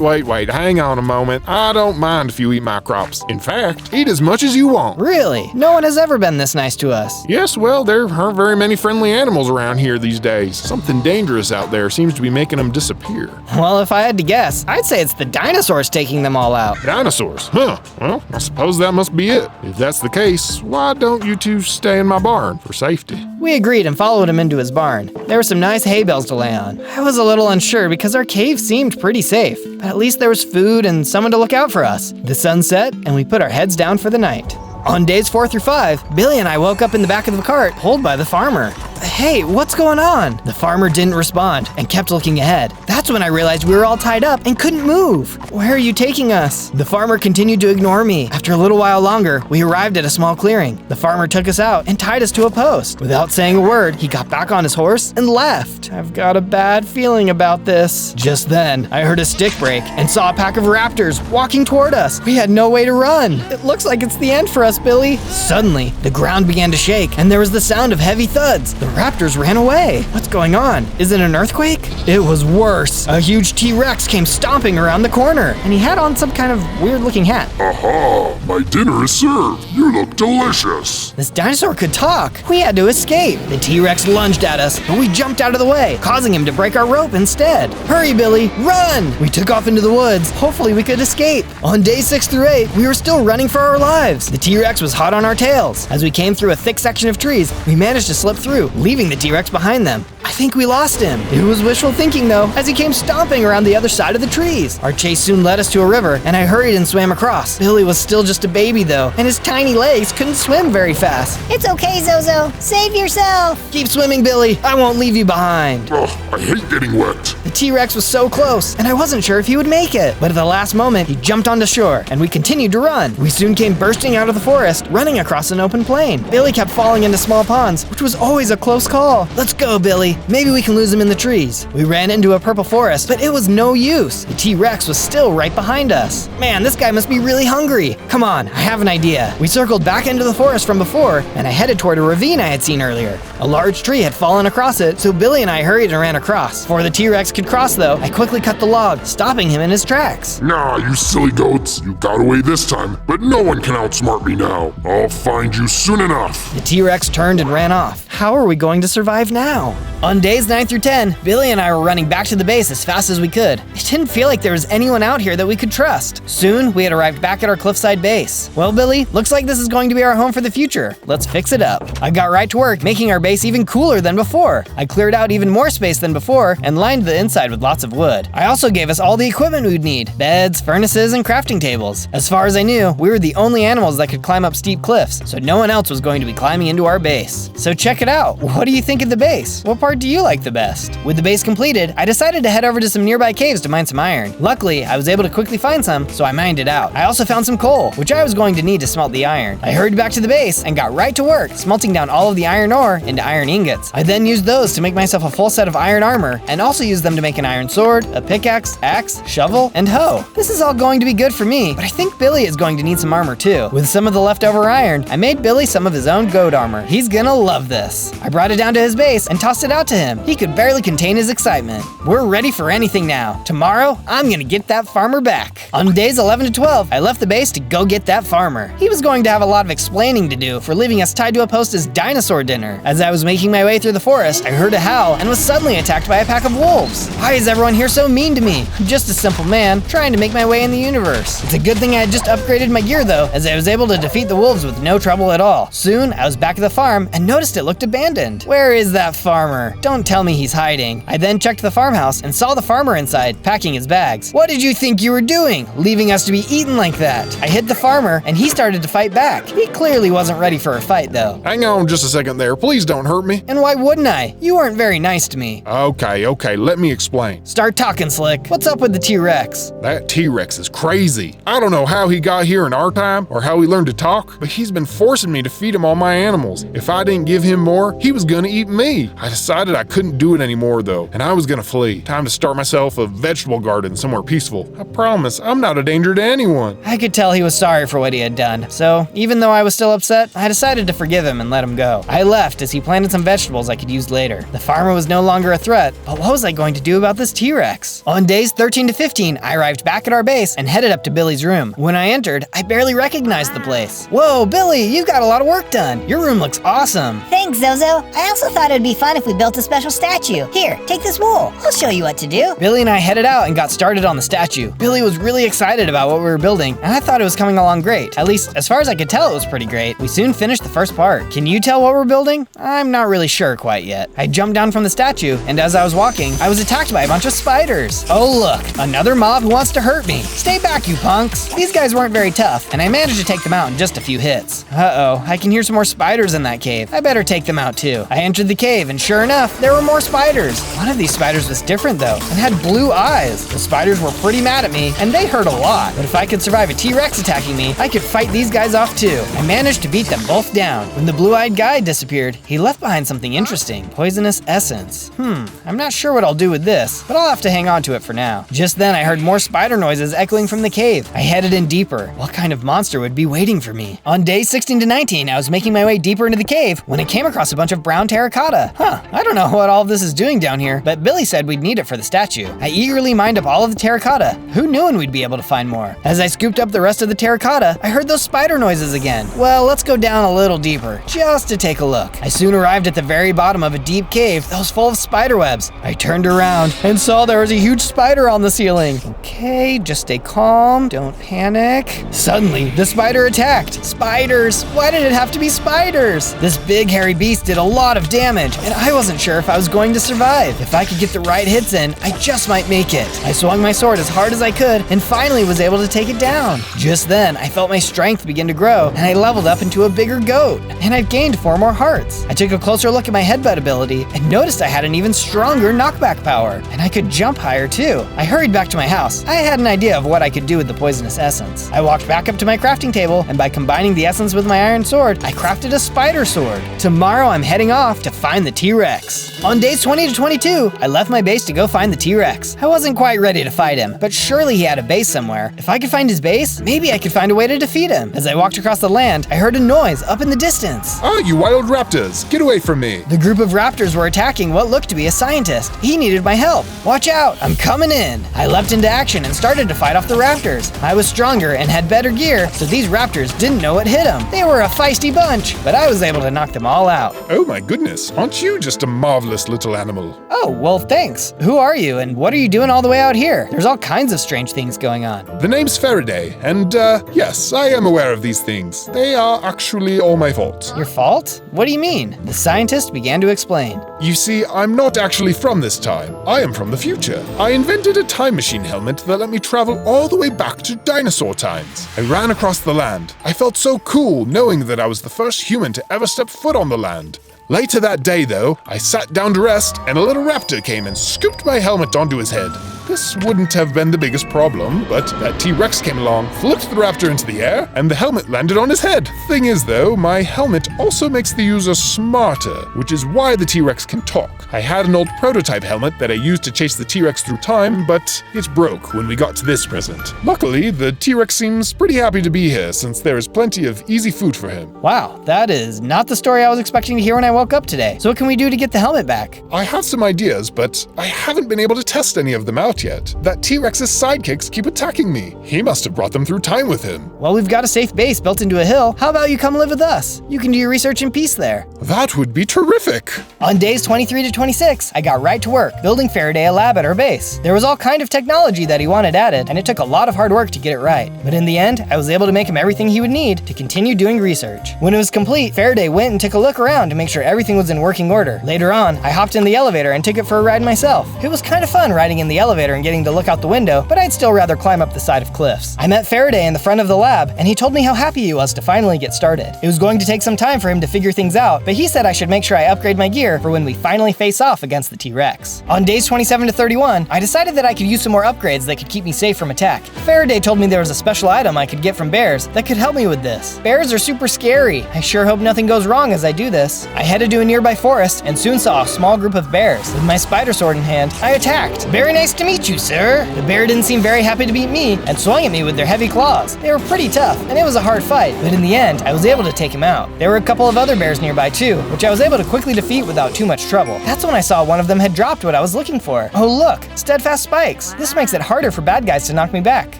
hang on a moment. I don't mind if you eat my crops. In fact, eat as much as you want. Really? No one has ever been this nice to us. Yes, well, there aren't very many friendly animals around here these days. Something dangerous out there seems to be making them disappear. Well, if I had to guess, I'd say it's the dinosaurs taking them all out. Dinosaurs? Huh. Well, I suppose that must be it. If that's the case, why don't you two stay in my barn for safety? We agreed and followed him into his barn. There were some nice hay bales to lay on. I was a little unsure because our cave seemed pretty safe, but at least there was food and someone to look out for us. The sun set, and we put our heads down for the night. On days 4 through 5, Billy and I woke up in the back of the cart, pulled by the farmer. Hey, what's going on? The farmer didn't respond and kept looking ahead. That's when I realized we were all tied up and couldn't move. Where are you taking us? The farmer continued to ignore me. After a little while longer, we arrived at a small clearing. The farmer took us out and tied us to a post. Without saying a word, he got back on his horse and left. I've got a bad feeling about this. Just then, I heard a stick break and saw a pack of raptors walking toward us. We had no way to run. It looks like it's the end for us, Billy. Suddenly, the ground began to shake and there was the sound of heavy thuds. The raptors ran away. What's going on? Is it an earthquake? It was worse. A huge T-Rex came stomping around the corner and he had on some kind of weird-looking hat. Aha! My dinner is served. You look delicious. This dinosaur could talk. We had to escape. The T-Rex lunged at us, but we jumped out of the way, causing him to break our rope instead. Hurry, Billy, run! We took off into the woods. Hopefully we could escape. On days 6 through 8, we were still running for our lives. The T-Rex was hot on our tails. As we came through a thick section of trees, we managed to slip through, leaving the T-Rex behind them. I think we lost him. It was wishful thinking though, as he came stomping around the other side of the trees. Our chase soon led us to a river, and I hurried and swam across. Billy was still just a baby though, and his tiny legs couldn't swim very fast. It's okay, Zozo. Save yourself. Keep swimming, Billy. I won't leave you behind. Ugh, I hate getting wet. The T-Rex was so close, and I wasn't sure if he would make it. But at the last moment, he jumped onto shore, and we continued to run. We soon came bursting out of the forest, running across an open plain. Billy kept falling into small ponds, which was always a close call. Let's go, Billy. Maybe we can lose him in the trees. We ran into a purple forest, but it was no use. The T-Rex was still right behind us. Man, this guy must be really hungry. Come on, I have an idea. We circled back into the forest from before, and I headed toward a ravine I had seen earlier. A large tree had fallen across it, so Billy and I hurried and ran across. Before the T-Rex could cross though, I quickly cut the log, stopping him in his tracks. Nah, you silly goats. You got away this time, but no one can outsmart me now. I'll find you soon enough. The T-Rex turned and ran off. How are we going to survive now? On days 9 through 10, Billy and I were running back to the base as fast as we could. It didn't feel like there was anyone out here that we could trust. Soon, we had arrived back at our cliffside base. Well, Billy, looks like this is going to be our home for the future. Let's fix it up. I got right to work, making our base even cooler than before. I cleared out even more space than before and lined the inside with lots of wood. I also gave us all the equipment we'd need: beds, furnaces, and crafting tables. As far as I knew, we were the only animals that could climb up steep cliffs, so no one else was going to be climbing into our base. So check it out. What do you think of the base? What part do you like the best? With the base completed, I decided to head over to some nearby caves to mine some iron. Luckily, I was able to quickly find some, so I mined it out. I also found some coal, which I was going to need to smelt the iron. I hurried back to the base and got right to work, smelting down all of the iron ore into iron ingots. I then used those to make myself a full set of iron armor, and also used them to make an iron sword, a pickaxe, axe, shovel, and hoe. This is all going to be good for me, but I think Billy is going to need some armor too. With some of the leftover iron, I made Billy some of his own goat armor. He's gonna love this. I brought it down to his base and tossed it out to him. He could barely contain his excitement. We're ready for anything now. Tomorrow, I'm gonna get that farmer back. On days 11 to 12, I left the base to go get that farmer. He was going to have a lot of explaining to do for leaving us tied to a post as dinosaur dinner. As I was making my way through the forest, I heard a howl and was suddenly attacked by a pack of wolves. Why is everyone here so mean to me? I'm just a simple man trying to make my way in the universe. It's a good thing I had just upgraded my gear though, as I was able to defeat the wolves with no trouble at all. Soon, I was back at the farm and noticed it looked abandoned. Where is that farmer? Don't tell me he's hiding. I then checked the farmhouse and saw the farmer inside, packing his bags. What did you think you were doing, leaving us to be eaten like that? I hit the farmer and he started to fight back. He clearly wasn't ready for a fight though. Hang on just a second there. Please don't hurt me. And why wouldn't I? You weren't very nice to me. Okay, let me explain. Start talking, Slick. What's up with the T-Rex? That T-Rex is crazy. I don't know how he got here in our time or how he learned to talk, but he's been forcing me to feed him all my animals. If I didn't give him more, he was gonna eat me. I decided I couldn't do it anymore though, and I was gonna flee. Time to start myself a vegetable garden somewhere peaceful. I promise, I'm not a danger to anyone. I could tell he was sorry for what he had done, so even though I was still upset, I decided to forgive him and let him go. I left as he planted some vegetables I could use later. The farmer was no longer a threat, but what was I going to do about this T-Rex? On days 13 to 15, I arrived back at our base and headed up to Billy's room. When I entered, I barely recognized the place. Whoa, Billy, you've got a lot of work done. Your room looks awesome. Thanks, Zozo. I also thought it'd be fun if we built a special statue. Here, take this wool. I'll show you what to do. Billy and I headed out and got started on the statue. Billy was really excited about what we were building, and I thought it was coming along great. At least, as far as I could tell, it was pretty great. We soon finished the first part. Can you tell what we're building? I'm not really sure quite yet. I jumped down from the statue, and as I was walking, I was attacked attacked by a bunch of spiders. Oh look, another mob who wants to hurt me. Stay back, you punks. These guys weren't very tough, and I managed to take them out in just a few hits. Uh-oh, I can hear some more spiders in that cave. I better take them out too. I entered the cave, and sure enough, there were more spiders. One of these spiders was different though, and had blue eyes. The spiders were pretty mad at me, and they hurt a lot. But if I could survive a T-Rex attacking me, I could fight these guys off too. I managed to beat them both down. When the blue-eyed guy disappeared, he left behind something interesting. Poisonous essence. I'm not sure what I'll do with this, but I'll have to hang on to it for now. Just then, I heard more spider noises echoing from the cave. I headed in deeper. What kind of monster would be waiting for me? On days 16 to 19, I was making my way deeper into the cave when I came across a bunch of brown terracotta. I don't know what all of this is doing down here, but Billy said we'd need it for the statue. I eagerly mined up all of the terracotta. Who knew when we'd be able to find more? As I scooped up the rest of the terracotta, I heard those spider noises again. Well, let's go down a little deeper, just to take a look. I soon arrived at the very bottom of a deep cave that was full of spider webs. I turned around and saw there was a huge spider on the ceiling. Okay, just stay calm, don't panic. Suddenly, the spider attacked. Spiders! Why did it have to be spiders? This big hairy beast did a lot of damage, and I wasn't sure if I was going to survive. If I could get the right hits in, I just might make it. I swung my sword as hard as I could and finally was able to take it down. Just then, I felt my strength begin to grow, and I leveled up into a bigger goat, and I've gained 4 more hearts. I took a closer look at my headbutt ability and noticed I had an even stronger knockback power, and I could jump higher too. I hurried back to my house. I had an idea of what I could do with the poisonous essence. I walked back up to my crafting table, and by combining the essence with my iron sword, I crafted a spider sword. Tomorrow I'm heading off to find the T-Rex. On days 20 to 22, I left my base to go find the T-Rex. I wasn't quite ready to fight him, but surely he had a base somewhere. If I could find his base, maybe I could find a way to defeat him. As I walked across the land, I heard a noise up in the distance. Ah, you wild raptors, get away from me. The group of raptors were attacking what looked to be a scientist. He needed my help. Watch out, I'm coming in. I leapt into action and started to fight off the raptors. I was stronger and had better gear, so these raptors didn't know what hit them. They were a feisty bunch, but I was able to knock them all out. Oh my goodness, aren't you just a marvelous little animal? Oh, well thanks. Who are you and what are you doing all the way out here? There's all kinds of strange things going on. The name's Faraday, and yes, I am aware of these things. They are actually all my fault. Your fault? What do you mean? The scientist began to explain. You see, I'm not actually from this time. I am from the future. I invented a time machine helmet that let me travel all the way back to dinosaur times. I ran across the land. I felt so cool knowing that I was the first human to ever step foot on the land. Later that day, though, I sat down to rest, and a little raptor came and scooped my helmet onto his head. This wouldn't have been the biggest problem, but that T-Rex came along, flipped the raptor into the air, and the helmet landed on his head. Thing is, though, my helmet also makes the user smarter, which is why the T-Rex can talk. I had an old prototype helmet that I used to chase the T-Rex through time, but it broke when we got to this present. Luckily, the T-Rex seems pretty happy to be here since there is plenty of easy food for him. Wow, that is not the story I was expecting to hear when I woke up today. So what can we do to get the helmet back? I have some ideas, but I haven't been able to test any of them out yet. That T-Rex's sidekicks keep attacking me. He must have brought them through time with him. Well, we've got a safe base built into a hill. How about you come live with us? You can do your research in peace there. That would be terrific. On days 23 to 26, I got right to work, building Faraday a lab at our base. There was all kind of technology that he wanted added, and it took a lot of hard work to get it right. But in the end, I was able to make him everything he would need to continue doing research. When it was complete, Faraday went and took a look around to make sure everything was in working order. Later on, I hopped in the elevator and took it for a ride myself. It was kind of fun riding in the elevator and getting to look out the window, but I'd still rather climb up the side of cliffs. I met Faraday in the front of the lab, and he told me how happy he was to finally get started. It was going to take some time for him to figure things out, but he said I should make sure I upgrade my gear for when we finally face off against the T-Rex. On days 27 to 31, I decided that I could use some more upgrades that could keep me safe from attack. Faraday told me there was a special item I could get from bears that could help me with this. Bears are super scary. I sure hope nothing goes wrong as I do this. I headed to a nearby forest and soon saw a small group of bears. With my spider sword in hand, I attacked. Very nice to meet you, sir. The bear didn't seem very happy to meet me and swung at me with their heavy claws. They were pretty tough, and it was a hard fight, but in the end, I was able to take him out. There were a couple of other bears nearby too, which I was able to quickly defeat without too much trouble. That's when I saw one of them had dropped what I was looking for. Oh look, steadfast spikes. This makes it harder for bad guys to knock me back.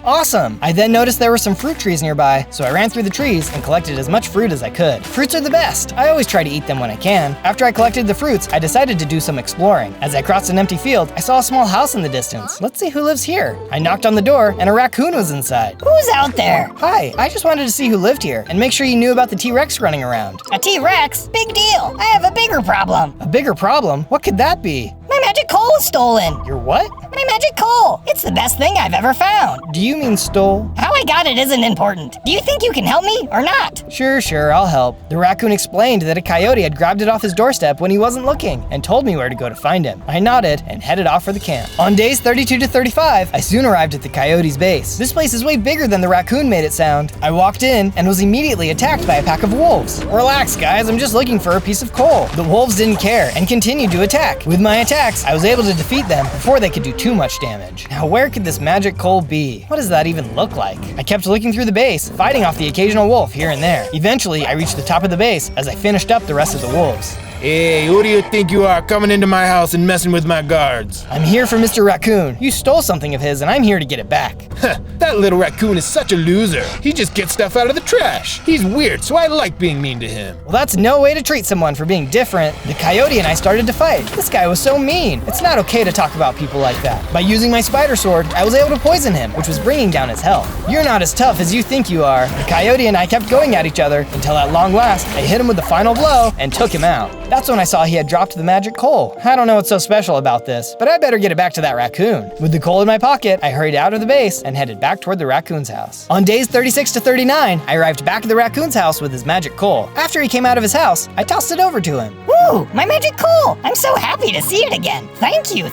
Awesome! I then noticed there were some fruit trees nearby, so I ran through the trees and collected as much fruit as I could. Fruits are the best. I always try to eat them when I can. After I collected the fruits, I decided to do some exploring. As I crossed an empty field, I saw a small house in the distance. Let's see who lives here. I knocked on the door, and a raccoon was inside. Who's out there? Hi, I just wanted to see who lived here and make sure you knew about the T-Rex running around. A T-Rex? Big deal. I have a bigger problem. A bigger problem? What could that be? My magic magic coal was stolen. Your what? My magic coal. It's the best thing I've ever found. Do you mean stole? How I got it isn't important. Do you think you can help me or not? Sure, I'll help. The raccoon explained that a coyote had grabbed it off his doorstep when he wasn't looking and told me where to go to find him. I nodded and headed off for the camp. On days 32 to 35, I soon arrived at the coyote's base. This place is way bigger than the raccoon made it sound. I walked in and was immediately attacked by a pack of wolves. Relax, guys, I'm just looking for a piece of coal. The wolves didn't care and continued to attack. With my attacks, I was able to defeat them before they could do too much damage. Now, where could this magic coal be? What does that even look like? I kept looking through the base, fighting off the occasional wolf here and there. Eventually, I reached the top of the base as I finished up the rest of the wolves. Hey, who do you think you are coming into my house and messing with my guards? I'm here for Mr. Raccoon. You stole something of his and I'm here to get it back. That little raccoon is such a loser. He just gets stuff out of the trash. He's weird, so I like being mean to him. Well, that's no way to treat someone for being different. The coyote and I started to fight. This guy was so mean. It's not okay to talk about people like that. By using my spider sword, I was able to poison him, which was bringing down his health. You're not as tough as you think you are. The coyote and I kept going at each other until at long last, I hit him with the final blow and took him out. That's when I saw he had dropped the magic coal. I don't know what's so special about this, but I better get it back to that raccoon. With the coal in my pocket, I hurried out of the base and headed back toward the raccoon's house. On days 36 to 39, I arrived back at the raccoon's house with his magic coal. After he came out of his house, I tossed it over to him. Woo, my magic coal. I'm so happy to see it again. Thank you.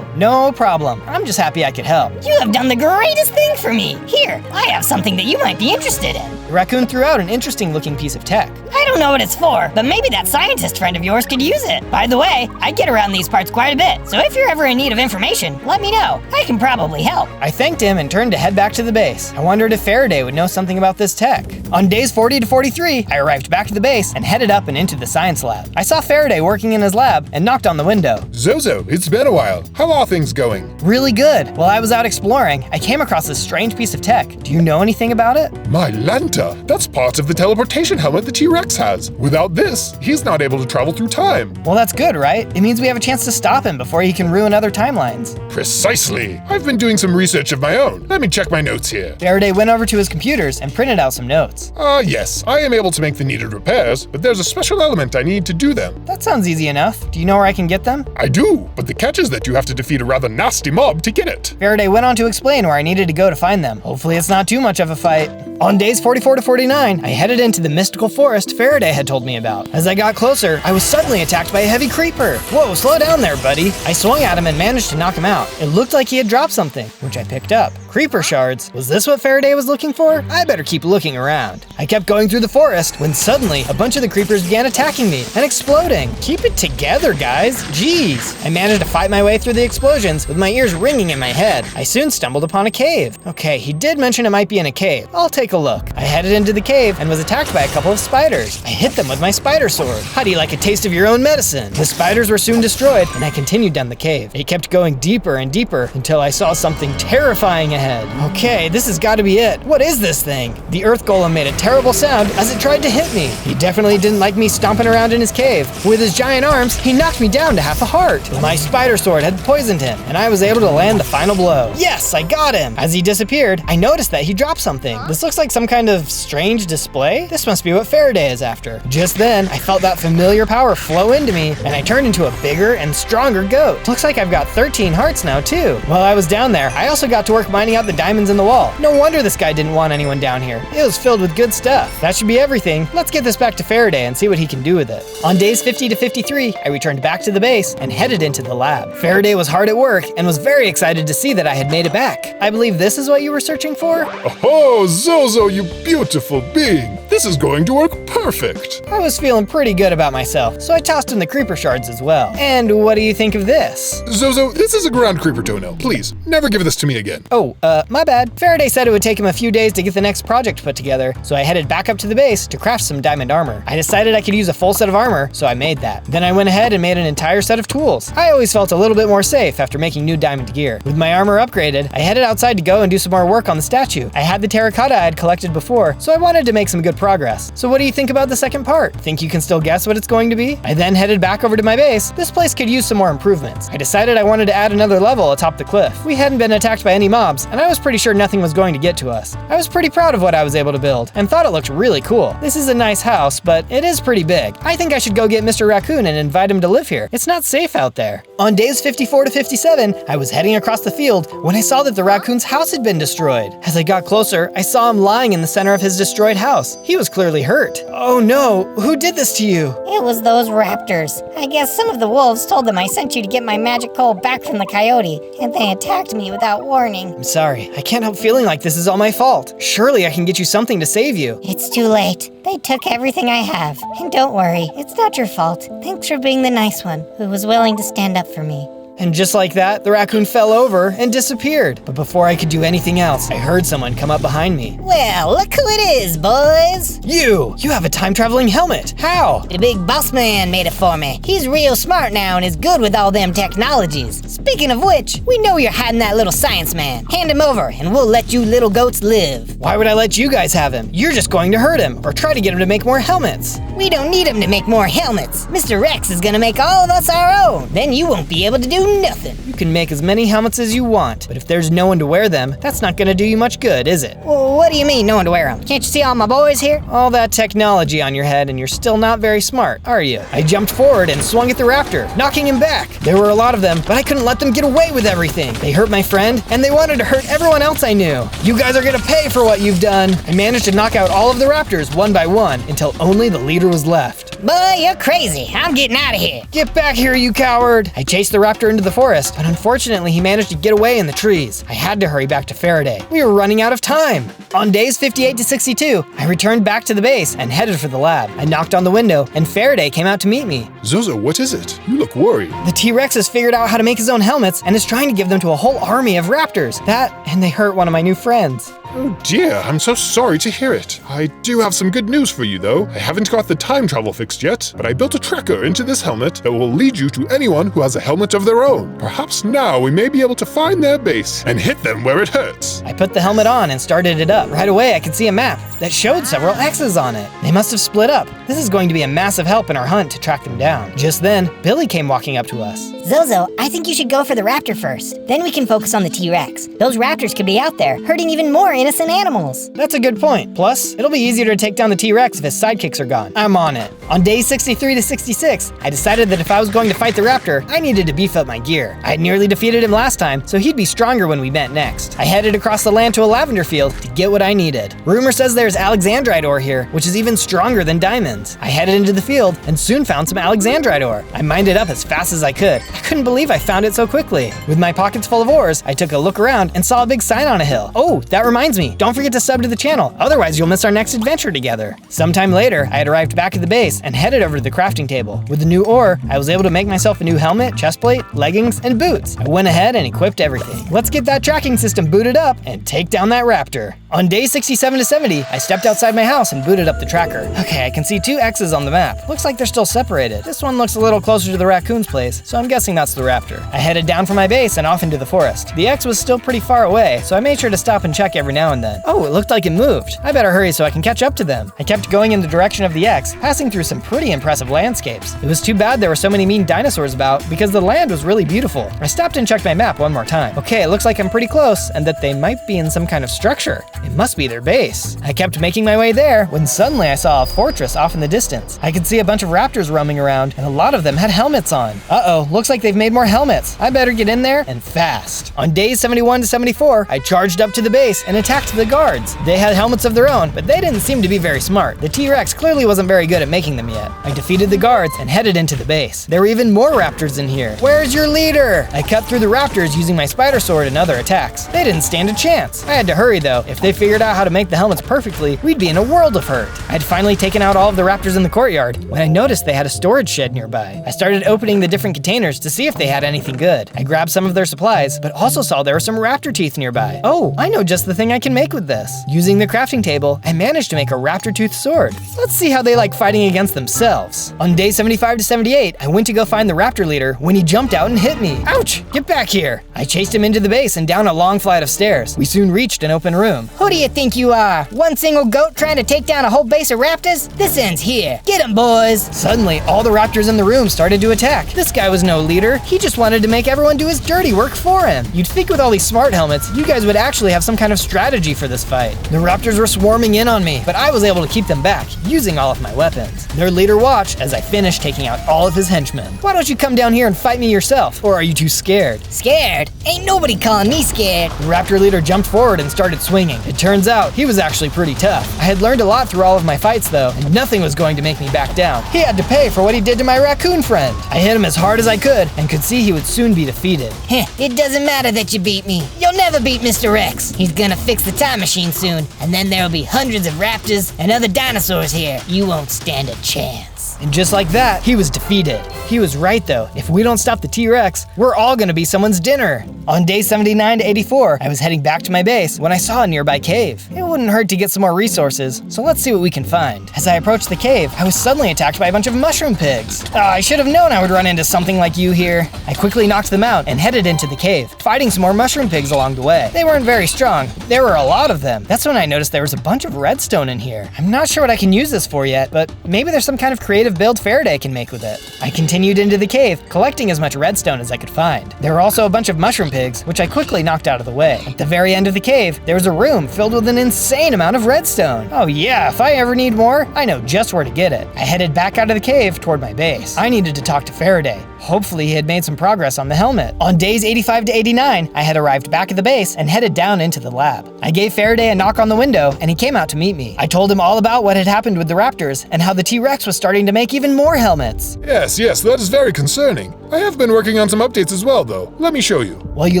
No problem. I'm just happy I could help. You have done the greatest thing for me. Here, I have something that you might be interested in. The raccoon threw out an interesting looking piece of tech. I don't know what it's for, but maybe that scientist friend of yours could use it. By the way, I get around these parts quite a bit, so if you're ever in need of information, let me know. I can probably help. I thanked him and turned to head back to the base. I wondered if Faraday would know something about this tech. On days 40 to 43, I arrived back to the base and headed up and into the science lab. I saw Faraday working in his lab and knocked on the window. Zozo, it's been a while. How are things going? Really good. While I was out exploring, I came across this strange piece of tech. Do you know anything about it? My Lanta, that's part of the teleportation helmet the T-Rex has. Without this, he's not able to travel through time. Well, that's good, right? It means we have a chance to stop him before he can ruin other timelines. Precisely. I've been doing some research of my own. Let me check my notes here. Faraday went over to his computers and printed out some notes. Yes, I am able to make the needed repairs, but there's a special element I need to do them. That sounds easy enough. Do you know where I can get them? I do, but the catch is that you have to defeat a rather nasty mob to get it. Faraday went on to explain where I needed to go to find them. Hopefully it's not too much of a fight. On days 44 to 49, I headed into the mystical forest Faraday had told me about. As I got closer, I was suddenly attacked by a heavy creeper. Whoa, slow down there, buddy. I swung at him and managed to knock him out. It looked like he had dropped something, which I picked up. Creeper shards. Was this what Faraday was looking for? I better keep looking around. I kept going through the forest when suddenly a bunch of the creepers began attacking me and exploding. Keep it together, guys. Jeez. I managed to fight my way through the explosions with my ears ringing in my head. I soon stumbled upon a cave. Okay, he did mention it might be in a cave. I'll take a look. I headed into the cave and was attacked by a couple of spiders. I hit them with my spider sword. How do you like a taste of your own medicine? The spiders were soon destroyed and I continued down the cave. It kept going deeper and deeper until I saw something terrifying ahead. Okay, this has got to be it. What is this thing? The earth golem made a terrible sound as it tried to hit me. He definitely didn't like me stomping around in his cave. With his giant arms, he knocked me down to half a heart. My spider sword had poisoned him, and I was able to land the final blow. Yes, I got him! As he disappeared, I noticed that he dropped something. This looks like some kind of strange display. This must be what Faraday is after. Just then, I felt that familiar power flow into me, and I turned into a bigger and stronger goat. Looks like I've got 13 hearts now, too. While I was down there, I also got to work mining out the diamonds in the wall. No wonder this guy didn't want anyone down here. It was filled with good stuff. That should be everything. Let's get this back to Faraday and see what he can do with it. On days 50 to 53, I returned back to the base and headed into the lab. Faraday was hard at work and was very excited to see that I had made it back. I believe this is what you were searching for? Oh, Zozo, you beautiful being. This is going to work perfect. I was feeling pretty good about myself, so I tossed in the creeper shards as well. And what do you think of this? Zozo, this is a ground creeper toenail. Please, never give this to me again. Oh, my bad. Faraday said it would take him a few days to get the next project put together, so I headed back up to the base to craft some diamond armor. I decided I could use a full set of armor, so I made that. Then I went ahead and made an entire set of tools. I always felt a little bit more safe after making new diamond gear. With my armor upgraded, I headed outside to go and do some more work on the statue. I had the terracotta I had collected before, so I wanted to make some good progress. So what do you think about the second part? Think you can still guess what it's going to be? I then headed back over to my base. This place could use some more improvements. I decided I wanted to add another level atop the cliff. We hadn't been attacked by any mobs, and I was pretty sure nothing was going to get to us. I was pretty proud of what I was able to build, and thought it looked really cool. This is a nice house, but it is pretty big. I think I should go get Mr. Raccoon and invite him to live here. It's not safe out there. On days 54 to 57, I was heading across the field when I saw that the raccoon's house had been destroyed. As I got closer, I saw him lying in the center of his destroyed house. He was clearly hurt. Oh no, who did this to you? It was those raptors. I guess some of the wolves told them I sent you to get my magic coal back from the coyote, and they attacked me without warning. I'm sorry. I can't help feeling like this is all my fault. Surely I can get you something to save you. It's too late. They took everything I have. And don't worry, it's not your fault. Thanks for being the nice one who was willing to stand up for me. And just like that, the raccoon fell over and disappeared. But before I could do anything else, I heard someone come up behind me. Well, look who it is, boys. You have a time-traveling helmet. How? The big boss man made it for me. He's real smart now and is good with all them technologies. Speaking of which, we know you're hiding that little science man. Hand him over and we'll let you little goats live. Why would I let you guys have him? You're just going to hurt him or try to get him to make more helmets. We don't need him to make more helmets. Mr. Rex is gonna make all of us our own. Then you won't be able to do nothing. You can make as many helmets as you want, but if there's no one to wear them, that's not gonna do you much good, is it? Well, what do you mean no one to wear them? Can't you see all my boys here? All that technology on your head and you're still not very smart, are you? I jumped forward and swung at the raptor, knocking him back. There were a lot of them, but I couldn't let them get away with everything. They hurt my friend, and they wanted to hurt everyone else I knew. You guys are gonna pay for what you've done. I managed to knock out all of the raptors one by one until only the leader was left. Boy, you're crazy. I'm getting out of here. Get back here, you coward! I chased the raptor into the forest, but unfortunately he managed to get away in the trees. I had to hurry back to Faraday. We were running out of time. On days 58 to 62, I returned back to the base and headed for the lab. I knocked on the window, and Faraday came out to meet me. Zozo, what is it? You look worried. The T-Rex has figured out how to make his own helmets and is trying to give them to a whole army of raptors. That, and they hurt one of my new friends. Oh dear, I'm so sorry to hear it. I do have some good news for you though. I haven't got the time travel fixed yet, but I built a tracker into this helmet that will lead you to anyone who has a helmet of their own. Perhaps now we may be able to find their base and hit them where it hurts. I put the helmet on and started it up. Right away I could see a map that showed several X's on it. They must have split up. This is going to be a massive help in our hunt to track them down. Just then, Billy came walking up to us. Zozo, I think you should go for the raptor first. Then we can focus on the T-Rex. Those raptors could be out there, hurting even more innocent animals. That's a good point. Plus, it'll be easier to take down the T-Rex if his sidekicks are gone. I'm on it. On days 63 to 66, I decided that if I was going to fight the raptor, I needed to beef up my gear. I had nearly defeated him last time, so he'd be stronger when we met next. I headed across the land to a lavender field to get what I needed. Rumor says there's alexandrite ore here, which is even stronger than diamonds. I headed into the field and soon found some alexandrite ore. I mined it up as fast as I could. I couldn't believe I found it so quickly. With my pockets full of ores, I took a look around and saw a big sign on a hill. Oh, that reminds me, don't forget to sub to the channel, otherwise you'll miss our next adventure together. Sometime later, I had arrived back at the base and headed over to the crafting table. With the new ore, I was able to make myself a new helmet, chestplate, leggings, and boots. I went ahead and equipped everything. Let's get that tracking system booted up and take down that raptor. On day 67 to 70, I stepped outside my house and booted up the tracker. Okay, I can see two X's on the map. Looks like they're still separated. This one looks a little closer to the raccoon's place, so I'm guessing that's the raptor. I headed down from my base and off into the forest. The X was still pretty far away, so I made sure to stop and check every now and then. Oh, it looked like it moved. I better hurry so I can catch up to them. I kept going in the direction of the X, passing through some pretty impressive landscapes. It was too bad there were so many mean dinosaurs about because the land was really beautiful. I stopped and checked my map one more time. Okay, it looks like I'm pretty close and that they might be in some kind of structure. It must be their base. I kept making my way there when suddenly I saw a fortress off in the distance. I could see a bunch of raptors roaming around and a lot of them had helmets on. Uh-oh, looks like they've made more helmets. I better get in there and fast. On days 71 to 74, I charged up to the base and attacked the guards. They had helmets of their own, but they didn't seem to be very smart. The T-Rex clearly wasn't very good at making them yet. I defeated the guards and headed into the base. There were even more raptors in here. Where's your leader? I cut through the raptors using my spider sword and other attacks. They didn't stand a chance. I had to hurry though. If they figured out how to make the helmets perfectly, we'd be in a world of hurt. I had finally taken out all of the raptors in the courtyard when I noticed they had a storage shed nearby. I started opening the different containers to see if they had anything good. I grabbed some of their supplies, but also saw there were some raptor teeth nearby. Oh, I know just the thing I can make with this. Using the crafting table, I managed to make a raptor tooth sword. Let's see how they like fighting against themselves. On day 75 to 78, I went to go find the raptor leader when he jumped out and hit me. Ouch! Get back here! I chased him into the base and down a long flight of stairs. We soon reached an open room. Who do you think you are? Once single goat trying to take down a whole base of raptors? This ends here. Get 'em, boys. Suddenly, all the raptors in the room started to attack. This guy was no leader. He just wanted to make everyone do his dirty work for him. You'd think with all these smart helmets, you guys would actually have some kind of strategy for this fight. The raptors were swarming in on me, but I was able to keep them back, using all of my weapons. Their leader watched as I finished taking out all of his henchmen. Why don't you come down here and fight me yourself? Or are you too scared? Scared? Ain't nobody calling me scared. The raptor leader jumped forward and started swinging. It turns out he was actually pretty tough. I had learned a lot through all of my fights though, and nothing was going to make me back down. He had to pay for what he did to my raccoon friend. I hit him as hard as I could and could see he would soon be defeated. Heh, it doesn't matter that you beat me. You'll never beat Mr. Rex. He's gonna fix the time machine soon, and then there'll be hundreds of raptors and other dinosaurs here. You won't stand a chance. And just like that, he was defeated. He was right though. If we don't stop the T-Rex, we're all gonna be someone's dinner. On day 79 to 84, I was heading back to my base when I saw a nearby cave. It wouldn't hurt to get some more resources, so let's see what we can find. As I approached the cave, I was suddenly attacked by a bunch of mushroom pigs. I should have known I would run into something like you here. I quickly knocked them out and headed into the cave, fighting some more mushroom pigs along the way. They weren't very strong. There were a lot of them. That's when I noticed there was a bunch of redstone in here. I'm not sure what I can use this for yet, but maybe there's some kind of creative build Faraday can make with it. I continued into the cave, collecting as much redstone as I could find. There were also a bunch of mushroom pigs, which I quickly knocked out of the way. At the very end of the cave, there was a room filled with an insane amount of redstone. Oh yeah, if I ever need more, I know just where to get it. I headed back out of the cave toward my base. I needed to talk to Faraday. Hopefully he had made some progress on the helmet. On days 85 to 89, I had arrived back at the base and headed down into the lab. I gave Faraday a knock on the window and he came out to meet me. I told him all about what had happened with the raptors and how the T-Rex was starting to make even more helmets. Yes, that is very concerning. I have been working on some updates as well though. Let me show you. While you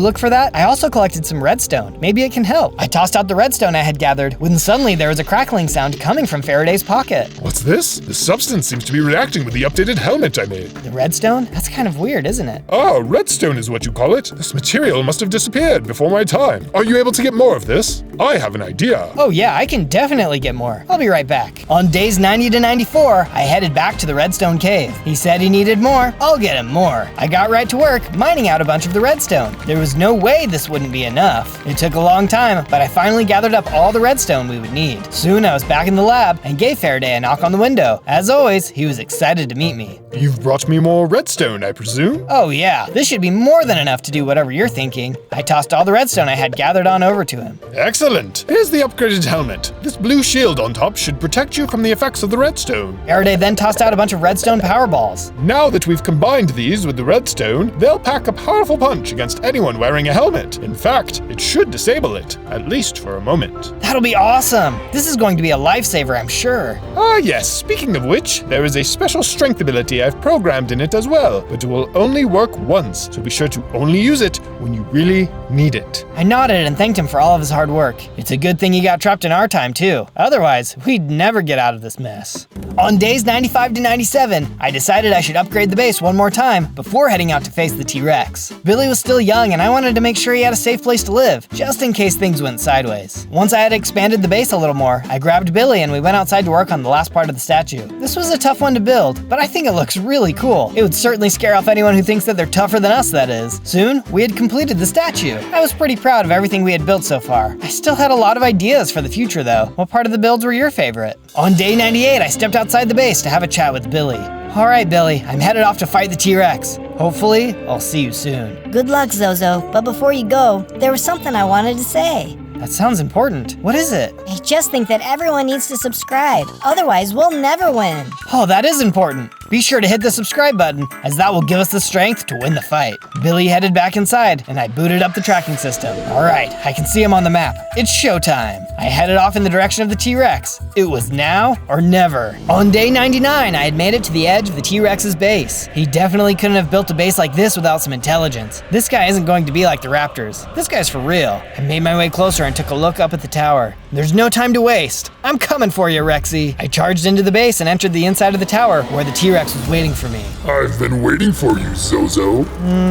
look for that, I also collected some redstone. Maybe it can help. I tossed out the redstone I had gathered when suddenly there was a crackling sound coming from Faraday's pocket. What's this? The substance seems to be reacting with the updated helmet I made. The redstone? That's kind of weird, isn't it? Ah, redstone is what you call it. This material must have disappeared before my time. Are you able to get more of this? I have an idea. Oh yeah, I can definitely get more. I'll be right back. On days 90 to 94, I headed back to the redstone cave. He said he needed more. I'll get him more. I got right to work mining out a bunch of the redstone. There was no way this wouldn't be enough. It took a long time, but I finally gathered up all the redstone we would need. Soon I was back in the lab and gave Faraday a knock on the window. As always, he was excited to meet me. You've brought me more redstone, I presume? Oh yeah, this should be more than enough to do whatever you're thinking. I tossed all the redstone I had gathered on over to him. Excellent! Here's the upgraded helmet. This blue shield on top should protect you from the effects of the redstone. Faraday then tossed out a bunch of redstone power balls. Now that we've combined these with the redstone, they'll pack a powerful punch against anyone wearing a helmet. In fact, it should disable it, at least for a moment. That'll be awesome! This is going to be a lifesaver, I'm sure. Ah yes, speaking of which, there is a special strength ability I've programmed in it as well, but it will only work once, so be sure to only use it when you really need it. I nodded and thanked him for all of his hard work. It's a good thing he got trapped in our time too. Otherwise, we'd never get out of this mess. On days 95 to 97, I decided I should upgrade the base one more time before heading out to face the T-Rex. Billy was still young and I wanted to make sure he had a safe place to live, just in case things went sideways. Once I had expanded the base a little more, I grabbed Billy and we went outside to work on the last part of the statue. This was a tough one to build, but I think it looks really cool. It would certainly scare off anyone who thinks that they're tougher than us, that is. Soon, we had completed the statue. I was pretty proud of everything we had built so far. I still had a lot of ideas for the future though. What part of the builds were your favorite? On day 98, I stepped outside the base to have a chat with Billy. All right, Billy, I'm headed off to fight the T-Rex. Hopefully, I'll see you soon. Good luck, Zozo, but before you go, there was something I wanted to say. That sounds important. What is it? I just think that everyone needs to subscribe, otherwise we'll never win. Oh, that is important. Be sure to hit the subscribe button, as that will give us the strength to win the fight. Billy headed back inside, and I booted up the tracking system. All right, I can see him on the map. It's showtime. I headed off in the direction of the T-Rex. It was now or never. On day 99, I had made it to the edge of the T-Rex's base. He definitely couldn't have built a base like this without some intelligence. This guy isn't going to be like the raptors. This guy's for real. I made my way closer and took a look up at the tower. There's no time to waste. I'm coming for you, Rexy. I charged into the base and entered the inside of the tower where the T-Rex was waiting for me. I've been waiting for you, Zozo.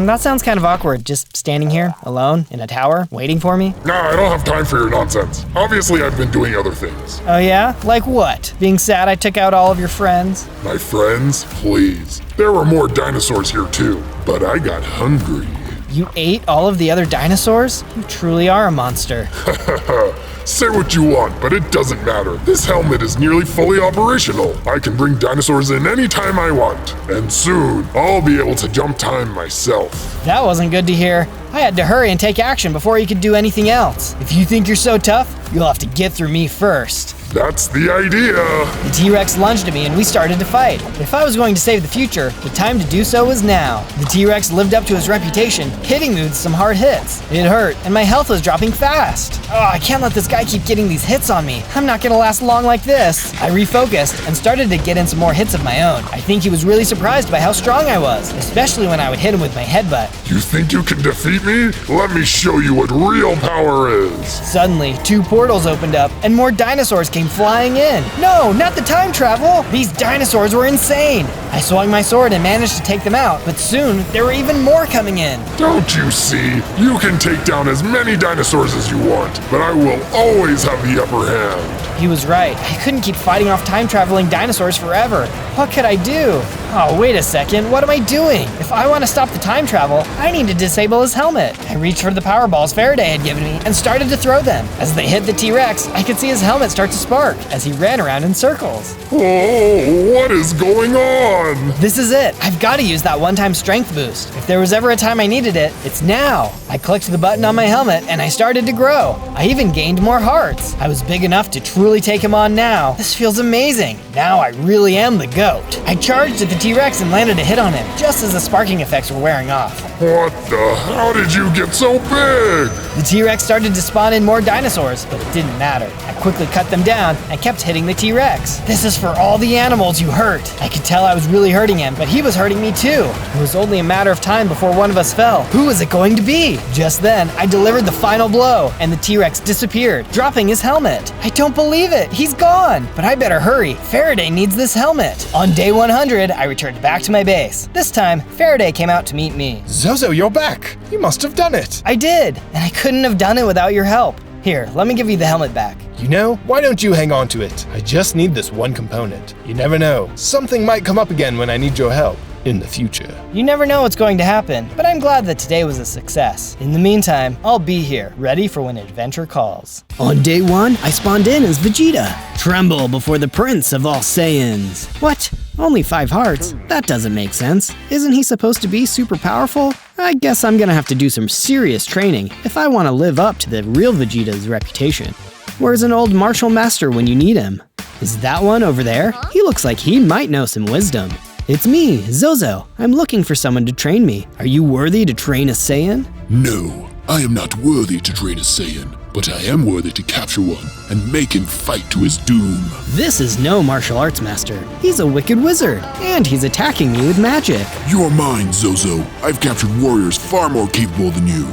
That sounds kind of awkward, just standing here, alone, in a tower, waiting for me. Nah, I don't have time for your nonsense. Obviously, I've been doing other things. Oh yeah? Like what? Being sad I took out all of your friends? My friends? Please. There were more dinosaurs here too, but I got hungry. You ate all of the other dinosaurs? You truly are a monster. Say what you want, but it doesn't matter. This helmet is nearly fully operational. I can bring dinosaurs in anytime I want. And soon, I'll be able to jump time myself. That wasn't good to hear. I had to hurry and take action before you could do anything else. If you think you're so tough, you'll have to get through me first. That's the idea. The T-Rex lunged at me and we started to fight. If I was going to save the future, the time to do so was now. The T-Rex lived up to his reputation, hitting me with some hard hits. It hurt, and my health was dropping fast. Oh, I can't let this guy keep getting these hits on me. I'm not gonna last long like this. I refocused and started to get in some more hits of my own. I think he was really surprised by how strong I was, especially when I would hit him with my headbutt. You think you can defeat me? Let me show you what real power is. Suddenly, 2 portals opened up and more dinosaurs came flying in. No, not the time travel! These dinosaurs were insane! I swung my sword and managed to take them out, but soon there were even more coming in. Don't you see? You can take down as many dinosaurs as you want, but I will always have the upper hand. He was right. I couldn't keep fighting off time-traveling dinosaurs forever. What could I do? Oh, wait a second. What am I doing? If I want to stop the time travel, I need to disable his helmet. I reached for the power balls Faraday had given me and started to throw them. As they hit the T-Rex, I could see his helmet start to spark as he ran around in circles. Oh, what is going on? This is it. I've got to use that one-time strength boost. If there was ever a time I needed it, it's now. I clicked the button on my helmet and I started to grow. I even gained more hearts. I was big enough to truly take him on now. This feels amazing. Now I really am the GOAT. I charged at the T-Rex and landed a hit on him, just as the sparking effects were wearing off. What the? How did you get so big? The T-Rex started to spawn in more dinosaurs, but it didn't matter. I quickly cut them down and kept hitting the T-Rex. This is for all the animals you hurt. I could tell I was really hurting him, but he was hurting me too. It was only a matter of time before one of us fell. Who was it going to be? Just then, I delivered the final blow, and the T-Rex disappeared, dropping his helmet. I don't believe it. He's gone. But I better hurry. Faraday needs this helmet. On day 100, I returned back to my base. This time, Faraday came out to meet me. Zozo, you're back. You must have done it. I did, and I couldn't have done it without your help. Here, let me give you the helmet back. You know, why don't you hang on to it? I just need this one component. You never know. Something might come up again when I need your help in the future. You never know what's going to happen, but I'm glad that today was a success. In the meantime, I'll be here, ready for when adventure calls. On day 1, I spawned in as Vegeta. Tremble before the prince of all Saiyans. What? Only 5 hearts? That doesn't make sense. Isn't he supposed to be super powerful? I guess I'm gonna have to do some serious training if I want to live up to the real Vegeta's reputation. Where's an old martial master when you need him? Is that one over there? He looks like he might know some wisdom. It's me, Zozo. I'm looking for someone to train me. Are you worthy to train a Saiyan? No, I am not worthy to train a Saiyan, but I am worthy to capture one and make him fight to his doom. This is no martial arts master. He's a wicked wizard, and he's attacking me with magic. You're mine, Zozo. I've captured warriors far more capable than you.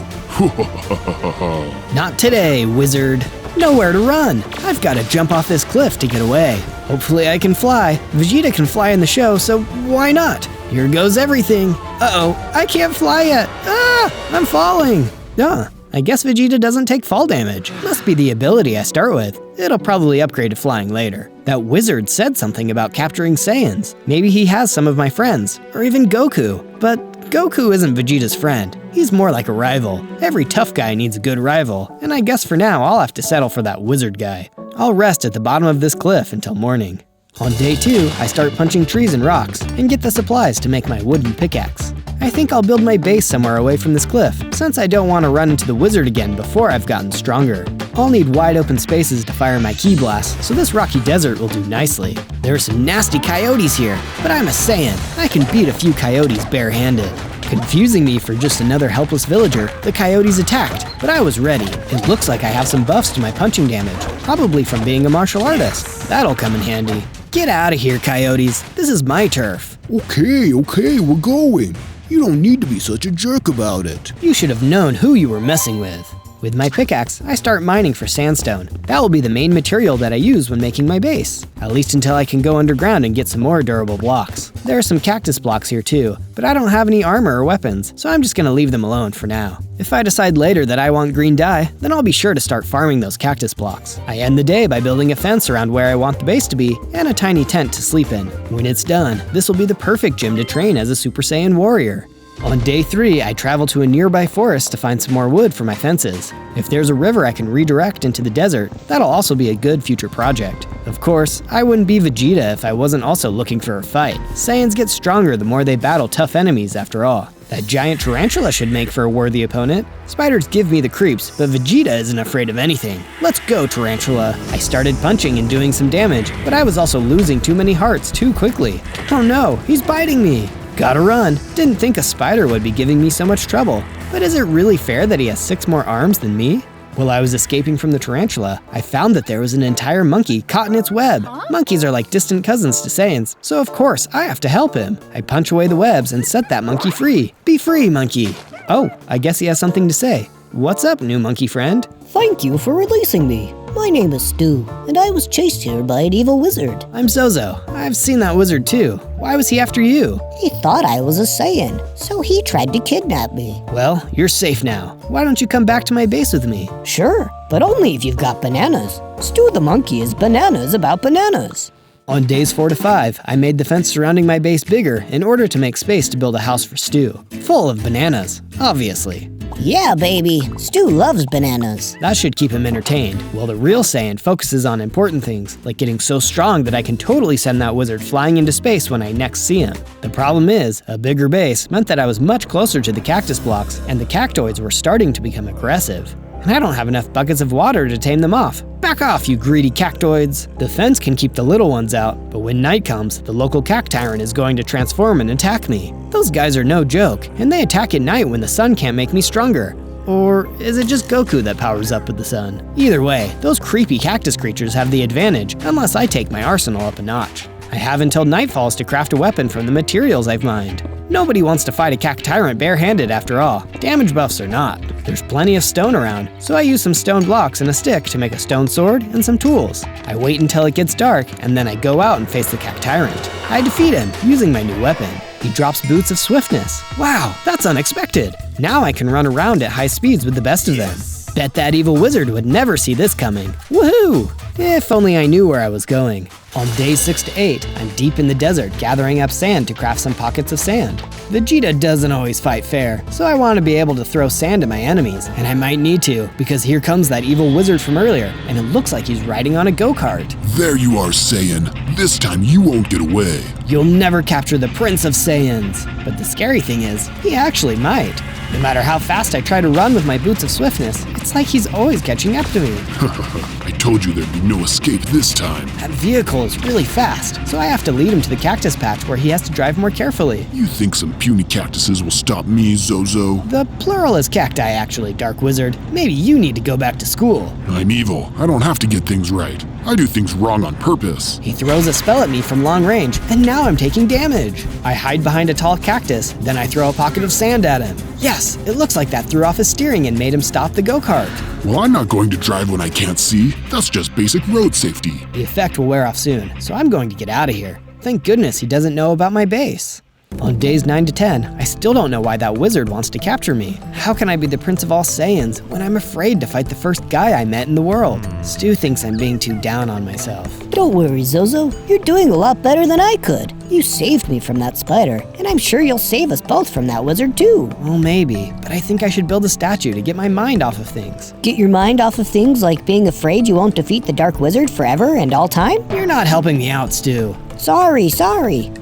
Not today, wizard. Nowhere to run. I've got to jump off this cliff to get away. Hopefully I can fly. Vegeta can fly in the show, so why not? Here goes everything. Uh-oh, I can't fly yet. Ah, I'm falling. I guess Vegeta doesn't take fall damage. Must be the ability I start with. It'll probably upgrade to flying later. That wizard said something about capturing Saiyans. Maybe he has some of my friends, or even Goku. But Goku isn't Vegeta's friend. He's more like a rival. Every tough guy needs a good rival, and I guess for now I'll have to settle for that wizard guy. I'll rest at the bottom of this cliff until morning. On day 2, I start punching trees and rocks, and get the supplies to make my wooden pickaxe. I think I'll build my base somewhere away from this cliff, since I don't want to run into the wizard again before I've gotten stronger. I'll need wide open spaces to fire my ki blast, so this rocky desert will do nicely. There are some nasty coyotes here, but I'm a Saiyan. I can beat a few coyotes barehanded. Confusing me for just another helpless villager, the coyotes attacked, but I was ready. It looks like I have some buffs to my punching damage, probably from being a martial artist. That'll come in handy. Get out of here, coyotes. This is my turf. Okay, we're going. You don't need to be such a jerk about it. You should have known who you were messing with. With my pickaxe, I start mining for sandstone. That will be the main material that I use when making my base, at least until I can go underground and get some more durable blocks. There are some cactus blocks here too, but I don't have any armor or weapons, so I'm just gonna leave them alone for now. If I decide later that I want green dye, then I'll be sure to start farming those cactus blocks. I end the day by building a fence around where I want the base to be, and a tiny tent to sleep in. When it's done, this will be the perfect gym to train as a Super Saiyan warrior. On day 3, I travel to a nearby forest to find some more wood for my fences. If there's a river I can redirect into the desert, that'll also be a good future project. Of course, I wouldn't be Vegeta if I wasn't also looking for a fight. Saiyans get stronger the more they battle tough enemies after all. That giant tarantula should make for a worthy opponent. Spiders give me the creeps, but Vegeta isn't afraid of anything. Let's go, tarantula. I started punching and doing some damage, but I was also losing too many hearts too quickly. Oh no, he's biting me. Gotta run. Didn't think a spider would be giving me so much trouble. But is it really fair that he has 6 more arms than me? While I was escaping from the tarantula, I found that there was an entire monkey caught in its web. Monkeys are like distant cousins to Saiyans, so of course I have to help him. I punch away the webs and set that monkey free. Be free, monkey. Oh, I guess he has something to say. What's up, new monkey friend? Thank you for releasing me. My name is Stu, and I was chased here by an evil wizard. I'm Zozo. I've seen that wizard too. Why was he after you? He thought I was a Saiyan, so he tried to kidnap me. Well, you're safe now. Why don't you come back to my base with me? Sure, but only if you've got bananas. Stu the monkey is bananas about bananas. On days 4 to 5, I made the fence surrounding my base bigger in order to make space to build a house for Stu. Full of bananas, obviously. Yeah, baby. Stu loves bananas. That should keep him entertained, while the real Saiyan focuses on important things, like getting so strong that I can totally send that wizard flying into space when I next see him. The problem is, a bigger base meant that I was much closer to the cactus blocks, and the cactoids were starting to become aggressive. And I don't have enough buckets of water to tame them off. Back off, you greedy cactoids! The fence can keep the little ones out, but when night comes, the local cactyrant is going to transform and attack me. Those guys are no joke, and they attack at night when the sun can't make me stronger. Or is it just Goku that powers up with the sun? Either way, those creepy cactus creatures have the advantage, unless I take my arsenal up a notch. I have until night falls to craft a weapon from the materials I've mined. Nobody wants to fight a cactyrant barehanded after all, damage buffs or not. There's plenty of stone around, so I use some stone blocks and a stick to make a stone sword and some tools. I wait until it gets dark, and then I go out and face the cactyrant. I defeat him using my new weapon. He drops boots of swiftness. Wow, that's unexpected. Now I can run around at high speeds with the best of them. Bet that evil wizard would never see this coming. Woohoo! If only I knew where I was going. On days 6 to 8, I'm deep in the desert gathering up sand to craft some pockets of sand. Vegeta doesn't always fight fair, so I want to be able to throw sand at my enemies, and I might need to, because here comes that evil wizard from earlier, and it looks like he's riding on a go-kart. There you are, Saiyan. This time you won't get away. You'll never capture the Prince of Saiyans. But the scary thing is, he actually might. No matter how fast I try to run with my boots of swiftness, it's like he's always catching up to me. I told you there'd be no escape this time. That vehicle is really fast, so I have to lead him to the cactus patch where he has to drive more carefully. You think some puny cactuses will stop me, Zozo? The plural is cacti, actually, Dark Wizard. Maybe you need to go back to school. I'm evil. I don't have to get things right. I do things wrong on purpose. He throws a spell at me from long range, and now I'm taking damage. I hide behind a tall cactus, then I throw a pocket of sand at him. Yes, it looks like that threw off his steering and made him stop the go-kart. Well, I'm not going to drive when I can't see. That's just basic road safety. The effect will wear off soon, so I'm going to get out of here. Thank goodness he doesn't know about my base. On days 9 to 10, I still don't know why that wizard wants to capture me. How can I be the Prince of all Saiyans when I'm afraid to fight the first guy I met in the world? Stu thinks I'm being too down on myself. Don't worry, Zozo. You're doing a lot better than I could. You saved me from that spider, and I'm sure you'll save us both from that wizard too. Well, maybe, but I think I should build a statue to get my mind off of things. Get your mind off of things like being afraid you won't defeat the Dark Wizard forever and all time? You're not helping me out, Stu. Sorry.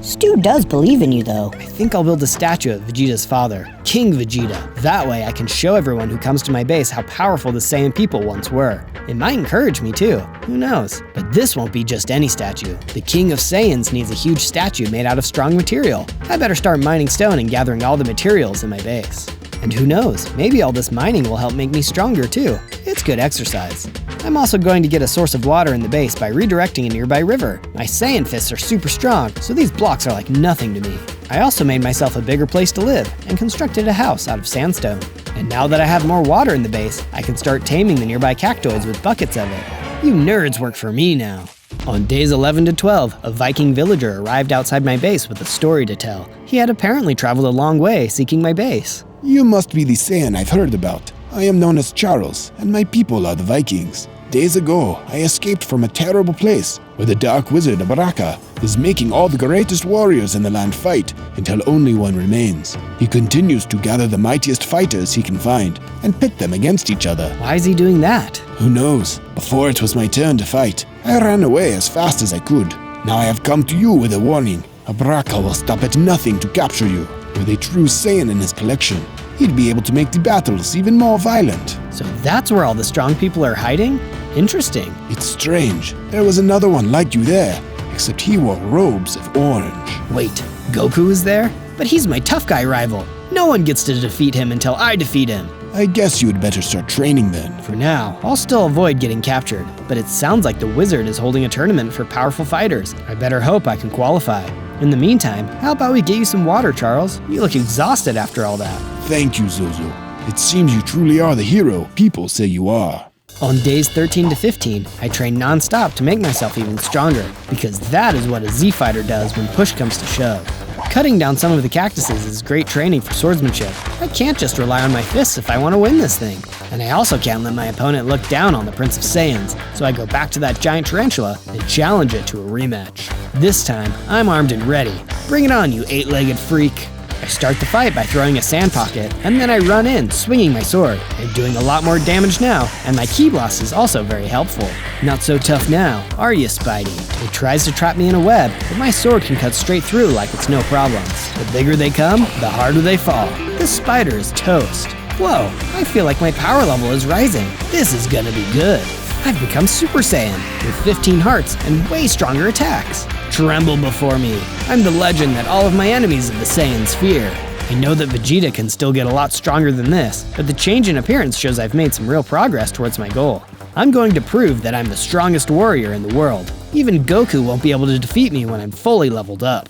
Stu does believe in you, though. I think I'll build a statue of Vegeta's father, King Vegeta. That way I can show everyone who comes to my base how powerful the Saiyan people once were. It might encourage me too, who knows? But this won't be just any statue. The King of Saiyans needs a huge statue made out of strong material. I better start mining stone and gathering all the materials in my base. And who knows, maybe all this mining will help make me stronger too. It's good exercise. I'm also going to get a source of water in the base by redirecting a nearby river. My Saiyan fists are super strong, so these blocks are like nothing to me. I also made myself a bigger place to live and constructed a house out of sandstone. And now that I have more water in the base, I can start taming the nearby cactoids with buckets of it. You nerds work for me now. On days 11 to 12, a Viking villager arrived outside my base with a story to tell. He had apparently traveled a long way seeking my base. You must be the Saiyan I've heard about. I am known as Charles, and my people are the Vikings. Days ago, I escaped from a terrible place where the dark wizard Baraka is making all the greatest warriors in the land fight until only one remains. He continues to gather the mightiest fighters he can find and pit them against each other. Why is he doing that? Who knows? Before it was my turn to fight, I ran away as fast as I could. Now I have come to you with a warning. Baraka will stop at nothing to capture you. With a true Saiyan in his collection, he'd be able to make the battles even more violent. So that's where all the strong people are hiding? Interesting. It's strange. There was another one like you there, except he wore robes of orange. Wait, Goku is there? But he's my tough guy rival. No one gets to defeat him until I defeat him. I guess you had better start training then. For now, I'll still avoid getting captured, but it sounds like the wizard is holding a tournament for powerful fighters. I better hope I can qualify. In the meantime, how about we get you some water, Charles? You look exhausted after all that. Thank you, Zozo. It seems you truly are the hero people say you are. On days 13 to 15, I train non-stop to make myself even stronger, because that is what a Z-fighter does when push comes to shove. Cutting down some of the cactuses is great training for swordsmanship. I can't just rely on my fists if I want to win this thing. And I also can't let my opponent look down on the Prince of Saiyans, so I go back to that giant tarantula and challenge it to a rematch. This time, I'm armed and ready. Bring it on, you 8-legged freak. I start the fight by throwing a sand pocket, and then I run in, swinging my sword. I'm doing a lot more damage now, and my ki blast is also very helpful. Not so tough now, are you, Spidey? It tries to trap me in a web, but my sword can cut straight through like it's no problem. The bigger they come, the harder they fall. This spider is toast. Whoa, I feel like my power level is rising. This is gonna be good. I've become Super Saiyan, with 15 hearts and way stronger attacks. Tremble before me. I'm the legend that all of my enemies of the Saiyans fear. I know that Vegeta can still get a lot stronger than this, but the change in appearance shows I've made some real progress towards my goal. I'm going to prove that I'm the strongest warrior in the world. Even Goku won't be able to defeat me when I'm fully leveled up.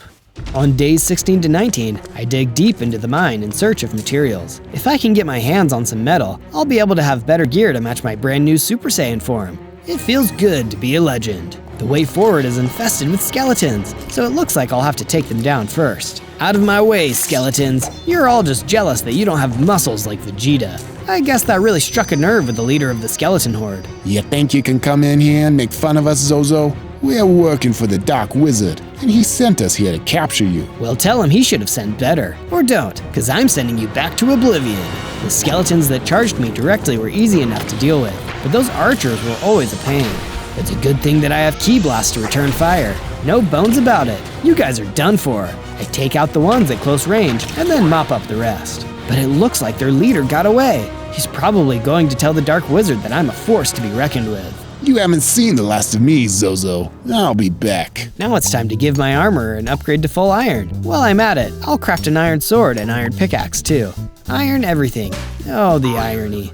On days 16 to 19, I dig deep into the mine in search of materials. If I can get my hands on some metal, I'll be able to have better gear to match my brand new Super Saiyan form. It feels good to be a legend. The way forward is infested with skeletons, so it looks like I'll have to take them down first. Out of my way, skeletons. You're all just jealous that you don't have muscles like Vegeta. I guess that really struck a nerve with the leader of the skeleton horde. You think you can come in here and make fun of us, Zozo? We're working for the Dark Wizard, and he sent us here to capture you. Well, tell him he should have sent better. Or don't, because I'm sending you back to oblivion. The skeletons that charged me directly were easy enough to deal with, but those archers were always a pain. It's a good thing that I have Ki Blast to return fire. No bones about it. You guys are done for. I take out the ones at close range and then mop up the rest. But it looks like their leader got away. He's probably going to tell the Dark Wizard that I'm a force to be reckoned with. You haven't seen the last of me, Zozo. I'll be back. Now it's time to give my armor an upgrade to full iron. While I'm at it, I'll craft an iron sword and iron pickaxe too. Iron everything. Oh, the irony.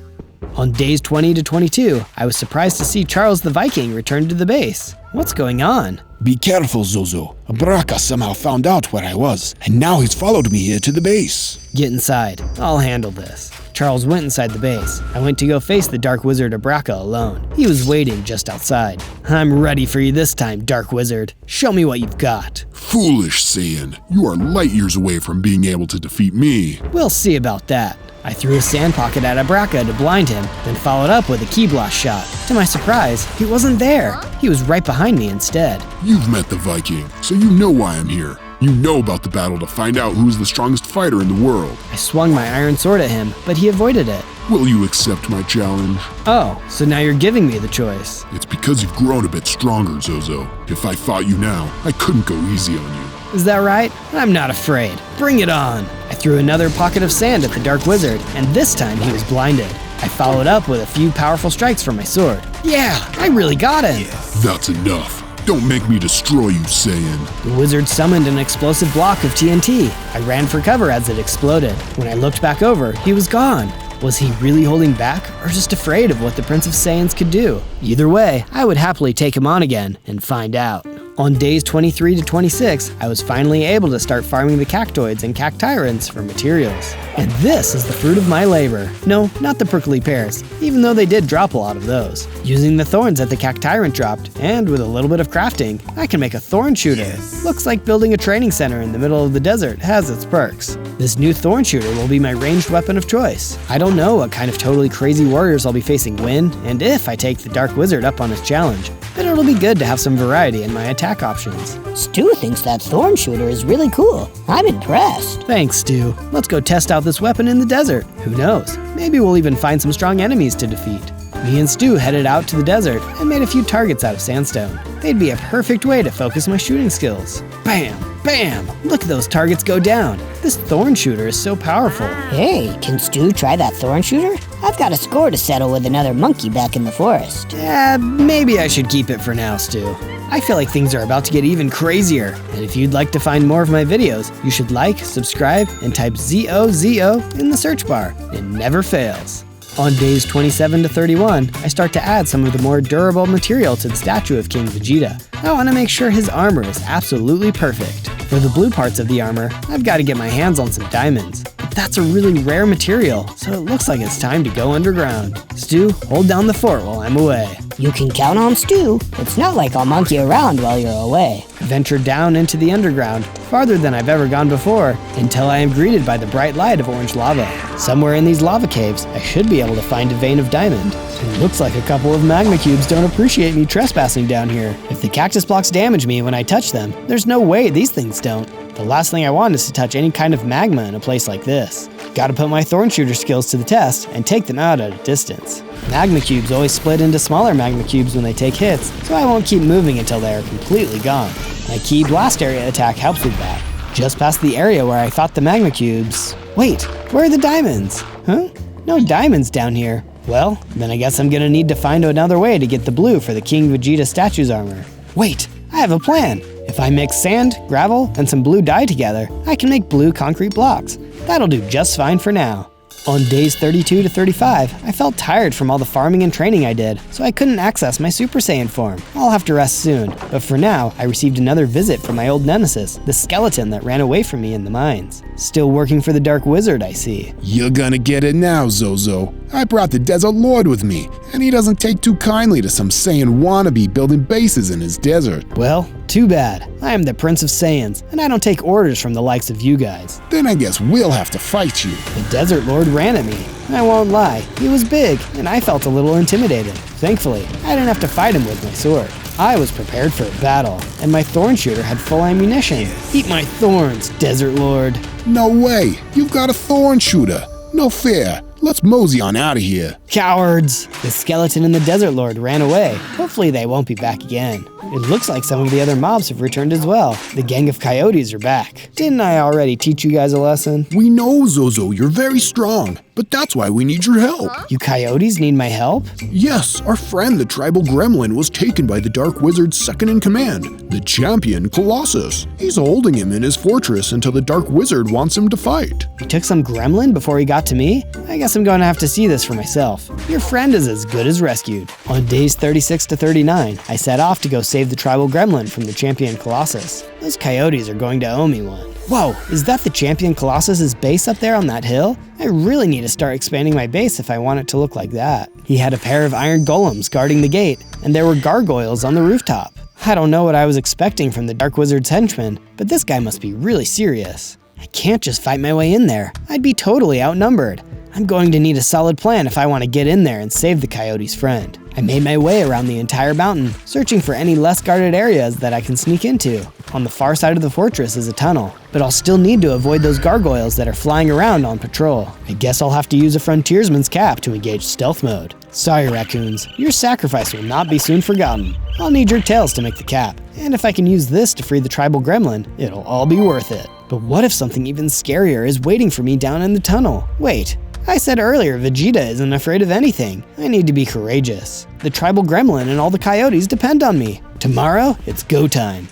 On days 20 to 22, I was surprised to see Charles the Viking return to the base. What's going on? Be careful, Zozo. Baraka somehow found out where I was, and now he's followed me here to the base. Get inside. I'll handle this. Charles went inside the base. I went to go face the Dark Wizard Baraka alone. He was waiting just outside. I'm ready for you this time, Dark Wizard. Show me what you've got. Foolish Saiyan, you are light years away from being able to defeat me. We'll see about that. I threw a sand pocket at Baraka to blind him, then followed up with a Ki Blast shot. To my surprise, he wasn't there. He was right behind me instead. You've met the Viking, so you know why I'm here. You know about the battle to find out who's the strongest fighter in the world. I swung my iron sword at him, but he avoided it. Will you accept my challenge? Oh, so now you're giving me the choice. It's because you've grown a bit stronger, Zozo. If I fought you now, I couldn't go easy on you. Is that right? I'm not afraid. Bring it on. I threw another pocket of sand at the Dark Wizard, and this time he was blinded. I followed up with a few powerful strikes from my sword. Yeah, I really got him. That's enough. Don't make me destroy you, Saiyan. The wizard summoned an explosive block of TNT. I ran for cover as it exploded. When I looked back over, he was gone. Was he really holding back, or just afraid of what the Prince of Saiyans could do? Either way, I would happily take him on again and find out. On days 23 to 26, I was finally able to start farming the cactoids and cactyrants for materials. And this is the fruit of my labor. No, not the prickly pears, even though they did drop a lot of those. Using the thorns that the cactyrant dropped, and with a little bit of crafting, I can make a thorn shooter. Looks like building a training center in the middle of the desert has its perks. This new thorn shooter will be my ranged weapon of choice. I don't know what kind of totally crazy warriors I'll be facing when, and if I take the Dark Wizard up on his challenge, but it'll be good to have some variety in my attack options. Stu thinks that thorn shooter is really cool. I'm impressed. Thanks, Stu. Let's go test out this weapon in the desert. Who knows? Maybe we'll even find some strong enemies to defeat. Me and Stu headed out to the desert and made a few targets out of sandstone. They'd be a perfect way to focus my shooting skills. Bam! Bam! Look at those targets go down. This thorn shooter is so powerful. Hey, can Stu try that thorn shooter? I've got a score to settle with another monkey back in the forest. Maybe I should keep it for now, Stu. I feel like things are about to get even crazier, and if you'd like to find more of my videos, you should like, subscribe, and type ZOZO in the search bar. It never fails. On days 27 to 31, I start to add some of the more durable material to the statue of King Vegeta. I want to make sure his armor is absolutely perfect. For the blue parts of the armor, I've got to get my hands on some diamonds. But that's a really rare material, so it looks like it's time to go underground. Stu, hold down the fort while I'm away. You can count on Stu. It's not like I'll monkey around while you're away. I venture down into the underground, farther than I've ever gone before, until I am greeted by the bright light of orange lava. Somewhere in these lava caves, I should be able to find a vein of diamond. It looks like a couple of magma cubes don't appreciate me trespassing down here. If the cactus blocks damage me when I touch them, there's no way these things don't. The last thing I want is to touch any kind of magma in a place like this. Gotta put my thorn shooter skills to the test and take them out at a distance. Magma cubes always split into smaller magma cubes when they take hits, so I won't keep moving until they are completely gone. My key blast area attack helps with that. Just past the area where I fought the magma cubes. Wait, where are the diamonds? Huh? No diamonds down here. Well, then I guess I'm gonna need to find another way to get the blue for the King Vegeta statue's armor. Wait, I have a plan. If I mix sand, gravel, and some blue dye together, I can make blue concrete blocks. That'll do just fine for now. On days 32 to 35, I felt tired from all the farming and training I did, so I couldn't access my Super Saiyan form. I'll have to rest soon, but for now, I received another visit from my old nemesis, the skeleton that ran away from me in the mines. Still working for the Dark Wizard, I see. You're gonna get it now, Zozo. I brought the Desert Lord with me, and he doesn't take too kindly to some Saiyan wannabe building bases in his desert. Well, too bad. I am the Prince of Saiyans, and I don't take orders from the likes of you guys. Then I guess we'll have to fight you. The Desert Lord ran at me. I won't lie, he was big, and I felt a little intimidated. Thankfully, I didn't have to fight him with my sword. I was prepared for a battle, and my thorn shooter had full ammunition. Eat my thorns, Desert Lord. No way! You've got a thorn shooter. No fair. Let's mosey on out of here. Cowards! The skeleton and the Desert Lord ran away. Hopefully they won't be back again. It looks like some of the other mobs have returned as well. The gang of coyotes are back. Didn't I already teach you guys a lesson? We know, Zozo, you're very strong, but that's why we need your help. You coyotes need my help? Yes, our friend the tribal gremlin was taken by the Dark Wizard's second in command, the champion Colossus. He's holding him in his fortress until the Dark Wizard wants him to fight. You took some gremlin before he got to me? I guess I'm going to have to see this for myself. Your friend is as good as rescued. On days 36 to 39, I set off to go save the tribal gremlin from the champion Colossus. Those coyotes are going to owe me one. Whoa, is that the champion Colossus's base up there on that hill? I really need to start expanding my base if I want it to look like that. He had a pair of iron golems guarding the gate, and there were gargoyles on the rooftop. I don't know what I was expecting from the Dark Wizard's henchmen, but this guy must be really serious. I can't just fight my way in there. I'd be totally outnumbered. I'm going to need a solid plan if I want to get in there and save the coyote's friend. I made my way around the entire mountain, searching for any less guarded areas that I can sneak into. On the far side of the fortress is a tunnel, but I'll still need to avoid those gargoyles that are flying around on patrol. I guess I'll have to use a frontiersman's cap to engage stealth mode. Sorry, raccoons, your sacrifice will not be soon forgotten. I'll need your tails to make the cap, and if I can use this to free the tribal gremlin, it'll all be worth it. But what if something even scarier is waiting for me down in the tunnel? Wait, I said earlier Vegeta isn't afraid of anything. I need to be courageous. The tribal gremlin and all the coyotes depend on me. Tomorrow, it's go time.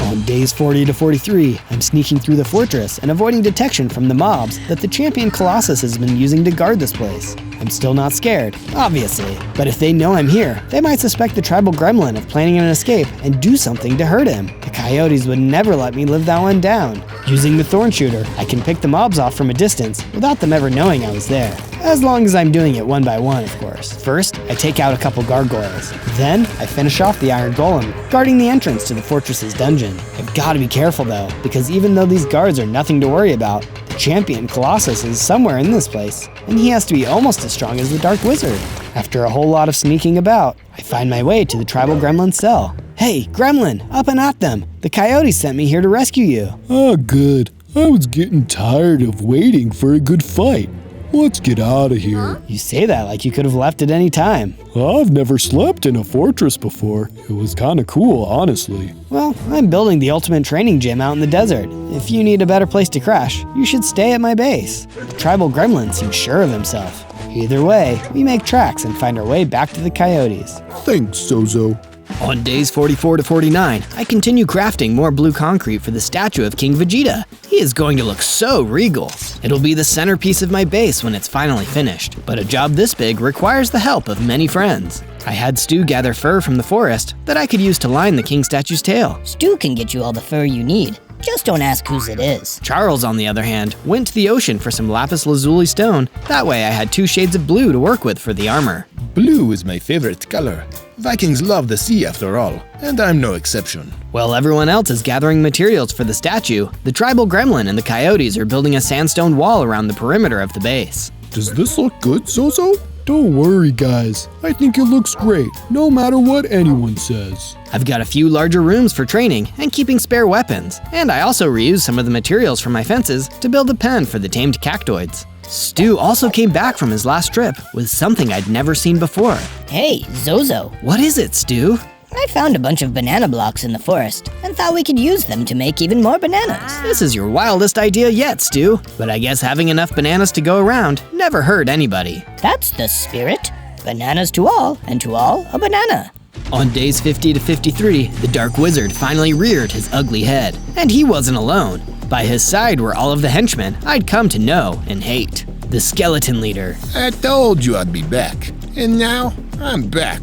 On days 40 to 43, I'm sneaking through the fortress and avoiding detection from the mobs that the champion Colossus has been using to guard this place. I'm still not scared, obviously. But if they know I'm here, they might suspect the tribal gremlin of planning an escape and do something to hurt him. The coyotes would never let me live that one down. Using the thorn shooter, I can pick the mobs off from a distance without them ever knowing I was there. As long as I'm doing it one by one, of course. First, I take out a couple gargoyles. Then, I finish off the iron golem, guarding the entrance to the fortress's dungeon. I've got to be careful though, because even though these guards are nothing to worry about, the champion Colossus is somewhere in this place, and he has to be almost as strong as the Dark Wizard. After a whole lot of sneaking about, I find my way to the tribal gremlin cell. Hey, gremlin, up and at them! The coyotes sent me here to rescue you. Ah, good. I was getting tired of waiting for a good fight. Let's get out of here. You say that like you could have left at any time. I've never slept in a fortress before. It was kinda cool, honestly. Well, I'm building the ultimate training gym out in the desert. If you need a better place to crash, you should stay at my base. The tribal gremlin seems sure of himself. Either way, we make tracks and find our way back to the coyotes. Thanks, Zozo. On days 44 to 49, I continue crafting more blue concrete for the statue of King Vegeta. He is going to look so regal. It'll be the centerpiece of my base when it's finally finished, but a job this big requires the help of many friends. I had Stu gather fur from the forest that I could use to line the king statue's tail. Stu can get you all the fur you need. Just don't ask whose it is. Charles, on the other hand, went to the ocean for some lapis lazuli stone. That way I had 2 shades of blue to work with for the armor. Blue is my favorite color. Vikings love the sea after all, and I'm no exception. While everyone else is gathering materials for the statue, the tribal gremlin and the coyotes are building a sandstone wall around the perimeter of the base. Does this look good, Zozo? Don't worry, guys. I think it looks great, no matter what anyone says. I've got a few larger rooms for training and keeping spare weapons, and I also reused some of the materials from my fences to build a pen for the tamed cactoids. Stu also came back from his last trip with something I'd never seen before. Hey, Zozo. What is it, Stu? I found a bunch of banana blocks in the forest and thought we could use them to make even more bananas. This is your wildest idea yet, Stu. But I guess having enough bananas to go around never hurt anybody. That's the spirit. Bananas to all, and to all a banana. On days 50 to 53, the Dark Wizard finally reared his ugly head. And he wasn't alone. By his side were all of the henchmen I'd come to know and hate. The skeleton leader. I told you I'd be back, and now I'm back.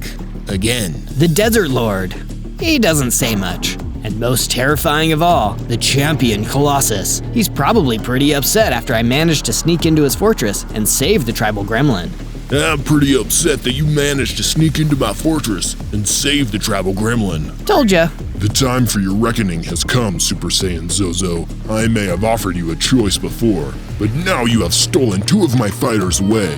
Again. The Desert Lord. He doesn't say much. And most terrifying of all, the champion Colossus. He's probably pretty upset after I managed to sneak into his fortress and save the tribal gremlin. I'm pretty upset that you managed to sneak into my fortress and save the tribal gremlin. Told ya. The time for your reckoning has come, Super Saiyan Zozo. I may have offered you a choice before, but now you have stolen 2 of my fighters away.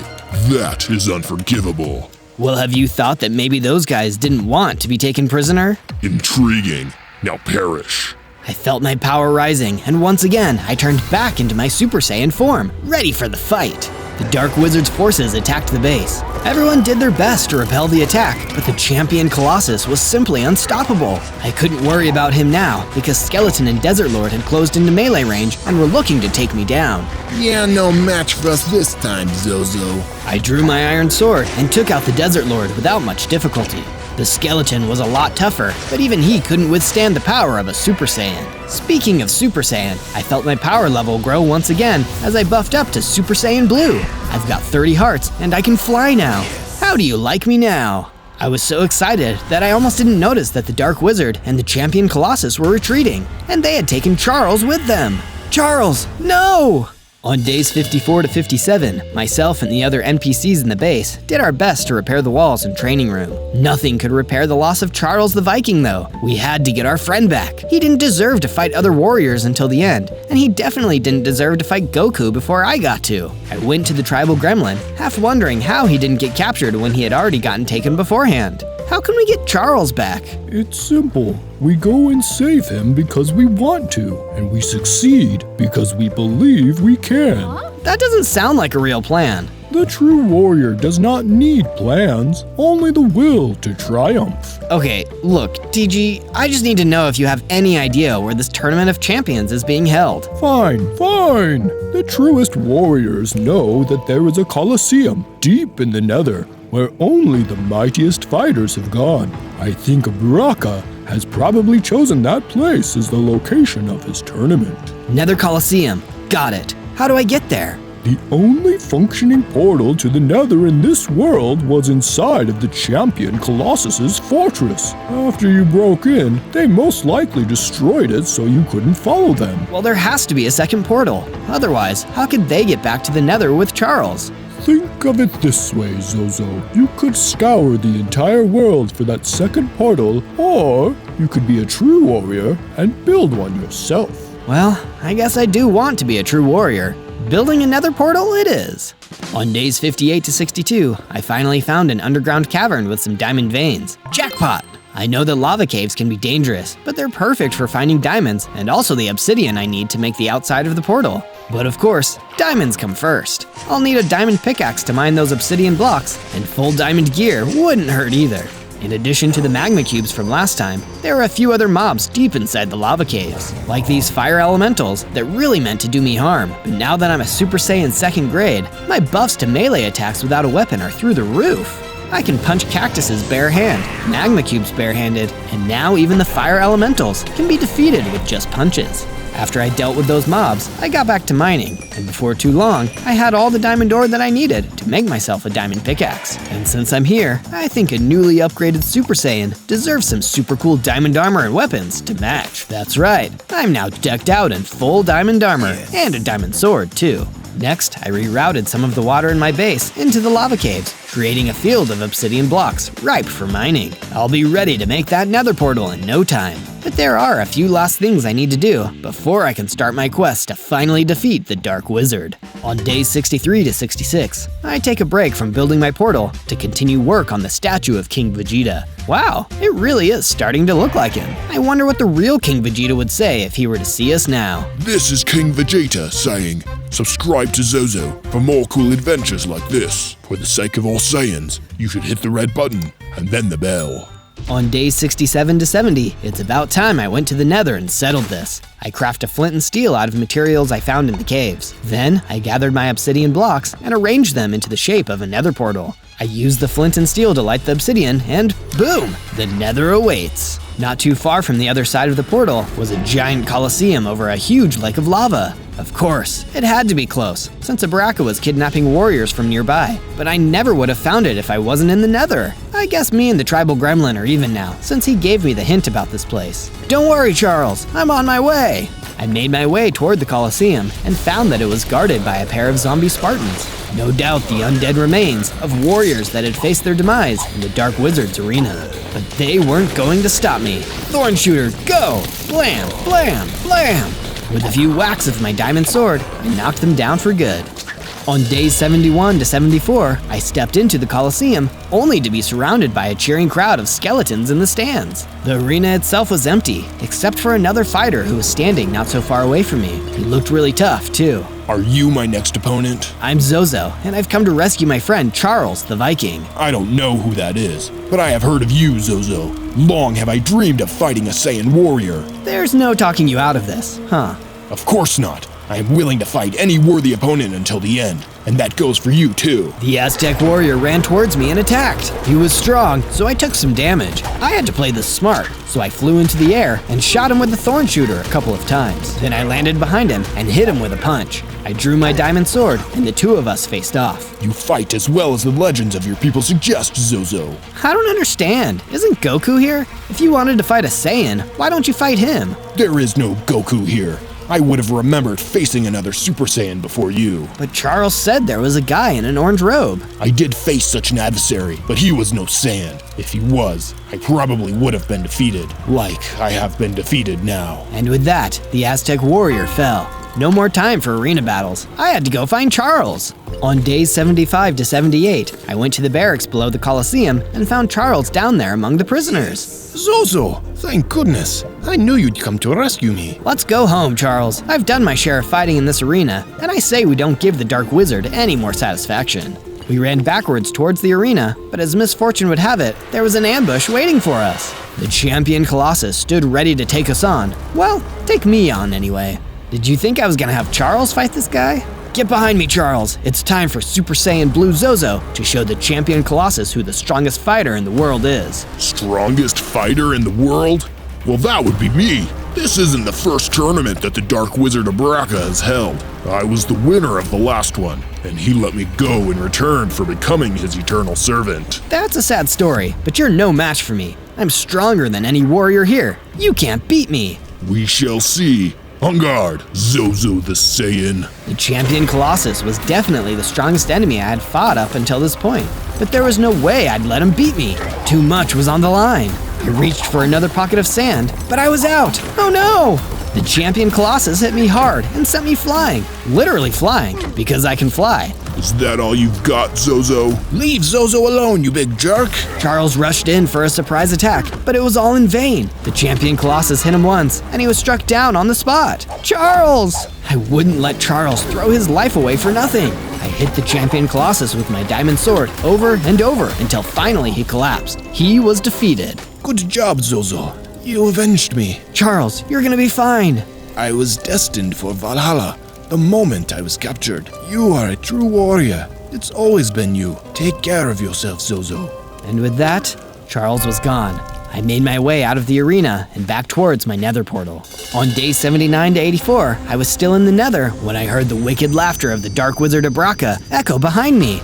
That is unforgivable. Well, have you thought that maybe those guys didn't want to be taken prisoner? Intriguing. Now perish. I felt my power rising, and once again, I turned back into my Super Saiyan form, ready for the fight. The Dark Wizard's forces attacked the base. Everyone did their best to repel the attack, but the champion Colossus was simply unstoppable. I couldn't worry about him now, because Skeleton and Desert Lord had closed into melee range and were looking to take me down. Yeah, no match for us this time, Zozo. I drew my iron sword and took out the Desert Lord without much difficulty. The skeleton was a lot tougher, but even he couldn't withstand the power of a Super Saiyan. Speaking of Super Saiyan, I felt my power level grow once again as I buffed up to Super Saiyan Blue. I've got 30 hearts and I can fly now. How do you like me now? I was so excited that I almost didn't notice that the Dark Wizard and the Champion Colossus were retreating, and they had taken Charles with them. Charles, no! On days 54 to 57, myself and the other NPCs in the base did our best to repair the walls and training room. Nothing could repair the loss of Charles the Viking though. We had to get our friend back. He didn't deserve to fight other warriors until the end, and he definitely didn't deserve to fight Goku before I got to. I went to the tribal gremlin, half wondering how he didn't get captured when he had already gotten taken beforehand. How can we get Charles back? It's simple. We go and save him because we want to, and we succeed because we believe we can. That doesn't sound like a real plan. The true warrior does not need plans, only the will to triumph. Okay, look, TG, I just need to know if you have any idea where this Tournament of Champions is being held. Fine. The truest warriors know that there is a Colosseum deep in the Nether, where only the mightiest fighters have gone. I think Baraka has probably chosen that place as the location of his tournament. Nether Colosseum. Got it. How do I get there? The only functioning portal to the Nether in this world was inside of the Champion Colossus's fortress. After you broke in, they most likely destroyed it so you couldn't follow them. Well, there has to be a second portal. Otherwise, how could they get back to the Nether with Charles? Think of it this way, Zozo. You could scour the entire world for that second portal, or you could be a true warrior and build one yourself. Well, I guess I do want to be a true warrior. Building another portal it is. On days 58 to 62, I finally found an underground cavern with some diamond veins. Jackpot! I know that lava caves can be dangerous, but they're perfect for finding diamonds and also the obsidian I need to make the outside of the portal. But of course, diamonds come first. I'll need a diamond pickaxe to mine those obsidian blocks, and full diamond gear wouldn't hurt either. In addition to the magma cubes from last time, there are a few other mobs deep inside the lava caves, like these fire elementals that really meant to do me harm. But now that I'm a Super Saiyan 2nd grade, my buffs to melee attacks without a weapon are through the roof. I can punch cactuses bare hand, magma cubes barehanded, and now even the fire elementals can be defeated with just punches. After I dealt with those mobs, I got back to mining, and before too long, I had all the diamond ore that I needed to make myself a diamond pickaxe. And since I'm here, I think a newly upgraded Super Saiyan deserves some super cool diamond armor and weapons to match. That's right, I'm now decked out in full diamond armor, and a diamond sword too. Next, I rerouted some of the water in my base into the lava caves, creating a field of obsidian blocks ripe for mining. I'll be ready to make that nether portal in no time. But there are a few last things I need to do before I can start my quest to finally defeat the Dark Wizard. On days 63 to 66, I take a break from building my portal to continue work on the statue of King Vegeta. Wow, it really is starting to look like him. I wonder what the real King Vegeta would say if he were to see us now. This is King Vegeta saying, subscribe to Zozo for more cool adventures like this. For the sake of all Saiyans, you should hit the red button and then the bell. On days 67 to 70, it's about time I went to the Nether and settled this. I craft a flint and steel out of materials I found in the caves. Then, I gathered my obsidian blocks and arranged them into the shape of a nether portal. I used the flint and steel to light the obsidian, and boom! The Nether awaits. Not too far from the other side of the portal was a giant coliseum over a huge lake of lava. Of course, it had to be close, since a Baraka was kidnapping warriors from nearby. But I never would have found it if I wasn't in the Nether. I guess me and the tribal gremlin are even now, since he gave me the hint about this place. Don't worry, Charles, I'm on my way. I made my way toward the Colosseum and found that it was guarded by a pair of zombie Spartans. No doubt the undead remains of warriors that had faced their demise in the Dark Wizard's arena. But they weren't going to stop me. Thorn Shooter, go! Blam, blam, blam! With a few whacks of my diamond sword, I knocked them down for good. On days 71 to 74, I stepped into the Colosseum, only to be surrounded by a cheering crowd of skeletons in the stands. The arena itself was empty, except for another fighter who was standing not so far away from me. He looked really tough, too. Are you my next opponent? I'm Zozo, and I've come to rescue my friend Charles the Viking. I don't know who that is, but I have heard of you, Zozo. Long have I dreamed of fighting a Saiyan warrior. There's no talking you out of this, huh? Of course not. I am willing to fight any worthy opponent until the end, and that goes for you too. The Aztec warrior ran towards me and attacked. He was strong, so I took some damage. I had to play this smart, so I flew into the air and shot him with the thorn shooter a couple of times. Then I landed behind him and hit him with a punch. I drew my diamond sword, and the two of us faced off. You fight as well as the legends of your people suggest, Zozo. I don't understand. Isn't Goku here? If you wanted to fight a Saiyan, why don't you fight him? There is no Goku here. I would have remembered facing another Super Saiyan before you. But Charles said there was a guy in an orange robe. I did face such an adversary, but he was no Saiyan. If he was, I probably would have been defeated, like I have been defeated now. And with that, the Aztec warrior fell. No more time for arena battles. I had to go find Charles. On days 75 to 78, I went to the barracks below the Colosseum and found Charles down there among the prisoners. Zozo, thank goodness. I knew you'd come to rescue me. Let's go home, Charles. I've done my share of fighting in this arena, and I say we don't give the Dark Wizard any more satisfaction. We ran backwards towards the arena, but as misfortune would have it, there was an ambush waiting for us. The Champion Colossus stood ready to take us on. Well, take me on anyway. Did you think I was gonna have Charles fight this guy? Get behind me, Charles. It's time for Super Saiyan Blue Zozo to show the Champion Colossus who the strongest fighter in the world is. Strongest fighter in the world? Well, that would be me. This isn't the first tournament that the Dark Wizard Abraka has held. I was the winner of the last one, and he let me go in return for becoming his eternal servant. That's a sad story, but you're no match for me. I'm stronger than any warrior here. You can't beat me. We shall see. On guard, Zozo the Saiyan. The champion Colossus was definitely the strongest enemy I had fought up until this point, but there was no way I'd let him beat me. Too much was on the line. I reached for another pocket of sand, but I was out. Oh no! The champion Colossus hit me hard and sent me flying. Literally flying, because I can fly. Is that all you've got, Zozo? Leave Zozo alone, you big jerk! Charles rushed in for a surprise attack, but it was all in vain. The champion Colossus hit him once, and he was struck down on the spot. Charles! I wouldn't let Charles throw his life away for nothing. I hit the champion Colossus with my diamond sword over and over until finally he collapsed. He was defeated. Good job, Zozo. You avenged me. Charles, you're gonna be fine. I was destined for Valhalla the moment I was captured. You are a true warrior. It's always been you. Take care of yourself, Zozo. And with that, Charles was gone. I made my way out of the arena and back towards my nether portal. On day 79 to 84, I was still in the nether when I heard the wicked laughter of the Dark Wizard Abraka echo behind me.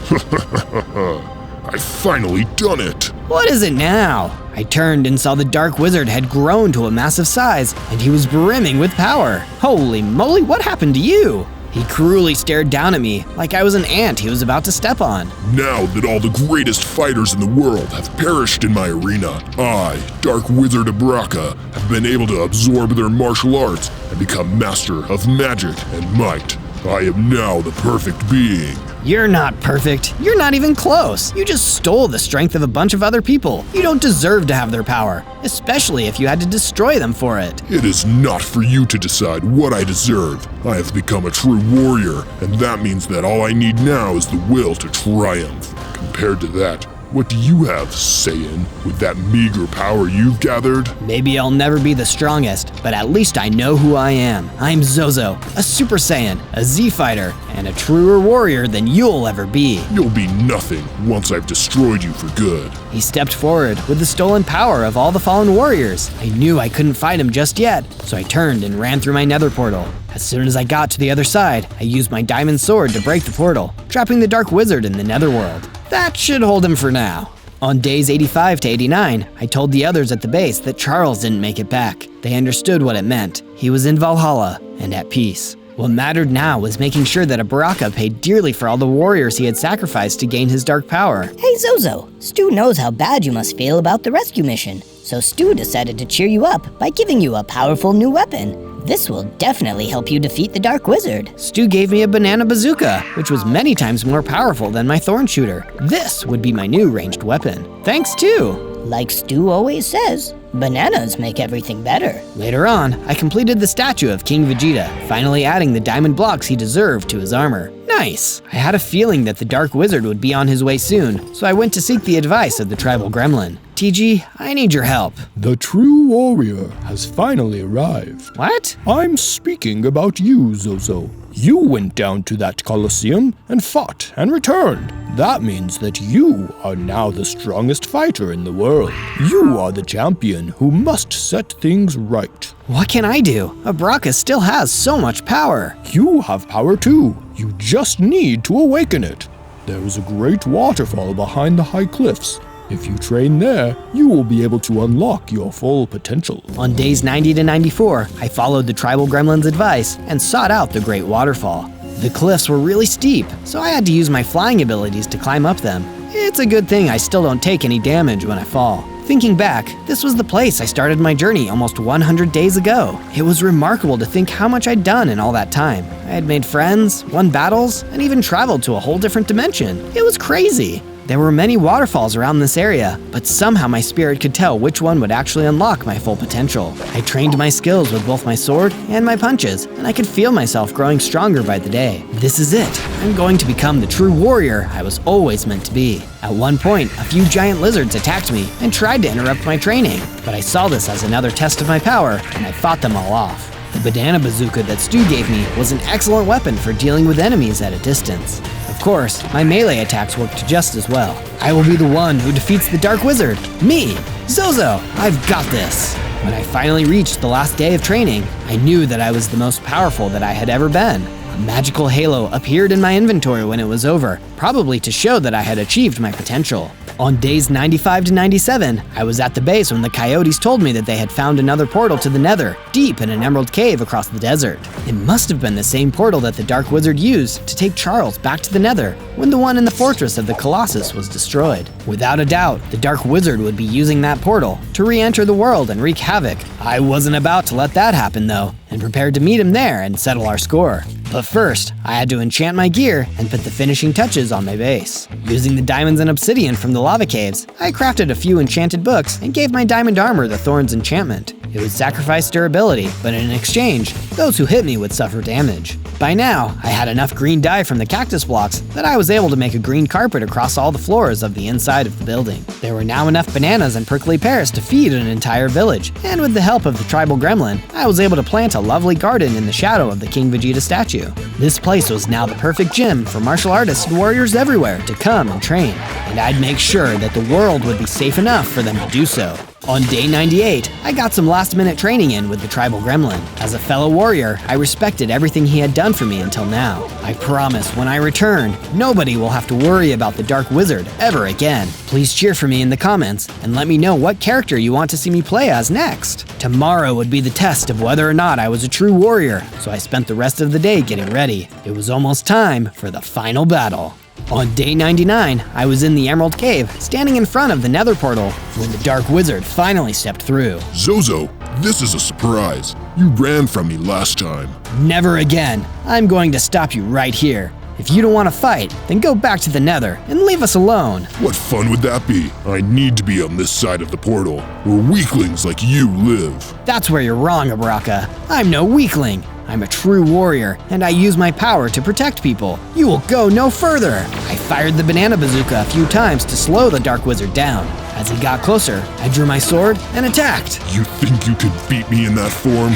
I've finally done it. What is it now? I turned and saw the Dark Wizard had grown to a massive size, and he was brimming with power. Holy moly, what happened to you? He cruelly stared down at me like I was an ant he was about to step on. Now that all the greatest fighters in the world have perished in my arena, I, Dark Wizard Abraka, have been able to absorb their martial arts and become master of magic and might. I am now the perfect being. You're not perfect. You're not even close. You just stole the strength of a bunch of other people. You don't deserve to have their power, especially if you had to destroy them for it. It is not for you to decide what I deserve. I have become a true warrior, and that means that all I need now is the will to triumph. Compared to that, what do you have, Saiyan, with that meager power you've gathered? Maybe I'll never be the strongest, but at least I know who I am. I'm Zozo, a Super Saiyan, a Z-Fighter, and a truer warrior than you'll ever be. You'll be nothing once I've destroyed you for good. He stepped forward with the stolen power of all the fallen warriors. I knew I couldn't fight him just yet, so I turned and ran through my nether portal. As soon as I got to the other side, I used my diamond sword to break the portal, trapping the Dark Wizard in the netherworld. That should hold him for now. On days 85 to 89, I told the others at the base that Charles didn't make it back. They understood what it meant. He was in Valhalla and at peace. What mattered now was making sure that Abraka paid dearly for all the warriors he had sacrificed to gain his dark power. Hey Zozo, Stu knows how bad you must feel about the rescue mission, so Stu decided to cheer you up by giving you a powerful new weapon. This will definitely help you defeat the Dark Wizard. Stu gave me a banana bazooka, which was many times more powerful than my thorn shooter. This would be my new ranged weapon. Thanks, Stu. Like Stu always says, bananas make everything better. Later on, I completed the statue of King Vegeta, finally adding the diamond blocks he deserved to his armor. Nice! I had a feeling that the Dark Wizard would be on his way soon, so I went to seek the advice of the tribal gremlin. TG, I need your help. The true warrior has finally arrived. What? I'm speaking about you, Zozo. You went down to that Colosseum and fought and returned. That means that you are now the strongest fighter in the world. You are the champion who must set things right. What can I do? Abraka still has so much power. You have power too. You just need to awaken it. There is a great waterfall behind the high cliffs. If you train there, you will be able to unlock your full potential. On days 90 to 94, I followed the tribal gremlin's advice and sought out the great waterfall. The cliffs were really steep, so I had to use my flying abilities to climb up them. It's a good thing I still don't take any damage when I fall. Thinking back, this was the place I started my journey almost 100 days ago. It was remarkable to think how much I'd done in all that time. I had made friends, won battles, and even traveled to a whole different dimension. It was crazy. There were many waterfalls around this area, but somehow my spirit could tell which one would actually unlock my full potential. I trained my skills with both my sword and my punches, and I could feel myself growing stronger by the day. This is it. I'm going to become the true warrior I was always meant to be. At one point, a few giant lizards attacked me and tried to interrupt my training, but I saw this as another test of my power, and I fought them all off. The banana bazooka that Stu gave me was an excellent weapon for dealing with enemies at a distance. Of course, my melee attacks worked just as well. I will be the one who defeats the Dark Wizard. Me, Zozo, I've got this. When I finally reached the last day of training, I knew that I was the most powerful that I had ever been. A magical halo appeared in my inventory when it was over, probably to show that I had achieved my potential. On days 95 to 97, I was at the base when the coyotes told me that they had found another portal to the Nether, deep in an emerald cave across the desert. It must have been the same portal that the Dark Wizard used to take Charles back to the Nether when the one in the fortress of the Colossus was destroyed. Without a doubt, the Dark Wizard would be using that portal to re-enter the world and wreak havoc. I wasn't about to let that happen though, and prepared to meet him there and settle our score. But first, I had to enchant my gear and put the finishing touches on my base. Using the diamonds and obsidian from the lava caves, I crafted a few enchanted books and gave my diamond armor the Thorns enchantment. It would sacrifice durability, but in exchange, those who hit me would suffer damage. By now, I had enough green dye from the cactus blocks that I was able to make a green carpet across all the floors of the inside of the building. There were now enough bananas and prickly pears to feed an entire village, and with the help of the tribal gremlin, I was able to plant a lovely garden in the shadow of the King Vegeta statue. This place was now the perfect gym for martial artists and warriors everywhere to come and train, and I'd make sure that the world would be safe enough for them to do so. On day 98, I got some last-minute training in with the tribal gremlin. As a fellow warrior, I respected everything he had done for me until now. I promise when I return, nobody will have to worry about the Dark Wizard ever again. Please cheer for me in the comments and let me know what character you want to see me play as next. Tomorrow would be the test of whether or not I was a true warrior, so I spent the rest of the day getting ready. It was almost time for the final battle. On day 99, I was in the Emerald Cave, standing in front of the Nether portal, when the Dark Wizard finally stepped through. Zozo, this is a surprise. You ran from me last time. Never again. I'm going to stop you right here. If you don't want to fight, then go back to the Nether and leave us alone. What fun would that be? I need to be on this side of the portal, where weaklings like you live. That's where you're wrong, Abraka. I'm no weakling. I'm a true warrior, and I use my power to protect people. You will go no further. I fired the banana bazooka a few times to slow the Dark Wizard down. As he got closer, I drew my sword and attacked. You think you could beat me in that form?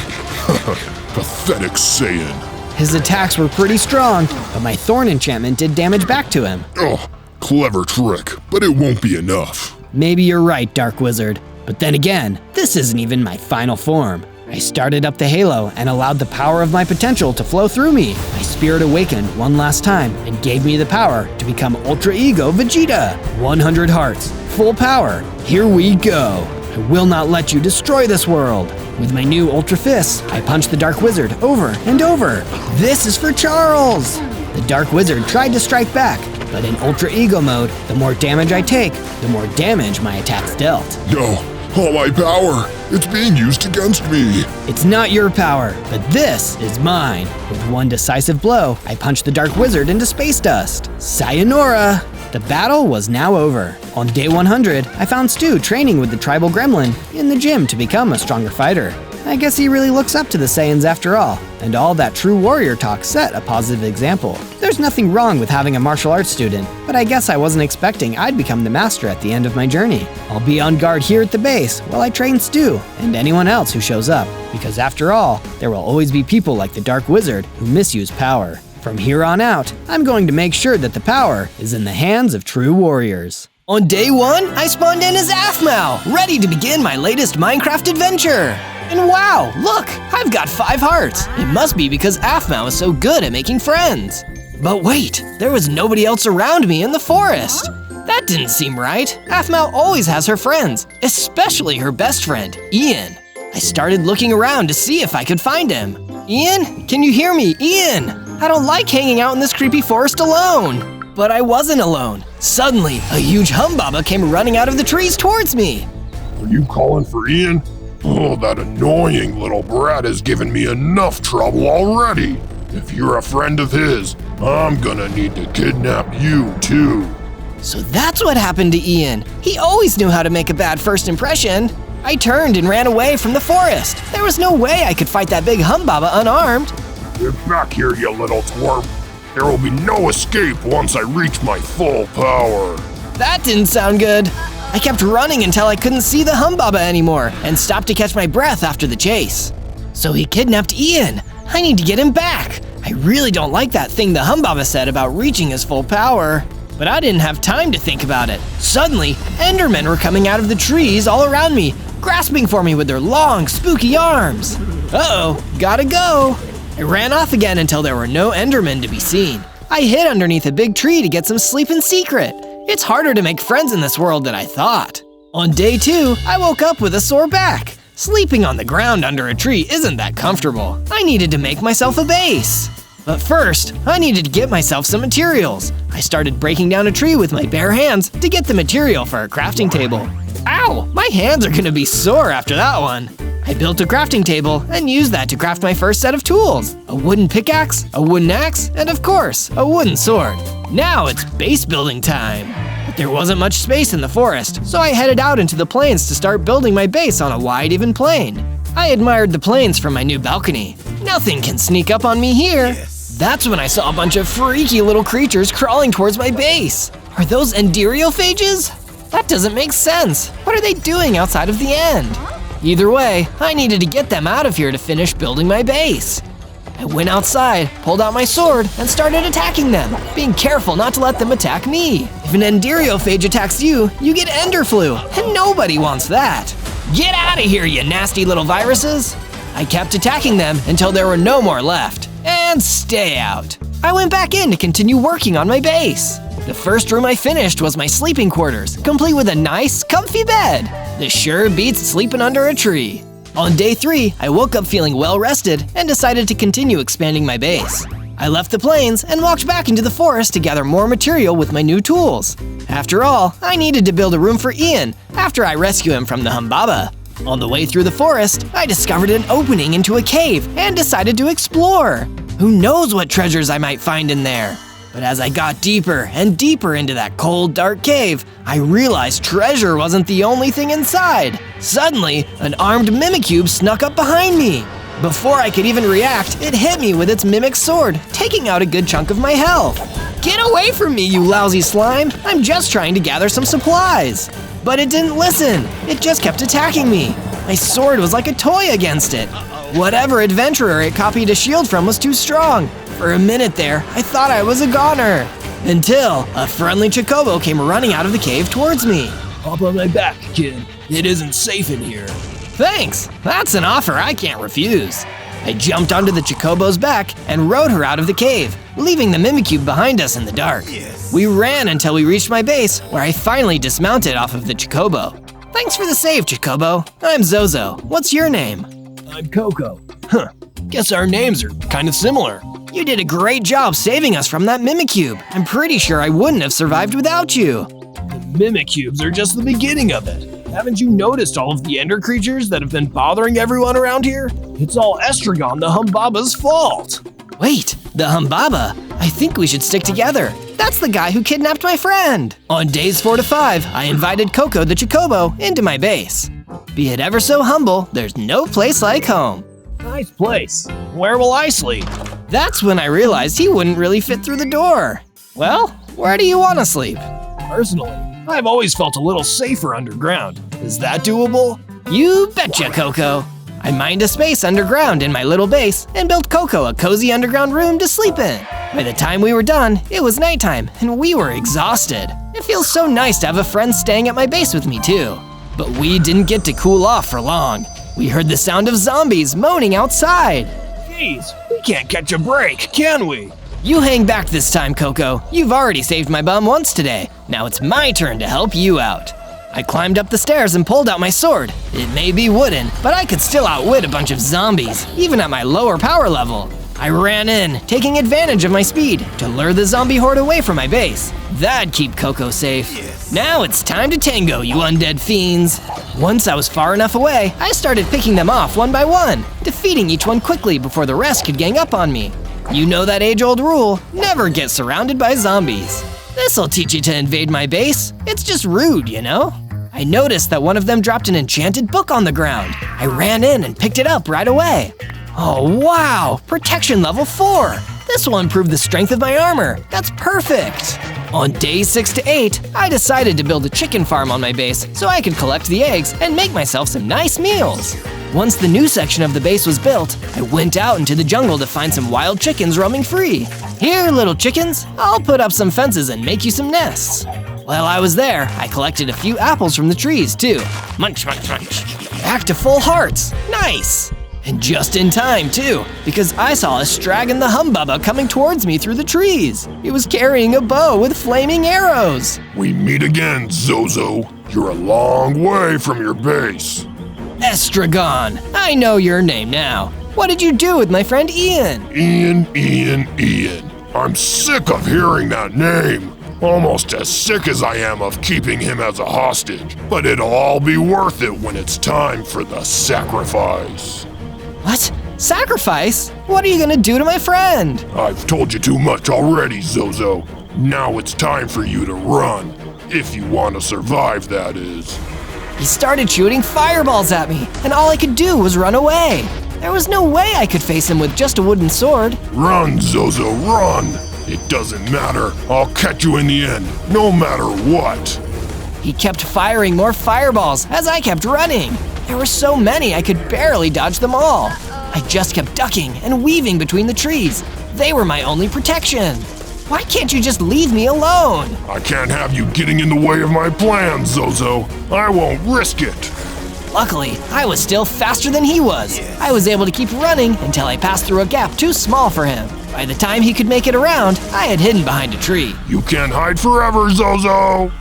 Pathetic Saiyan. His attacks were pretty strong, but my thorn enchantment did damage back to him. Oh, clever trick, but it won't be enough. Maybe you're right, Dark Wizard. But then again, this isn't even my final form. I started up the halo and allowed the power of my potential to flow through me. My spirit awakened one last time and gave me the power to become Ultra Ego Vegeta. 100 hearts, full power, here we go. I will not let you destroy this world. With my new Ultra Fists, I punched the Dark Wizard over and over. This is for Charles! The Dark Wizard tried to strike back, but in Ultra Ego mode, the more damage I take, the more damage my attacks dealt. No. All my power! It's being used against me! It's not your power, but this is mine. With one decisive blow, I punched the Dark Wizard into space dust. Sayonara! The battle was now over. On day 100, I found Stu training with the tribal gremlin in the gym to become a stronger fighter. I guess he really looks up to the Saiyans after all, and all that true warrior talk set a positive example. There's nothing wrong with having a martial arts student, but I guess I wasn't expecting I'd become the master at the end of my journey. I'll be on guard here at the base while I train Stu and anyone else who shows up, because after all, there will always be people like the Dark Wizard who misuse power. From here on out, I'm going to make sure that the power is in the hands of true warriors. On day 1, I spawned in as APHMAU, ready to begin my latest Minecraft adventure. And wow, look, I've got 5 hearts. It must be because APHMAU is so good at making friends. But wait, there was nobody else around me in the forest. That didn't seem right. APHMAU always has her friends, especially her best friend, Ian. I started looking around to see if I could find him. Ian, can you hear me? Ian! I don't like hanging out in this creepy forest alone. But I wasn't alone. Suddenly, a huge humbaba came running out of the trees towards me. Are you calling for Ian? Oh, that annoying little brat has given me enough trouble already. If you're a friend of his, I'm gonna need to kidnap you too. So that's what happened to Ian. He always knew how to make a bad first impression. I turned and ran away from the forest. There was no way I could fight that big humbaba unarmed. Get back here, you little twerp. There will be no escape once I reach my full power. That didn't sound good. I kept running until I couldn't see the humbaba anymore and stopped to catch my breath after the chase. So he kidnapped Ian. I need to get him back. I really don't like that thing the humbaba said about reaching his full power. But I didn't have time to think about it. Suddenly, Endermen were coming out of the trees all around me, grasping for me with their long, spooky arms. Uh-oh, gotta go. I ran off again until there were no Endermen to be seen. I hid underneath a big tree to get some sleep in secret. It's harder to make friends in this world than I thought. On day 2, I woke up with a sore back. Sleeping on the ground under a tree isn't that comfortable. I needed to make myself a base. But first, I needed to get myself some materials. I started breaking down a tree with my bare hands to get the material for a crafting table. Ow! My hands are gonna be sore after that one. I built a crafting table and used that to craft my first set of tools. A wooden pickaxe, a wooden axe, and of course, a wooden sword. Now it's base building time. But there wasn't much space in the forest, so I headed out into the plains to start building my base on a wide, even plain. I admired the plains from my new balcony. Nothing can sneak up on me here. That's when I saw a bunch of freaky little creatures crawling towards my base. Are those enderiophage? That doesn't make sense. What are they doing outside of the end? Either way, I needed to get them out of here to finish building my base. I went outside, pulled out my sword, and started attacking them, being careful not to let them attack me. If an enderiophage attacks you, you get ender flu, and nobody wants that. Get out of here, you nasty little viruses! I kept attacking them until there were no more left. And stay out. I went back in to continue working on my base. The first room I finished was my sleeping quarters, complete with a nice, comfy bed. This sure beats sleeping under a tree. On day 3, I woke up feeling well rested and decided to continue expanding my base. I left the plains and walked back into the forest to gather more material with my new tools. After all, I needed to build a room for Ian after I rescue him from the Humbaba. On the way through the forest, I discovered an opening into a cave and decided to explore. Who knows what treasures I might find in there? But as I got deeper and deeper into that cold, dark cave, I realized treasure wasn't the only thing inside. Suddenly, an armed Mimikyu snuck up behind me. Before I could even react, it hit me with its mimic sword, taking out a good chunk of my health. Get away from me, you lousy slime! I'm just trying to gather some supplies. But it didn't listen. It just kept attacking me. My sword was like a toy against it. Whatever adventurer it copied a shield from was too strong. For a minute there, I thought I was a goner. Until a friendly Chocobo came running out of the cave towards me. Hop on my back, kid. It isn't safe in here. Thanks, that's an offer I can't refuse. I jumped onto the Chocobo's back and rode her out of the cave, leaving the Mimikyu behind us in the dark. We ran until we reached my base, where I finally dismounted off of the Chocobo. Thanks for the save, Chocobo. I'm Zozo. What's your name? I'm Coco. Huh, guess our names are kind of similar. You did a great job saving us from that Mimikyu. I'm pretty sure I wouldn't have survived without you. The Mimikyubes are just the beginning of it. Haven't you noticed all of the ender creatures that have been bothering everyone around here? It's all Estragon the Humbaba's fault. Wait, the Humbaba? I think we should stick together. That's the guy who kidnapped my friend. On days 4 to 5, I invited Coco the Chocobo into my base. Be it ever so humble, there's no place like home. Nice place. Where will I sleep? That's when I realized he wouldn't really fit through the door. Well, where do you want to sleep? Personally, I've always felt a little safer underground. Is that doable? You betcha, Coco. I mined a space underground in my little base and built Coco a cozy underground room to sleep in. By the time we were done, it was nighttime and we were exhausted. It feels so nice to have a friend staying at my base with me too. But we didn't get to cool off for long. We heard the sound of zombies moaning outside. Jeez, we can't catch a break, can we? You hang back this time, Coco. You've already saved my bum once today. Now it's my turn to help you out. I climbed up the stairs and pulled out my sword. It may be wooden, but I could still outwit a bunch of zombies, even at my lower power level. I ran in, taking advantage of my speed to lure the zombie horde away from my base. That'd keep Coco safe. Yes. Now it's time to tango, you undead fiends. Once I was far enough away, I started picking them off one by one, defeating each one quickly before the rest could gang up on me. You know that age-old rule, never get surrounded by zombies. This'll teach you to invade my base. It's just rude, you know? I noticed that one of them dropped an enchanted book on the ground. I ran in and picked it up right away. Oh wow, protection level 4. This will improve the strength of my armor. That's perfect. On days 6 to 8, I decided to build a chicken farm on my base so I could collect the eggs and make myself some nice meals. Once the new section of the base was built, I went out into the jungle to find some wild chickens roaming free. Here, little chickens, I'll put up some fences and make you some nests. While I was there, I collected a few apples from the trees, too. Munch, munch, munch. Back to full hearts. Nice. And just in time, too, because I saw a Stragon the Humbubba coming towards me through the trees. He was carrying a bow with flaming arrows. We meet again, Zozo. You're a long way from your base. Estragon, I know your name now. What did you do with my friend Ian? Ian. I'm sick of hearing that name. Almost as sick as I am of keeping him as a hostage. But it'll all be worth it when it's time for the sacrifice. What? Sacrifice? What are you gonna do to my friend? I've told you too much already, Zozo. Now it's time for you to run. If you want to survive, that is. He started shooting fireballs at me, and all I could do was run away. There was no way I could face him with just a wooden sword. Run, Zozo, run! It doesn't matter. I'll catch you in the end, no matter what. He kept firing more fireballs as I kept running. There were so many I could barely dodge them all. I just kept ducking and weaving between the trees. They were my only protection. Why can't you just leave me alone? I can't have you getting in the way of my plans, Zozo. I won't risk it. Luckily, I was still faster than he was. I was able to keep running until I passed through a gap too small for him. By the time he could make it around, I had hidden behind a tree. You can't hide forever, Zozo.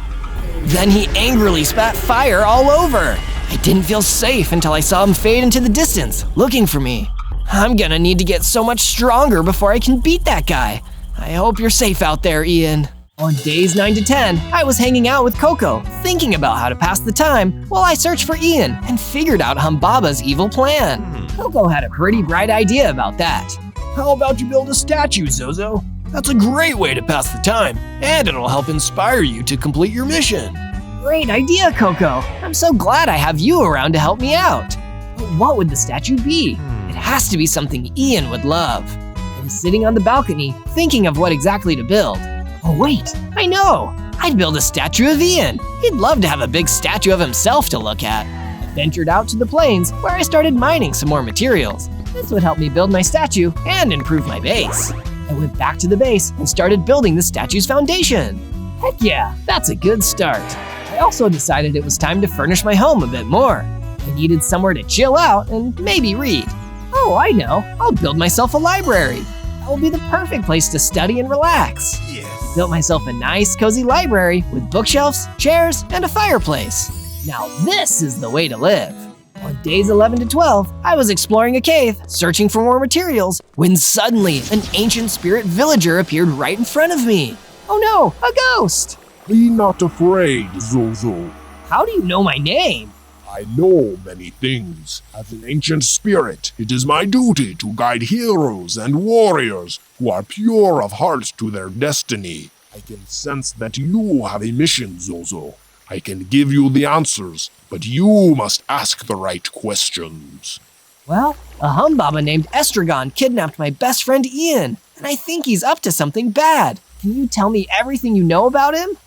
Then he angrily spat fire all over. I didn't feel safe until I saw him fade into the distance, looking for me. I'm gonna need to get so much stronger before I can beat that guy. I hope you're safe out there, Ian. On days 9 to 10, I was hanging out with Coco, thinking about how to pass the time while I searched for Ian and figured out Humbaba's evil plan. Coco had a pretty bright idea about that. How about you build a statue, Zozo? That's a great way to pass the time, and it'll help inspire you to complete your mission. Great idea, Coco. I'm so glad I have you around to help me out. But what would the statue be? It has to be something Ian would love. I was sitting on the balcony, thinking of what exactly to build. Oh wait, I know! I'd build a statue of Ian. He'd love to have a big statue of himself to look at. I ventured out to the plains, where I started mining some more materials. This would help me build my statue and improve my base. I went back to the base and started building the statue's foundation. Heck yeah, that's a good start. I also decided it was time to furnish my home a bit more. I needed somewhere to chill out and maybe read. Oh, I know, I'll build myself a library. That will be the perfect place to study and relax. I built myself a nice, cozy library with bookshelves, chairs, and a fireplace. Now this is the way to live. On days 11 to 12, I was exploring a cave, searching for more materials, when suddenly an ancient spirit villager appeared right in front of me. Oh no, a ghost! Be not afraid, Zozo. How do you know my name? I know many things. As an ancient spirit, it is my duty to guide heroes and warriors who are pure of heart to their destiny. I can sense that you have a mission, Zozo. I can give you the answers, but you must ask the right questions. Well, a Humbaba named Estragon kidnapped my best friend Ian, and I think he's up to something bad. Can you tell me everything you know about him?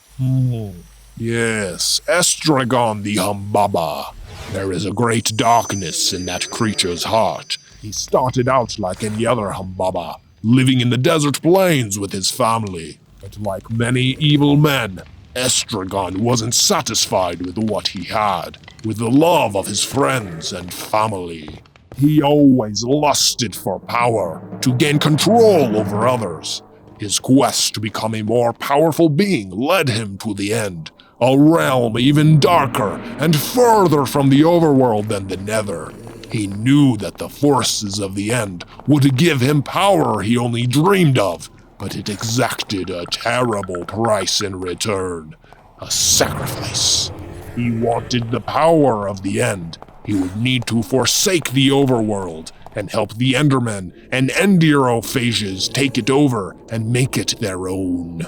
Yes, Estragon the Humbaba. There is a great darkness in that creature's heart. He started out like any other Humbaba, living in the desert plains with his family. But like many evil men, Estragon wasn't satisfied with what he had, with the love of his friends and family. He always lusted for power, to gain control over others. His quest to become a more powerful being led him to the end, a realm even darker and further from the overworld than the Nether. He knew that the forces of the end would give him power he only dreamed of, but it exacted a terrible price in return, a sacrifice. He wanted the power of the end. He would need to forsake the overworld and help the Endermen and Enderophages take it over and make it their own.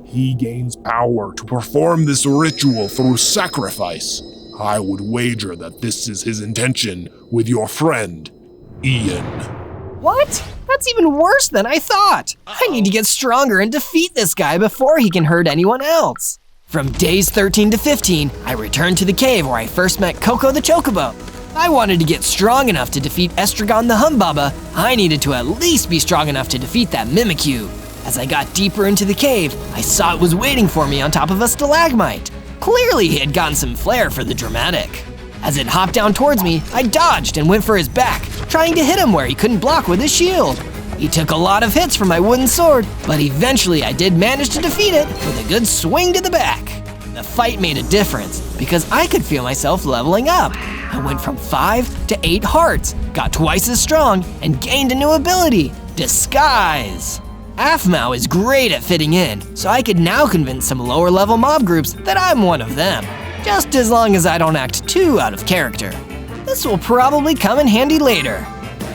He gains power to perform this ritual through sacrifice. I would wager that this is his intention with your friend, Ian. What? That's even worse than I thought. I need to get stronger and defeat this guy before he can hurt anyone else. From days 13 to 15, I returned to the cave where I first met Coco the Chocobo. I wanted to get strong enough to defeat Estragon the Humbaba. I needed to at least be strong enough to defeat that Mimikyu. As I got deeper into the cave, I saw it was waiting for me on top of a stalagmite. Clearly, he had gotten some flair for the dramatic. As it hopped down towards me, I dodged and went for his back, trying to hit him where he couldn't block with his shield. He took a lot of hits from my wooden sword, but eventually I did manage to defeat it with a good swing to the back. The fight made a difference because I could feel myself leveling up. I went from 5 to 8 hearts, got twice as strong, and gained a new ability, Disguise. APHMAU is great at fitting in, so I could now convince some lower level mob groups that I'm one of them, just as long as I don't act too out of character. This will probably come in handy later.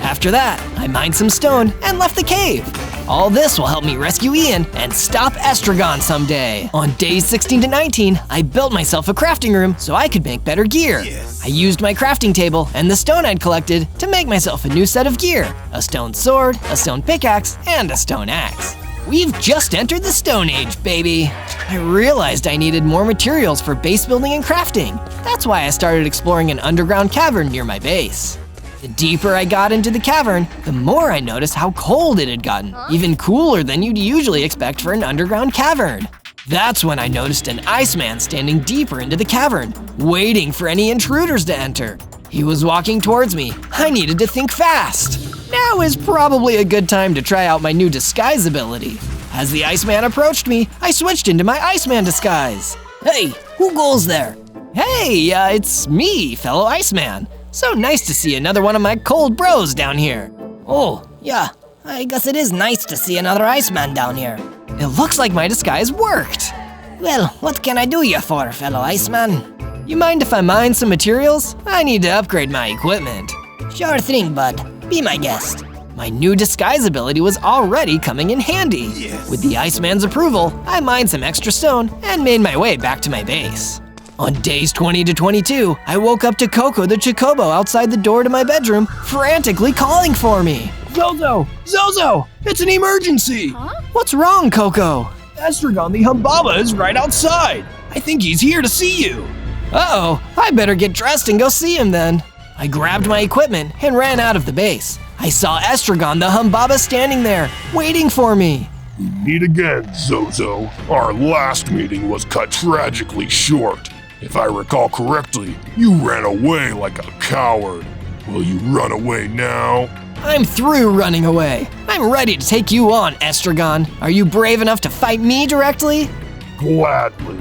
After that, I mined some stone and left the cave. All this will help me rescue Ian and stop Estragon someday. On days 16 to 19, I built myself a crafting room so I could make better gear. I used my crafting table and the stone I'd collected to make myself a new set of gear, a stone sword, a stone pickaxe, and a stone axe. We've just entered the Stone Age, baby. I realized I needed more materials for base building and crafting. That's why I started exploring an underground cavern near my base. The deeper I got into the cavern, the more I noticed how cold it had gotten, even cooler than you'd usually expect for an underground cavern. That's when I noticed an Iceman standing deeper into the cavern, waiting for any intruders to enter. He was walking towards me. I needed to think fast. Now is probably a good time to try out my new disguise ability. As the Iceman approached me, I switched into my Iceman disguise. Hey, who goes there? Hey, it's me, fellow Iceman. So nice to see another one of my cold bros down here. Oh, yeah, I guess it is nice to see another Iceman down here. It looks like my disguise worked. Well, what can I do you for, fellow Iceman? You mind if I mine some materials? I need to upgrade my equipment. Sure thing, bud. Be my guest. My new disguise ability was already coming in handy. Yes. With the Iceman's approval, I mined some extra stone and made my way back to my base. On days 20 to 22, I woke up to Coco the Chocobo outside the door to my bedroom, frantically calling for me. Zozo! Zozo! It's an emergency! Huh? What's wrong, Coco? Estragon the Humbaba is right outside. I think he's here to see you. Uh-oh, I better get dressed and go see him then. I grabbed my equipment and ran out of the base. I saw Estragon the Humbaba standing there, waiting for me. We meet again, Zozo. Our last meeting was cut tragically short. If I recall correctly, you ran away like a coward. Will you run away now? I'm through running away. I'm ready to take you on, Estragon. Are you brave enough to fight me directly? Gladly.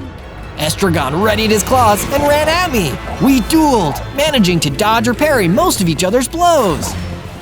Estragon readied his claws and ran at me. We dueled, managing to dodge or parry most of each other's blows.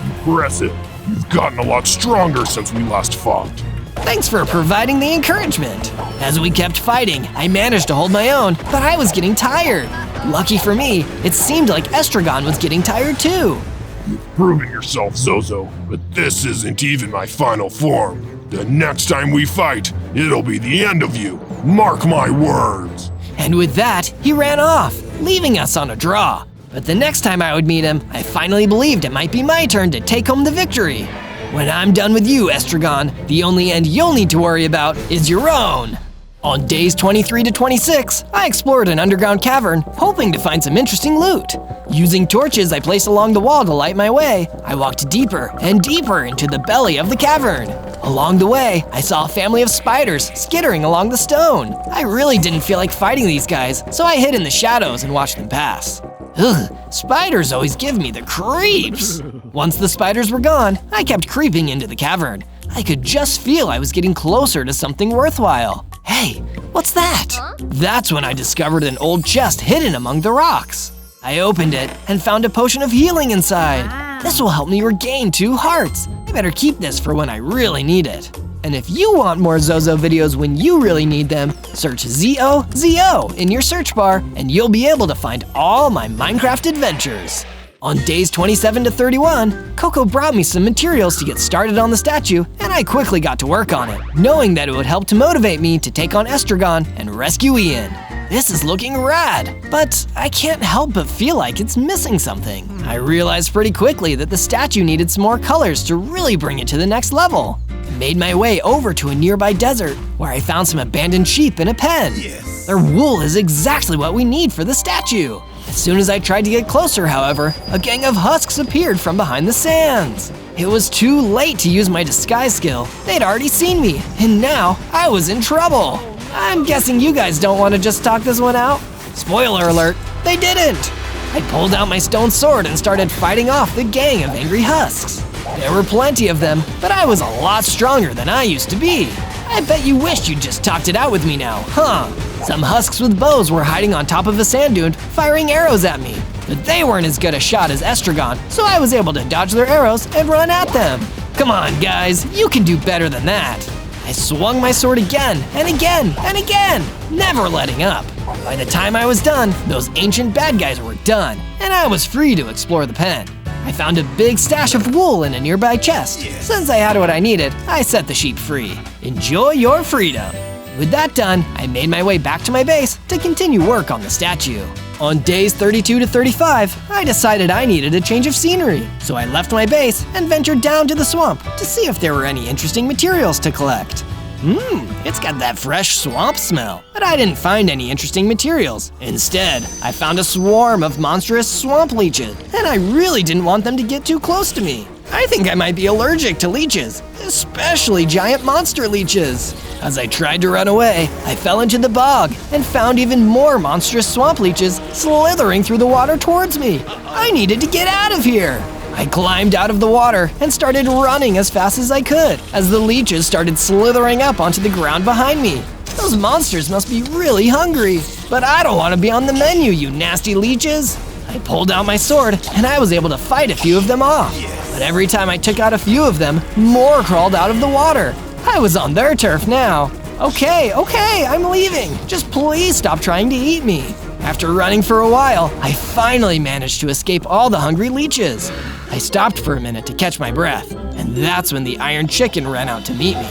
Impressive. You've gotten a lot stronger since we last fought. Thanks for providing the encouragement. As we kept fighting, I managed to hold my own, but I was getting tired. Lucky for me, it seemed like Estragon was getting tired too. You've proven yourself, Zozo, but this isn't even my final form. The next time we fight, it'll be the end of you. Mark my words. And with that, he ran off, leaving us on a draw. But the next time I would meet him, I finally believed it might be my turn to take home the victory. When I'm done with you, Estragon, the only end you'll need to worry about is your own. On days 23 to 26, I explored an underground cavern, hoping to find some interesting loot. Using torches I placed along the wall to light my way, I walked deeper and deeper into the belly of the cavern. Along the way, I saw a family of spiders skittering along the stone. I really didn't feel like fighting these guys, so I hid in the shadows and watched them pass. Ugh, spiders always give me the creeps. Once the spiders were gone, I kept creeping into the cavern. I could just feel I was getting closer to something worthwhile. Hey, what's that? Huh? That's when I discovered an old chest hidden among the rocks. I opened it and found a potion of healing inside. Wow. This will help me regain 2 hearts. I better keep this for when I really need it. And if you want more Zozo videos when you really need them, search ZOZO in your search bar and you'll be able to find all my Minecraft adventures. On days 27 to 31, Coco brought me some materials to get started on the statue, and I quickly got to work on it, knowing that it would help to motivate me to take on Estragon and rescue Ian. This is looking rad, but I can't help but feel like it's missing something. I realized pretty quickly that the statue needed some more colors to really bring it to the next level. I made my way over to a nearby desert, where I found some abandoned sheep in a pen. Yes. Their wool is exactly what we need for the statue. As soon as I tried to get closer, however, a gang of husks appeared from behind the sands. It was too late to use my disguise skill. They'd already seen me, and now I was in trouble. I'm guessing you guys don't want to just talk this one out? Spoiler alert, they didn't. I pulled out my stone sword and started fighting off the gang of angry husks. There were plenty of them, but I was a lot stronger than I used to be. I bet you wished you'd just talked it out with me now, huh? Some husks with bows were hiding on top of a sand dune, firing arrows at me. But they weren't as good a shot as Estragon, so I was able to dodge their arrows and run at them. Come on, guys, you can do better than that. I swung my sword again and again and again, never letting up. By the time I was done, those ancient bad guys were done, and I was free to explore the pen. I found a big stash of wool in a nearby chest. Since I had what I needed, I set the sheep free. Enjoy your freedom. With that done, I made my way back to my base to continue work on the statue. On days 32 to 35, I decided I needed a change of scenery, so I left my base and ventured down to the swamp to see if there were any interesting materials to collect. It's got that fresh swamp smell, but I didn't find any interesting materials. Instead, I found a swarm of monstrous swamp leeches, and I really didn't want them to get too close to me. I think I might be allergic to leeches, especially giant monster leeches. As I tried to run away, I fell into the bog and found even more monstrous swamp leeches slithering through the water towards me. I needed to get out of here. I climbed out of the water and started running as fast as I could as the leeches started slithering up onto the ground behind me. Those monsters must be really hungry, but I don't want to be on the menu, you nasty leeches. I pulled out my sword and I was able to fight a few of them off. But every time I took out a few of them, more crawled out of the water. I was on their turf now. Okay, I'm leaving. Just please stop trying to eat me. After running for a while, I finally managed to escape all the hungry leeches. I stopped for a minute to catch my breath, and that's when the Iron Chicken ran out to meet me.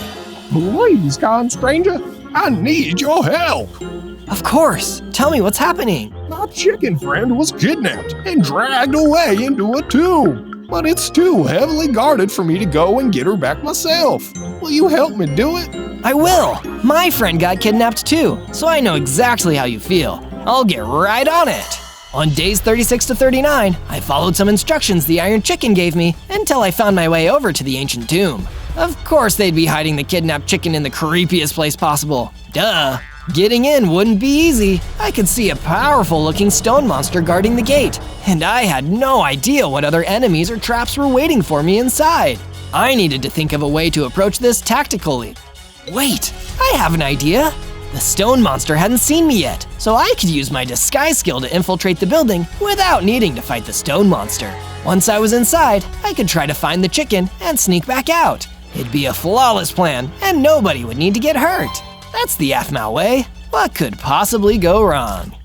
Please, kind stranger, I need your help. Of course, tell me what's happening. My chicken friend was kidnapped and dragged away into a tomb, but it's too heavily guarded for me to go and get her back myself. Will you help me do it? I will. My friend got kidnapped too, so I know exactly how you feel. I'll get right on it. On days 36 to 39, I followed some instructions the Iron Chicken gave me until I found my way over to the ancient tomb. Of course they'd be hiding the kidnapped chicken in the creepiest place possible. Duh. Getting in wouldn't be easy. I could see a powerful looking stone monster guarding the gate, and I had no idea what other enemies or traps were waiting for me inside. I needed to think of a way to approach this tactically. Wait, I have an idea. The stone monster hadn't seen me yet, so I could use my disguise skill to infiltrate the building without needing to fight the stone monster. Once I was inside, I could try to find the chicken and sneak back out. It'd be a flawless plan, and nobody would need to get hurt. That's the APHMAU way. What could possibly go wrong?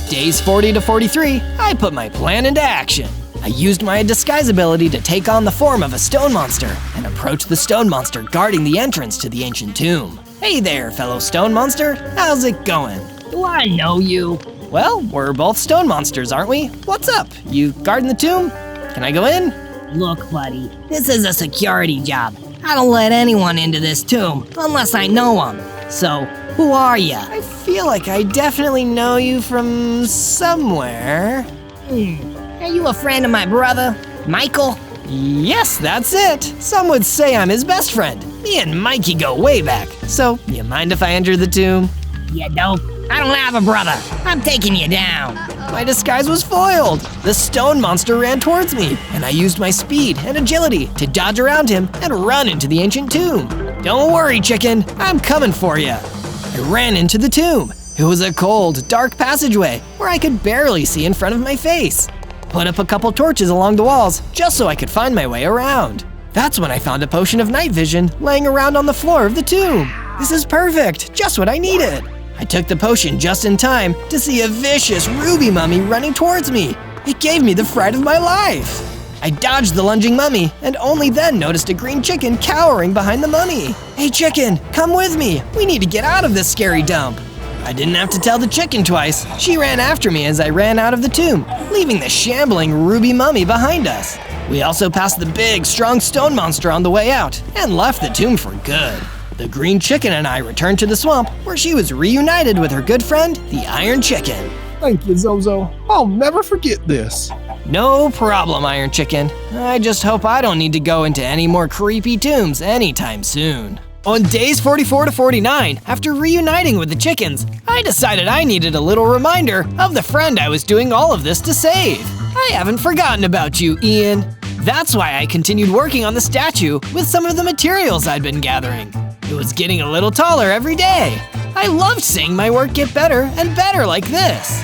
Days 40 to 43, I put my plan into action. I used my disguise ability to take on the form of a stone monster and approach the stone monster guarding the entrance to the ancient tomb. Hey there, fellow stone monster. How's it going? Do I know you? Well, we're both stone monsters, aren't we? What's up? You guarding the tomb? Can I go in? Look, buddy, this is a security job. I don't let anyone into this tomb unless I know them. So, who are ya? I feel like I definitely know you from somewhere. Are you a friend of my brother, Michael? Yes, that's it. Some would say I'm his best friend. Me and Mikey go way back. So, you mind if I enter the tomb? You don't? I don't have a brother. I'm taking you down. My disguise was foiled. The stone monster ran towards me, and I used my speed and agility to dodge around him and run into the ancient tomb. Don't worry, chicken. I'm coming for you. I ran into the tomb. It was a cold, dark passageway where I could barely see in front of my face. Put up a couple torches along the walls just so I could find my way around. That's when I found a potion of night vision laying around on the floor of the tomb. This is perfect, just what I needed. I took the potion just in time to see a vicious ruby mummy running towards me. It gave me the fright of my life. I dodged the lunging mummy and only then noticed a green chicken cowering behind the mummy. Hey chicken, come with me. We need to get out of this scary dump. I didn't have to tell the chicken twice. She ran after me as I ran out of the tomb, leaving the shambling ruby mummy behind us. We also passed the big, strong stone monster on the way out and left the tomb for good. The green chicken and I returned to the swamp where she was reunited with her good friend, the Iron Chicken. Thank you, Zozo. I'll never forget this. No problem, Iron Chicken. I just hope I don't need to go into any more creepy tombs anytime soon. On days 44 to 49, after reuniting with the chickens, I decided I needed a little reminder of the friend I was doing all of this to save. I haven't forgotten about you, Ian. That's why I continued working on the statue with some of the materials I'd been gathering. It was getting a little taller every day. I loved seeing my work get better and better like this.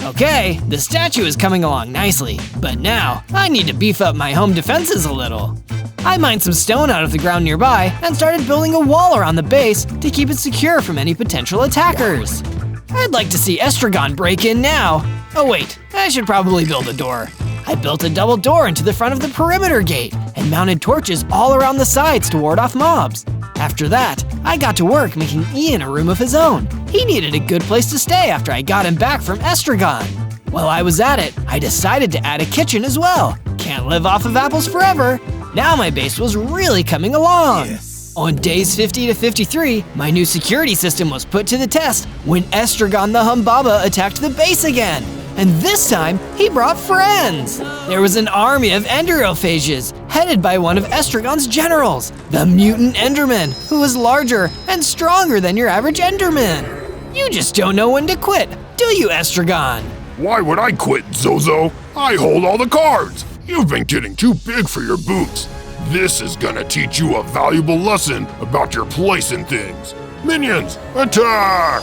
Okay, the statue is coming along nicely, but now I need to beef up my home defenses a little. I mined some stone out of the ground nearby and started building a wall around the base to keep it secure from any potential attackers. I'd like to see Estragon break in now. Oh wait, I should probably build a door. I built a double door into the front of the perimeter gate and mounted torches all around the sides to ward off mobs. After that, I got to work making Ian a room of his own. He needed a good place to stay after I got him back from Estragon. While I was at it, I decided to add a kitchen as well. Can't live off of apples forever. Now my base was really coming along. Yes. On days 50 to 53, my new security system was put to the test when Estragon the Humbaba attacked the base again. And this time, he brought friends. There was an army of Enderophages, headed by one of Estragon's generals, the mutant Enderman, who was larger and stronger than your average Enderman. You just don't know when to quit, do you, Estragon? Why would I quit, Zozo? I hold all the cards. You've been getting too big for your boots. This is gonna teach you a valuable lesson about your place in things. Minions, attack!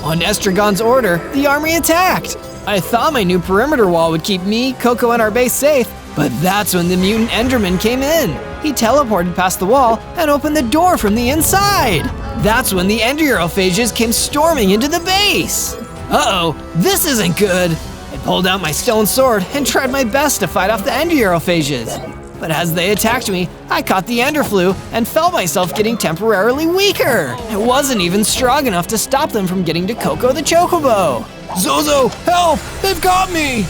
On Estragon's order, the army attacked. I thought my new perimeter wall would keep me, Coco, and our base safe, but that's when the mutant Enderman came in. He teleported past the wall and opened the door from the inside. That's when the Enderophages came storming into the base. Uh-oh, this isn't good. I pulled out my stone sword and tried my best to fight off the Enderophages. But as they attacked me, I caught the Ender Flu and felt myself getting temporarily weaker. I wasn't even strong enough to stop them from getting to Coco the Chocobo. Zozo, help! They've got me!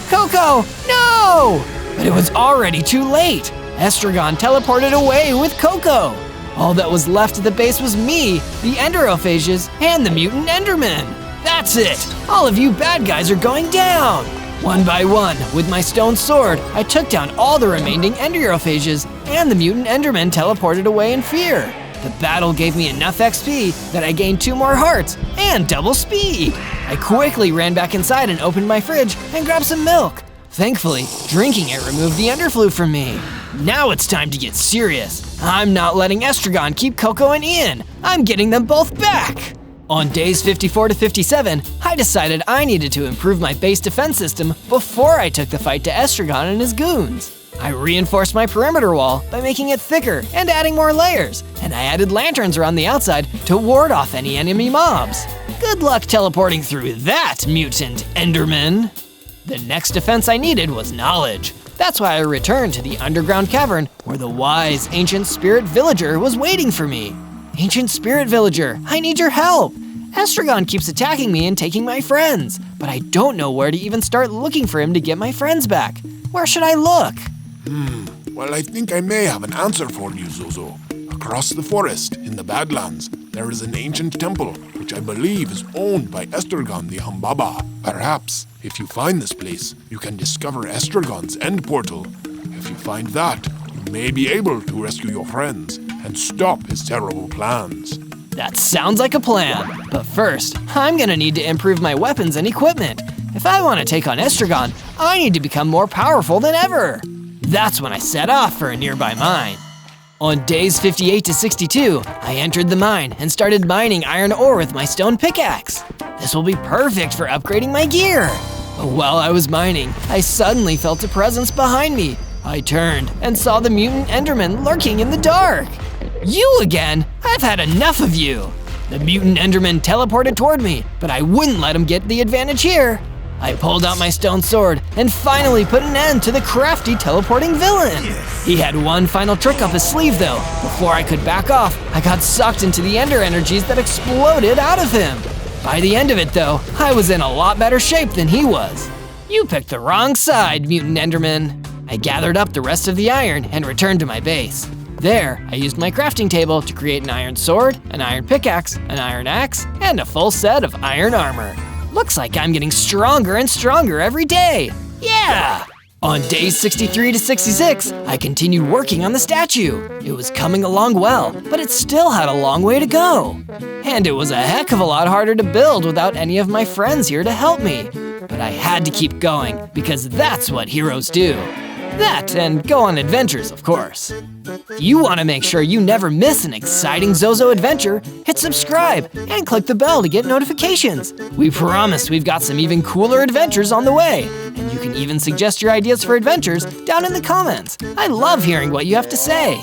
Coco, no! But it was already too late. Estragon teleported away with Coco. All that was left of the base was me, the Enderophages, and the mutant Enderman. That's it! All of you bad guys are going down! One by one, with my stone sword, I took down all the remaining Enderophages, and the mutant Enderman teleported away in fear. The battle gave me enough XP that I gained 2 more hearts and double speed. I quickly ran back inside and opened my fridge and grabbed some milk. Thankfully, drinking it removed the Enderflu from me. Now it's time to get serious. I'm not letting Estragon keep Coco and Ian. I'm getting them both back. On days 54 to 57, I decided I needed to improve my base defense system before I took the fight to Estragon and his goons. I reinforced my perimeter wall by making it thicker and adding more layers, and I added lanterns around the outside to ward off any enemy mobs. Good luck teleporting through that, mutant Enderman! The next defense I needed was knowledge. That's why I returned to the underground cavern where the wise ancient spirit villager was waiting for me. Ancient spirit villager, I need your help! Estragon keeps attacking me and taking my friends, but I don't know where to even start looking for him to get my friends back. Where should I look? Well, I think I may have an answer for you, Zozo. Across the forest, in the Badlands, there is an ancient temple, which I believe is owned by Estragon the Humbaba. Perhaps, if you find this place, you can discover Estragon's end portal. If you find that, you may be able to rescue your friends and stop his terrible plans. That sounds like a plan, but first, I'm gonna need to improve my weapons and equipment. If I want to take on Estragon, I need to become more powerful than ever. That's when I set off for a nearby mine. On days 58 to 62, I entered the mine and started mining iron ore with my stone pickaxe. This will be perfect for upgrading my gear. But while I was mining, I suddenly felt a presence behind me. I turned and saw the mutant Enderman lurking in the dark. You again? I've had enough of you. The mutant Enderman teleported toward me, but I wouldn't let him get the advantage here. I pulled out my stone sword and finally put an end to the crafty teleporting villain. He had one final trick up his sleeve though. Before I could back off, I got sucked into the ender energies that exploded out of him. By the end of it though, I was in a lot better shape than he was. You picked the wrong side, mutant Enderman. I gathered up the rest of the iron and returned to my base. There, I used my crafting table to create an iron sword, an iron pickaxe, an iron axe, and a full set of iron armor. Looks like I'm getting stronger and stronger every day. Yeah! On days 63 to 66, I continued working on the statue. It was coming along well, but it still had a long way to go. And it was a heck of a lot harder to build without any of my friends here to help me. But I had to keep going, because that's what heroes do. That, and go on adventures, of course. If you want to make sure you never miss an exciting Zozo adventure, hit subscribe and click the bell to get notifications. We promise we've got some even cooler adventures on the way. And you can even suggest your ideas for adventures down in the comments. I love hearing what you have to say.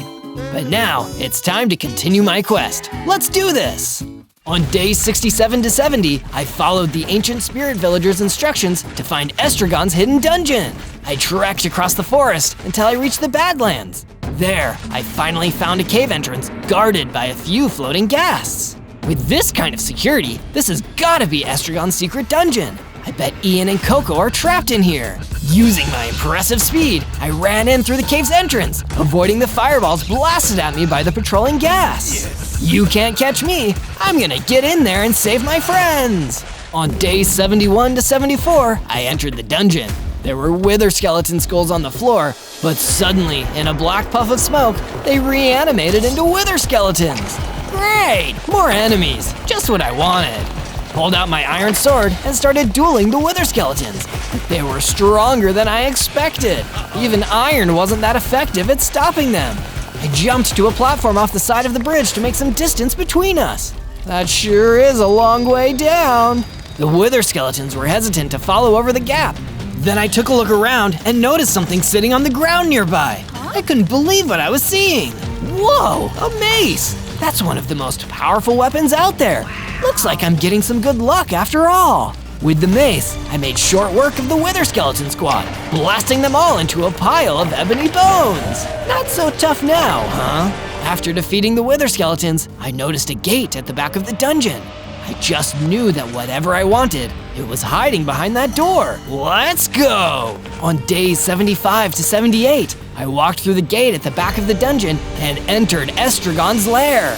But now, it's time to continue my quest. Let's do this! On days 67 to 70, I followed the ancient spirit villager's instructions to find Estragon's hidden dungeon. I trekked across the forest until I reached the Badlands. There, I finally found a cave entrance guarded by a few floating ghasts. With this kind of security, this has gotta be Estragon's secret dungeon. I bet Ian and Coco are trapped in here. Using my impressive speed, I ran in through the cave's entrance, avoiding the fireballs blasted at me by the patrolling ghasts. You can't catch me. I'm gonna get in there and save my friends. On days 71 to 74, I entered the dungeon. There were wither skeleton skulls on the floor, but suddenly, in a black puff of smoke, they reanimated into wither skeletons. Great! More enemies, just what I wanted. Pulled out my iron sword and started dueling the wither skeletons. They were stronger than I expected. Even iron wasn't that effective at stopping them. I jumped to a platform off the side of the bridge to make some distance between us. That sure is a long way down. The wither skeletons were hesitant to follow over the gap. Then I took a look around and noticed something sitting on the ground nearby. I couldn't believe what I was seeing. Whoa, a mace! That's one of the most powerful weapons out there. Looks like I'm getting some good luck after all. With the mace, I made short work of the wither skeleton squad, blasting them all into a pile of ebony bones. Not so tough now, huh? After defeating the wither skeletons, I noticed a gate at the back of the dungeon. I just knew that whatever I wanted, it was hiding behind that door. Let's go! On days 75 to 78, I walked through the gate at the back of the dungeon and entered Estragon's lair.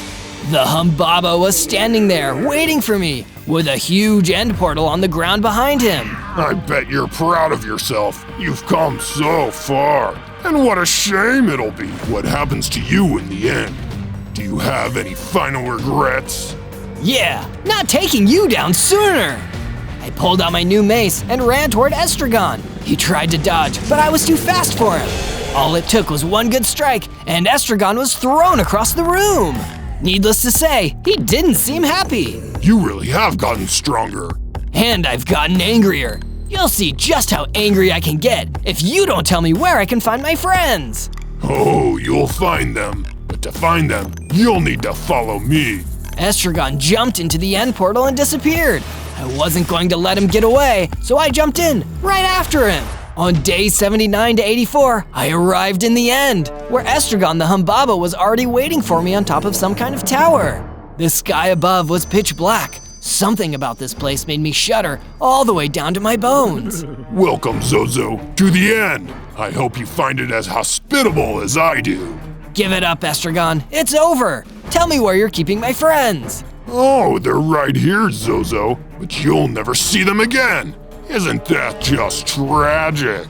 The Humbaba was standing there, waiting for me, with a huge end portal on the ground behind him. I bet you're proud of yourself. You've come so far. And what a shame it'll be what happens to you in the end. Do you have any final regrets? Yeah, not taking you down sooner! I pulled out my new mace and ran toward Estragon. He tried to dodge, but I was too fast for him. All it took was one good strike, and Estragon was thrown across the room. Needless to say, he didn't seem happy. You really have gotten stronger. And I've gotten angrier. You'll see just how angry I can get if you don't tell me where I can find my friends. Oh, you'll find them. But to find them, you'll need to follow me. Estragon jumped into the end portal and disappeared. I wasn't going to let him get away, so I jumped in, right after him. On day 79 to 84, I arrived in the end, where Estragon the Humbaba was already waiting for me on top of some kind of tower. The sky above was pitch black. Something about this place made me shudder all the way down to my bones. Welcome, Zozo, to the end. I hope you find it as hospitable as I do. Give it up, Estragon. It's over. Tell me where you're keeping my friends. Oh, they're right here, Zozo, but you'll never see them again. Isn't that just tragic?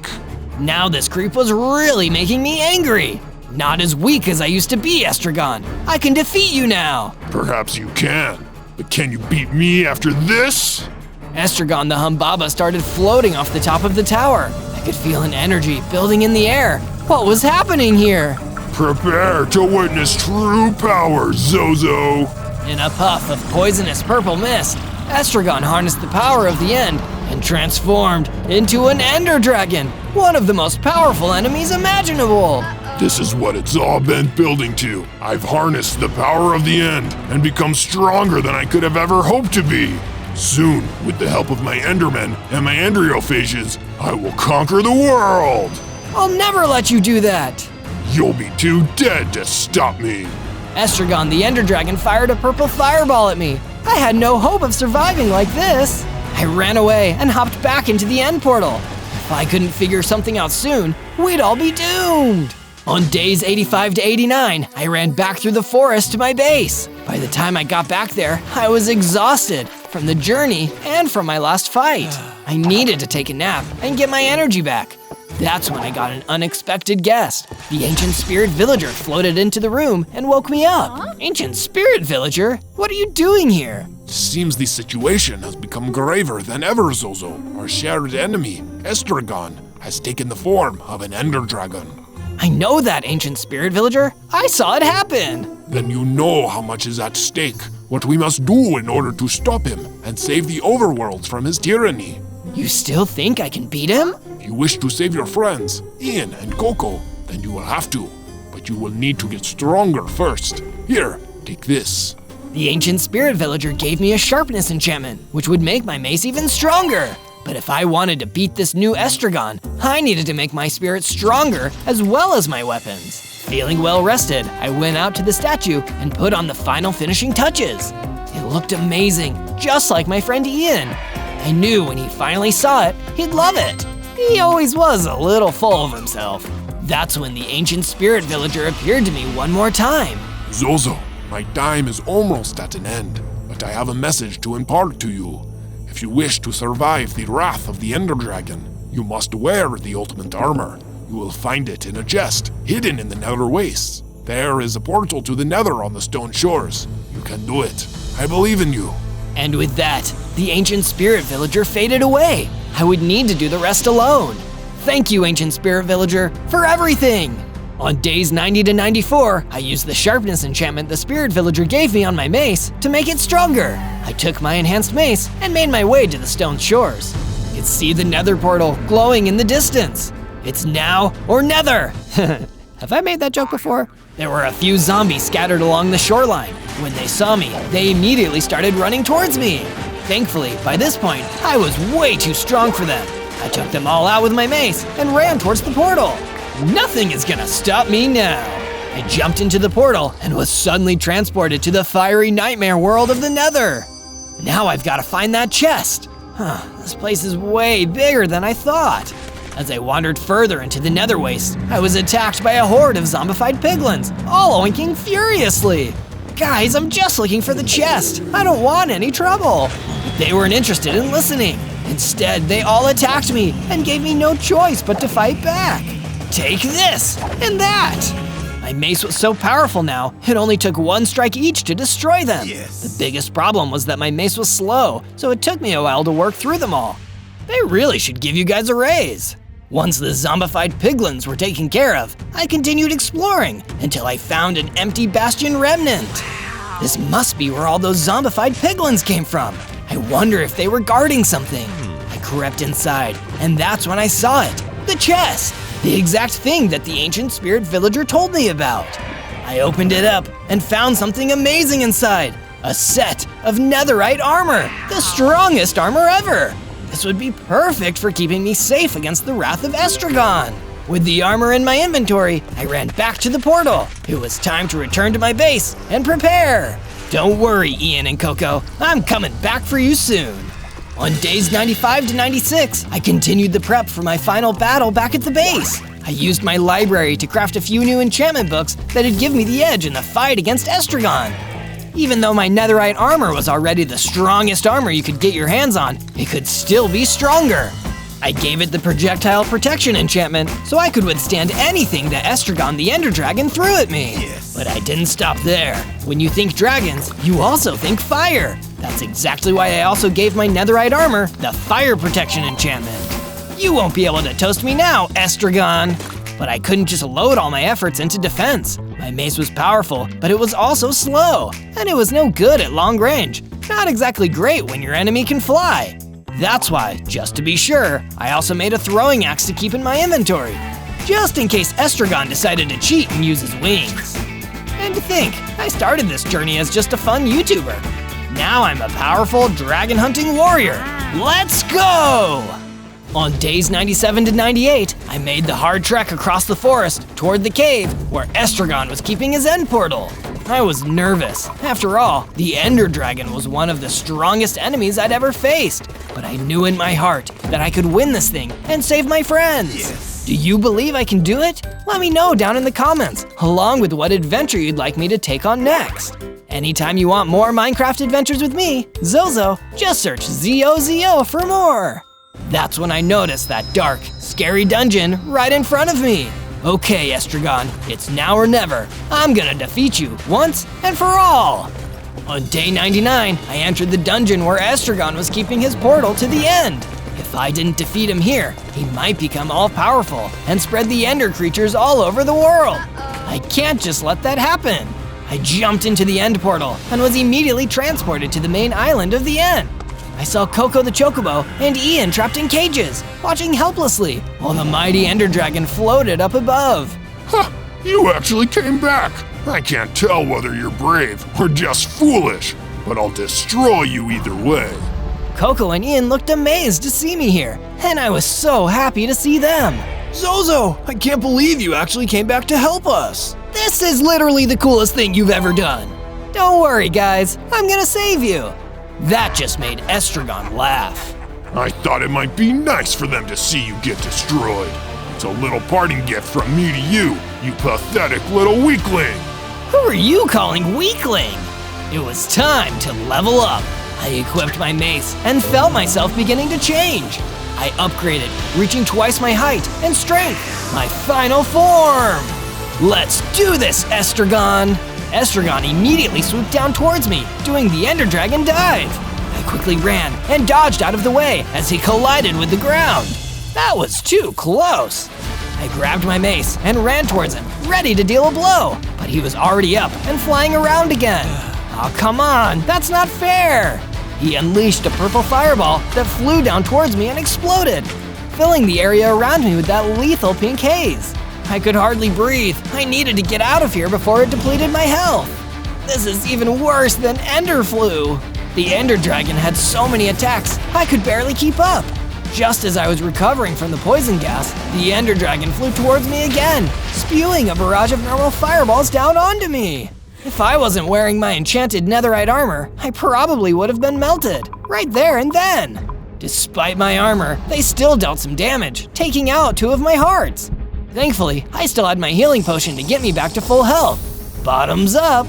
Now this creep was really making me angry. Not as weak as I used to be, Estragon. I can defeat you now. Perhaps you can, but can you beat me after this? Estragon the Humbaba started floating off the top of the tower. I could feel an energy building in the air. What was happening here? Prepare to witness true power, Zozo. In a puff of poisonous purple mist, Estragon harnessed the power of the end and transformed into an Ender Dragon, one of the most powerful enemies imaginable. This is what it's all been building to. I've harnessed the power of the end and become stronger than I could have ever hoped to be. Soon, with the help of my Endermen and my Endriophages, I will conquer the world. I'll never let you do that. You'll be too dead to stop me. Estragon the Ender Dragon fired a purple fireball at me. I had no hope of surviving like this. I ran away and hopped back into the end portal. If I couldn't figure something out soon, we'd all be doomed. On days 85 to 89, I ran back through the forest to my base. By the time I got back there, I was exhausted from the journey and from my last fight. I needed to take a nap and get my energy back. That's when I got an unexpected guest. The ancient spirit villager floated into the room and woke me up. Ancient spirit villager? What are you doing here? Seems the situation has become graver than ever, Zozo. Our shared enemy, Estragon, has taken the form of an ender dragon. I know that, ancient spirit villager. I saw it happen. Then you know how much is at stake, what we must do in order to stop him and save the overworld from his tyranny. You still think I can beat him? If you wish to save your friends, Ian and Coco, then you will have to. But you will need to get stronger first. Here, take this. The ancient spirit villager gave me a sharpness enchantment, which would make my mace even stronger. But if I wanted to beat this new Estragon, I needed to make my spirit stronger as well as my weapons. Feeling well rested, I went out to the statue and put on the final finishing touches. It looked amazing, just like my friend Ian. I knew when he finally saw it, he'd love it. He always was a little full of himself. That's when the ancient spirit villager appeared to me one more time. Zozo, my time is almost at an end, but I have a message to impart to you. If you wish to survive the wrath of the Ender Dragon, you must wear the ultimate armor. You will find it in a chest, hidden in the Nether Wastes. There is a portal to the Nether on the stone shores. You can do it. I believe in you. And with that, the ancient spirit villager faded away. I would need to do the rest alone. Thank you, ancient spirit villager, for everything. On days 90 to 94, I used the sharpness enchantment the spirit villager gave me on my mace to make it stronger. I took my enhanced mace and made my way to the stone shores. You could see the nether portal glowing in the distance. It's now or never. Have I made that joke before? There were a few zombies scattered along the shoreline. When they saw me, they immediately started running towards me. Thankfully, by this point, I was way too strong for them. I took them all out with my mace and ran towards the portal. Nothing is gonna stop me now. I jumped into the portal and was suddenly transported to the fiery nightmare world of the Nether. Now I've gotta find that chest. This place is way bigger than I thought. As I wandered further into the Nether Waste, I was attacked by a horde of zombified piglins, all oinking furiously. Guys, I'm just looking for the chest. I don't want any trouble. They weren't interested in listening. Instead, they all attacked me and gave me no choice but to fight back. Take this and that. My mace was so powerful now, it only took one strike each to destroy them. The biggest problem was that my mace was slow, so it took me a while to work through them all. They really should give you guys a raise. Once the zombified piglins were taken care of, I continued exploring until I found an empty bastion remnant. This must be where all those zombified piglins came from. I wonder if they were guarding something. I crept inside, and that's when I saw it, the chest. The exact thing that the ancient spirit villager told me about. I opened it up and found something amazing inside. A set of netherite armor, the strongest armor ever. This would be perfect for keeping me safe against the wrath of Estragon. With the armor in my inventory, I ran back to the portal. It was time to return to my base and prepare. Don't worry, Ian and Coco, I'm coming back for you soon. On days 95 to 96, I continued the prep for my final battle back at the base. I used my library to craft a few new enchantment books that'd give me the edge in the fight against Estragon. Even though my netherite armor was already the strongest armor you could get your hands on, it could still be stronger. I gave it the projectile protection enchantment so I could withstand anything that Estragon the Ender Dragon threw at me. But I didn't stop there. When you think dragons, you also think fire. That's exactly why I also gave my netherite armor the fire protection enchantment. You won't be able to toast me now, Estragon. But I couldn't just load all my efforts into defense. My mace was powerful, but it was also slow, and it was no good at long range. Not exactly great when your enemy can fly. That's why, just to be sure, I also made a throwing axe to keep in my inventory, just in case Estragon decided to cheat and use his wings. And to think, I started this journey as just a fun YouTuber. Now I'm a powerful dragon hunting warrior. Let's go! On days 97 to 98, I made the hard trek across the forest toward the cave where Estragon was keeping his end portal. I was nervous. After all, the Ender Dragon was one of the strongest enemies I'd ever faced. But I knew in my heart that I could win this thing and save my friends. Do you believe I can do it? Let me know down in the comments, along with what adventure you'd like me to take on next. Anytime you want more Minecraft adventures with me, Zozo, just search ZOZO for more. That's when I noticed that dark, scary dungeon right in front of me. Okay, Estragon, it's now or never. I'm gonna defeat you once and for all. On day 99, I entered the dungeon where Estragon was keeping his portal to the end. If I didn't defeat him here, he might become all-powerful and spread the ender creatures all over the world. I can't just let that happen. I jumped into the end portal and was immediately transported to the main island of the end. I saw Coco the Chocobo and Ian trapped in cages, watching helplessly, while the mighty ender dragon floated up above. Ha! You actually came back! I can't tell whether you're brave or just foolish, but I'll destroy you either way. Coco and Ian looked amazed to see me here, and I was so happy to see them. Zozo, I can't believe you actually came back to help us. This is literally the coolest thing you've ever done. Don't worry, guys, I'm gonna save you. That just made Estragon laugh. I thought it might be nice for them to see you get destroyed. It's a little parting gift from me to you, you pathetic little weakling. Who are you calling weakling? It was time to level up. I equipped my mace and felt myself beginning to change. I upgraded, reaching twice my height and strength, my final form. Let's do this, Estragon. Estragon immediately swooped down towards me, doing the Ender Dragon dive. I quickly ran and dodged out of the way as he collided with the ground. That was too close. I grabbed my mace and ran towards him, ready to deal a blow, but he was already up and flying around again. Oh, come on, that's not fair. He unleashed a purple fireball that flew down towards me and exploded, filling the area around me with that lethal pink haze. I could hardly breathe. I needed to get out of here before it depleted my health. This is even worse than Ender Flu. The Ender Dragon had so many attacks, I could barely keep up. Just as I was recovering from the poison gas, the Ender Dragon flew towards me again, spewing a barrage of normal fireballs down onto me. If I wasn't wearing my enchanted netherite armor, I probably would have been melted, right there and then. Despite my armor, they still dealt some damage, taking out 2 of my hearts. Thankfully, I still had my healing potion to get me back to full health. Bottoms up.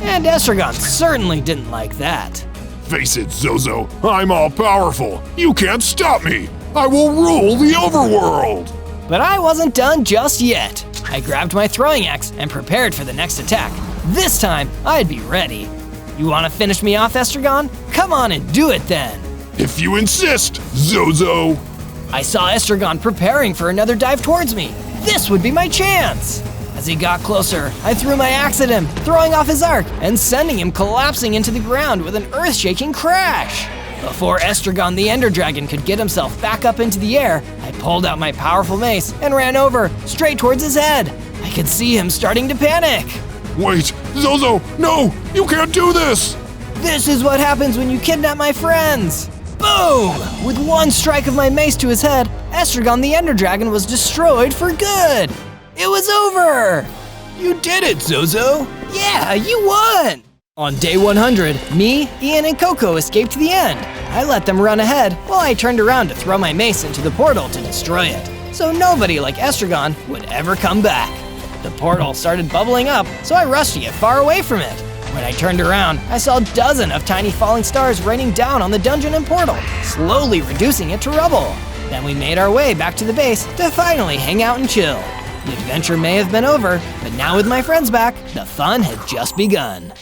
And Estragon certainly didn't like that. Face it, Zozo, I'm all-powerful. You can't stop me. I will rule the overworld. But I wasn't done just yet. I grabbed my throwing axe and prepared for the next attack. This time, I'd be ready. You want to finish me off, Estragon? Come on and do it then. If you insist, Zozo. I saw Estragon preparing for another dive towards me. This would be my chance. As he got closer, I threw my axe at him, throwing off his arc and sending him collapsing into the ground with an earth-shaking crash. Before Estragon the Ender Dragon could get himself back up into the air, I pulled out my powerful mace and ran over, straight towards his head. I could see him starting to panic. Wait, Zozo, no, you can't do this! This is what happens when you kidnap my friends. Boom! With one strike of my mace to his head, Estragon the Ender Dragon was destroyed for good. It was over! You did it, Zozo! Yeah, you won! On day 100, me, Ian, and Coco escaped the end. I let them run ahead while I turned around to throw my mace into the portal to destroy it, so nobody like Estragon would ever come back. The portal started bubbling up, so I rushed to get far away from it. When I turned around, I saw a dozen of tiny falling stars raining down on the dungeon and portal, slowly reducing it to rubble. Then we made our way back to the base to finally hang out and chill. The adventure may have been over, but now with my friends back, the fun had just begun.